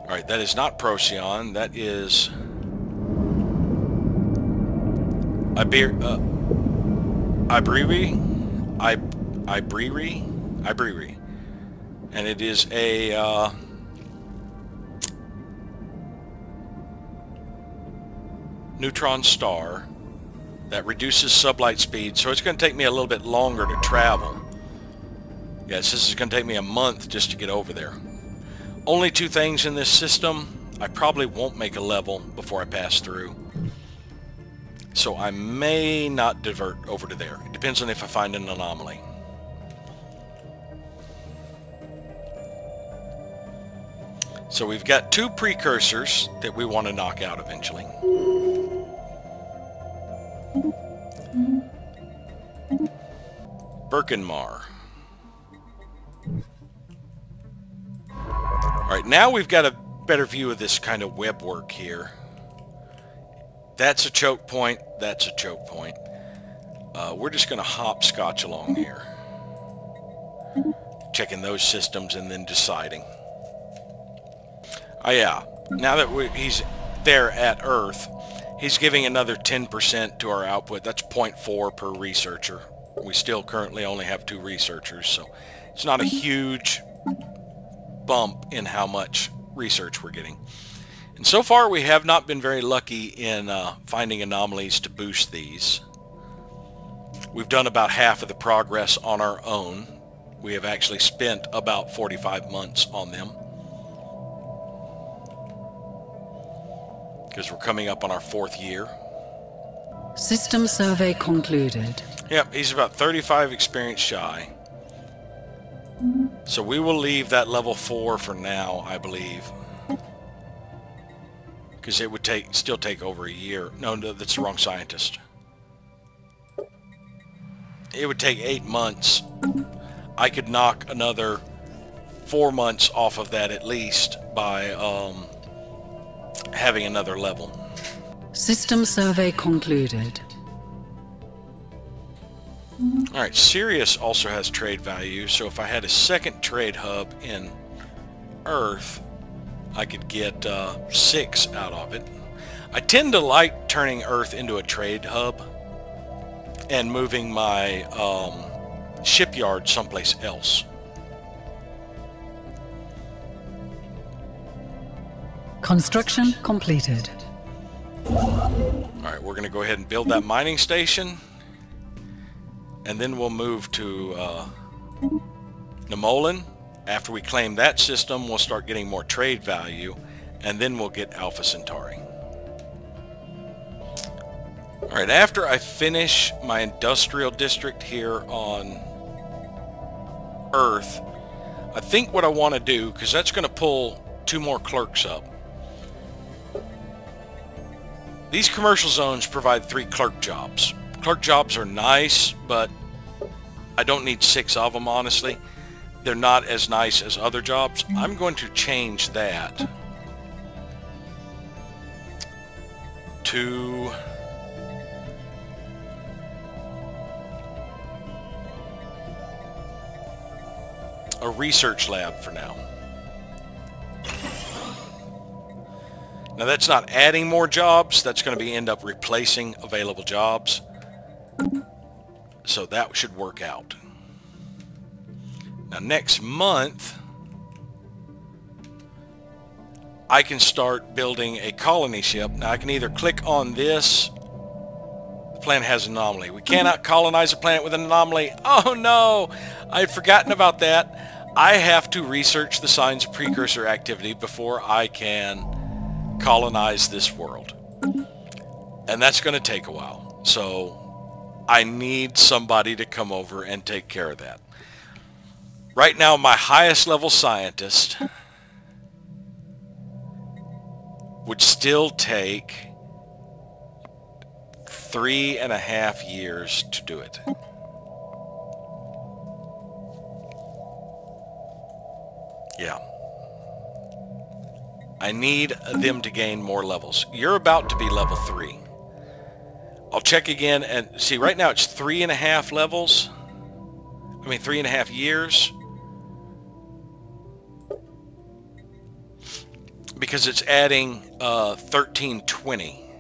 S1: Alright, that is not Procyon. That is... Ibriri. And it is a... neutron star that reduces sublight speed, so it's going to take me a little bit longer to travel. Yes, this is going to take me a month just to get over there. Only 2 things in this system. I probably won't make a level before I pass through, so I may not divert over to there. It depends on if I find an anomaly. So we've got 2 precursors that we want to knock out eventually. Birkenmar. Alright, now we've got a better view of this kind of web work here. That's a choke point. That's a choke point. We're just going to hopscotch along here. Checking those systems and then deciding. Oh yeah, now that he's there at Earth, he's giving another 10% to our output. That's 0.4 per researcher. We still currently only have 2 researchers, so it's not a huge bump in how much research we're getting. And so far we have not been very lucky in finding anomalies to boost these. We've done about half of the progress on our own. We have actually spent about 45 months on them, because we're coming up on our 4th year.
S2: System survey concluded.
S1: Yep, he's about 35 experience shy. So we will leave that level 4 for now, I believe. Because it would still take over a year. No, that's the wrong scientist. It would take 8 months. I could knock another 4 months off of that at least by having another level.
S2: System survey concluded.
S1: Alright, Sirius also has trade value, so if I had a second trade hub in Earth, I could get 6 out of it. I tend to like turning Earth into a trade hub and moving my shipyard someplace else.
S2: Construction completed.
S1: Alright, we're going to go ahead and build that mining station. And then we'll move to Anomaly. After we claim that system, we'll start getting more trade value. And then we'll get Alpha Centauri. Alright, after I finish my industrial district here on Earth, I think what I want to do, because that's going to pull 2 more clerks up. These commercial zones provide 3 clerk jobs. Clerk jobs are nice, but I don't need 6 of them, honestly. They're not as nice as other jobs. I'm going to change that to a research lab for now. Now that's not adding more jobs, that's going to end up replacing available jobs. So that should work out. Now next month, I can start building a colony ship. Now I can either click on this. The planet has an anomaly. We cannot colonize a planet with an anomaly. Oh no! I had forgotten about that. I have to research the signs of precursor activity before I can colonize this world. And that's going to take a while. So I need somebody to come over and take care of that. Right now, my highest level scientist would still take 3.5 years to do it. Yeah. I need them to gain more levels. You're about to be level 3. I'll check again and see, right now it's 3.5 levels. I mean 3.5 years. Because it's adding 1320.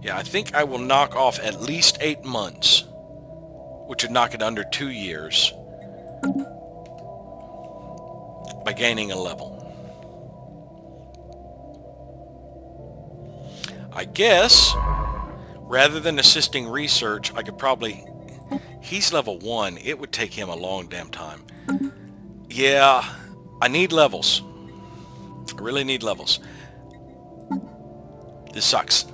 S1: Yeah, I think I will knock off at least 8 months, which would knock it under 2 years by gaining a level. I guess, rather than assisting research, I could probably... He's level 1. It would take him a long damn time. Yeah, I need levels. I really need levels. This sucks.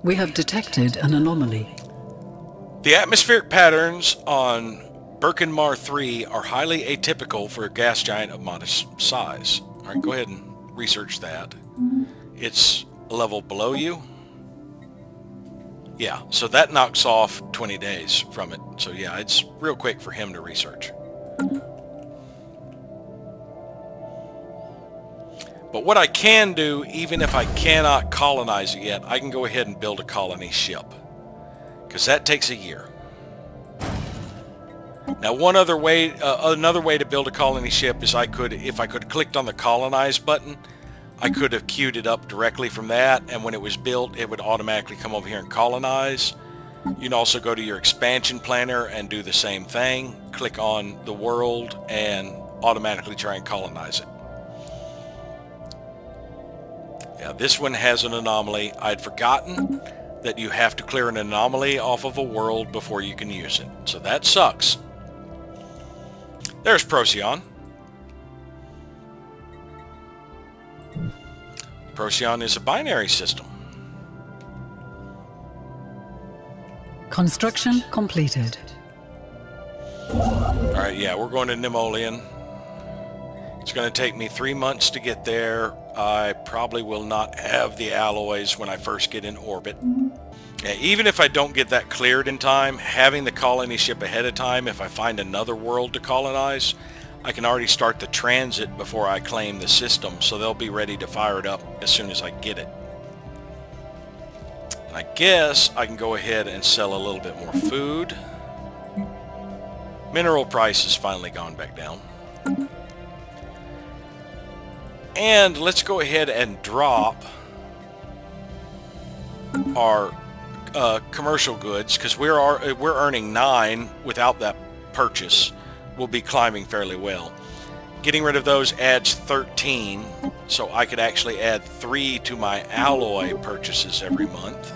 S2: We have detected an anomaly.
S1: The atmospheric patterns on Birkenmar 3 are highly atypical for a gas giant of modest size. Alright, go ahead and research that. It's a level below you. Yeah, so that knocks off 20 days from it. So yeah, it's real quick for him to research. But what I can do, even if I cannot colonize it yet, I can go ahead and build a colony ship. Because that takes a year. Now another way to build a colony ship is if I could clicked on the colonize button, I could have queued it up directly from that, and when it was built, it would automatically come over here and colonize. You can also go to your expansion planner and do the same thing. Click on the world and automatically try and colonize it. Yeah, this one has an anomaly. I'd forgotten that you have to clear an anomaly off of a world before you can use it. So that sucks. There's Procyon. Procyon is a binary system.
S2: Construction completed.
S1: Alright, yeah, we're going to Nemolian. It's going to take me 3 months to get there. I probably will not have the alloys when I first get in orbit. Yeah, even if I don't get that cleared in time, having the colony ship ahead of time, if I find another world to colonize, I can already start the transit before I claim the system, so they'll be ready to fire it up as soon as I get it. And I guess I can go ahead and sell a little bit more food. Mineral price has finally gone back down. And let's go ahead and drop our commercial goods, because we're earning 9 without that purchase. We'll be climbing fairly well. Getting rid of those adds 13, so I could actually add 3 to my alloy purchases every month.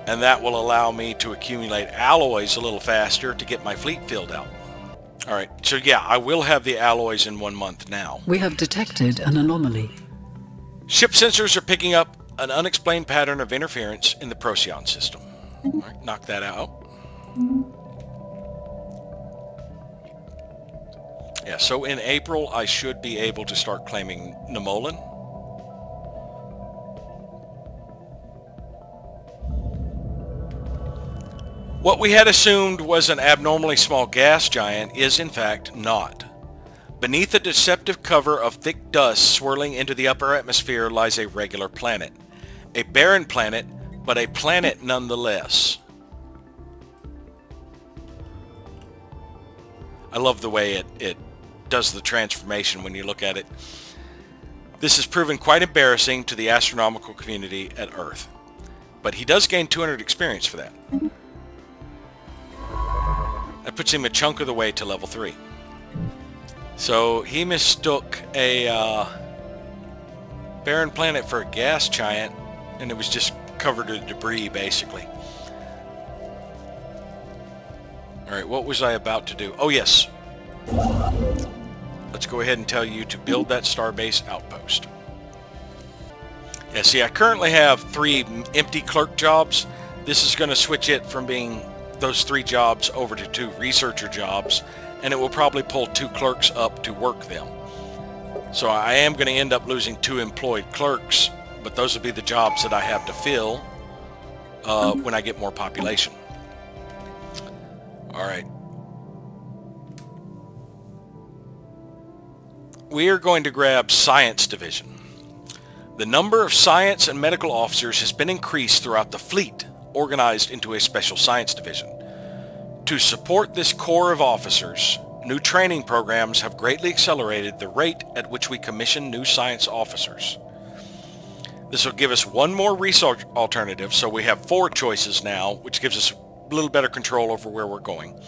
S1: And that will allow me to accumulate alloys a little faster to get my fleet filled out. Alright, so yeah, I will have the alloys in 1 month now.
S2: We have detected an anomaly.
S1: Ship sensors are picking up an unexplained pattern of interference in the Procyon system. Alright, knock that out. Yeah, so in April I should be able to start claiming Nemolian. What we had assumed was an abnormally small gas giant is in fact not. Beneath a deceptive cover of thick dust swirling into the upper atmosphere lies a regular planet. A barren planet, but a planet nonetheless. I love the way it does the transformation when you look at it. This has proven quite embarrassing to the astronomical community at Earth. But he does gain 200 experience for that. That puts him a chunk of the way to level 3. So he mistook a barren planet for a gas giant, and it was just covered with debris, basically. Alright, what was I about to do? Oh, yes. Let's go ahead and tell you to build that starbase outpost. Yeah, see, I currently have 3 empty clerk jobs. This is going to switch it from being those 3 jobs over to 2 researcher jobs, and it will probably pull 2 clerks up to work them. So I am going to end up losing 2 employed clerks, but those will be the jobs that I have to fill when I get more population. Alright. We are going to grab Science Division. The number of science and medical officers has been increased throughout the fleet, organized into a special science division. To support this corps of officers, new training programs have greatly accelerated the rate at which we commission new science officers. This will give us 1 more research alternative, so we have 4 choices now, which gives us a little better control over where we're going,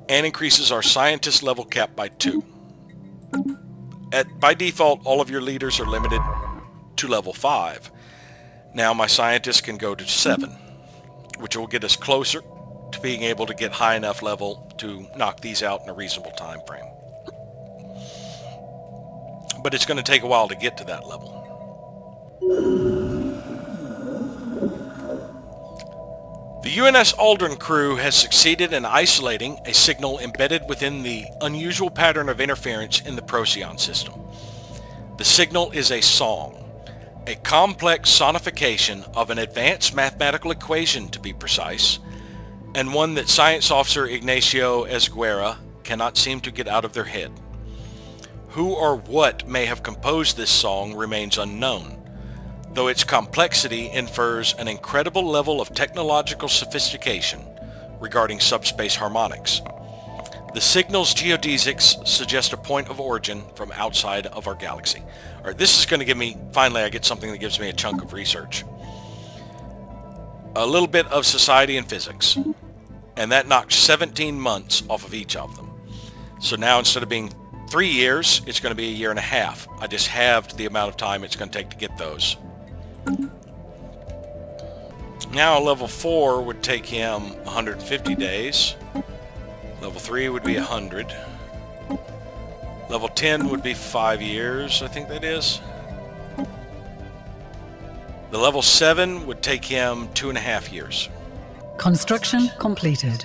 S1: and increases our scientist level cap by 2. By default, all of your leaders are limited to level 5. Now my scientists can go to 7, which will get us closer to being able to get high enough level to knock these out in a reasonable time frame. But it's going to take a while to get to that level. The UNS Aldrin crew has succeeded in isolating a signal embedded within the unusual pattern of interference in the Procyon system. The signal is a song, a complex sonification of an advanced mathematical equation, to be precise, and one that Science Officer Ignacio Esguerra cannot seem to get out of their head. Who or what may have composed this song remains unknown, though its complexity infers an incredible level of technological sophistication regarding subspace harmonics. The signal's geodesics suggest a point of origin from outside of our galaxy. Alright, this is going to give me, finally I get something that gives me a chunk of research. A little bit of society and physics. And that knocks 17 months off of each of them. So now instead of being 3 years, it's going to be a year and a half. I just halved the amount of time it's going to take to get those. Now level 4 would take him 150 days. Level 3 would be 100. Level 10 would be 5 years, I think that is. The level 7 would take him 2.5 years.
S2: Construction completed.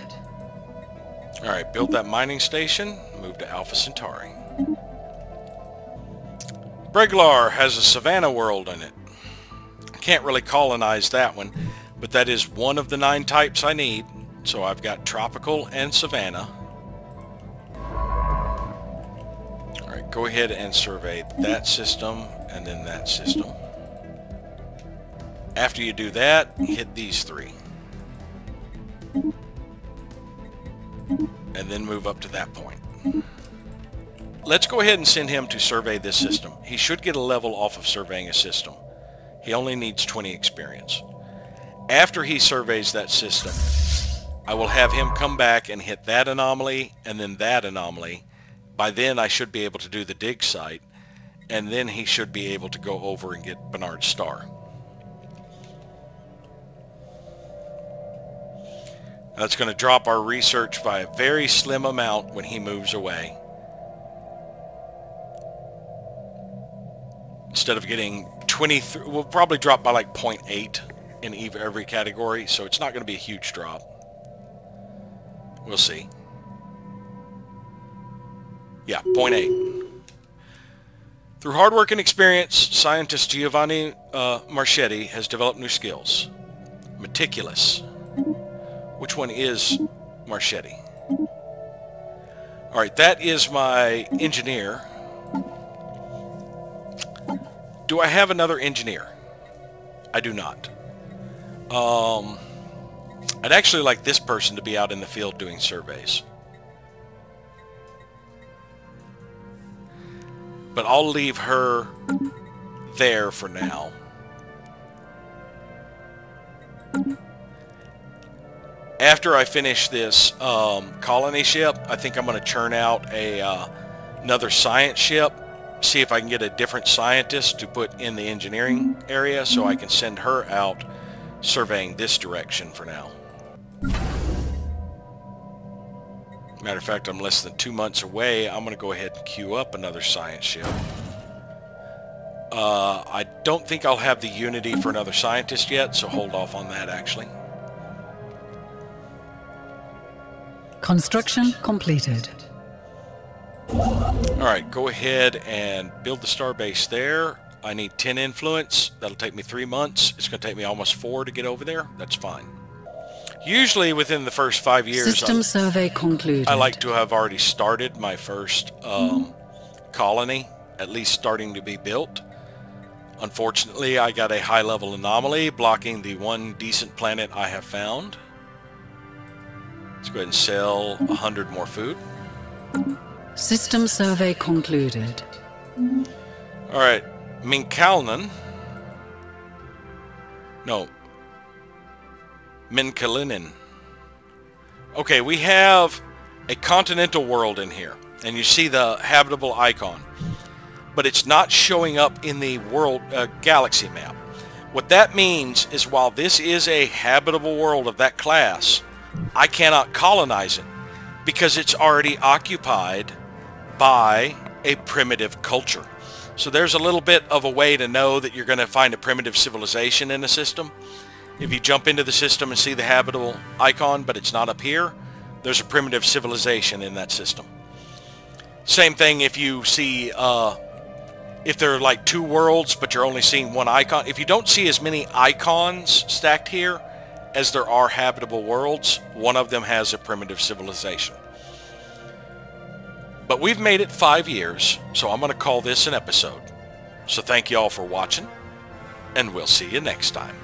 S1: Alright, build that mining station, move to Alpha Centauri. Breglar has a Savannah world in it. Can't really colonize that one, but that is one of the 9 types I need. So I've got Tropical and Savannah. Alright, go ahead and survey that system and then that system. After you do that, hit these 3. And then move up to that point. Let's go ahead and send him to survey this system. He should get a level off of surveying a system. He only needs 20 experience. After he surveys that system, I will have him come back and hit that anomaly and then that anomaly. By then I should be able to do the dig site, and then he should be able to go over and get Bernard's star. That's going to drop our research by a very slim amount when he moves away. Instead of getting 23, we'll probably drop by like 0.8 in every category, so it's not going to be a huge drop. We'll see. Yeah, 0.8. Through hard work and experience, scientist Giovanni Marchetti has developed new skills. Meticulous. Which one is Marchetti? Alright, that is my engineer. Do I have another engineer? I do not. I'd actually like this person to be out in the field doing surveys. But I'll leave her there for now. After I finish this colony ship, I think I'm going to churn out another science ship, see if I can get a different scientist to put in the engineering area so I can send her out surveying this direction for now. Matter of fact, I'm less than 2 months away. I'm going to go ahead and queue up another science ship. I don't think I'll have the Unity for another scientist yet, so hold off on that actually.
S2: Construction completed.
S1: Alright, go ahead and build the starbase there. I need 10 influence. That'll take me 3 months. It's going to take me almost 4 to get over there. That's fine. Usually within the first 5 years,
S2: System survey concluded.
S1: I like to have already started my first colony, at least starting to be built. Unfortunately, I got a high-level anomaly blocking the one decent planet I have found. Let's go ahead and sell 100 more food.
S2: System survey concluded.
S1: Alright, Minkalinen. No. Minkalinen. Okay, we have a continental world in here. And you see the habitable icon. But it's not showing up in the world galaxy map. What that means is while this is a habitable world of that class, I cannot colonize it because it's already occupied by a primitive culture. So there's a little bit of a way to know that you're going to find a primitive civilization in a system. If you jump into the system and see the habitable icon, but it's not up here, there's a primitive civilization in that system. Same thing if you see, if there are like 2 worlds, but you're only seeing 1 icon. If you don't see as many icons stacked here as there are habitable worlds, one of them has a primitive civilization. But we've made it 5 years, so I'm going to call this an episode. So thank you all for watching, and we'll see you next time.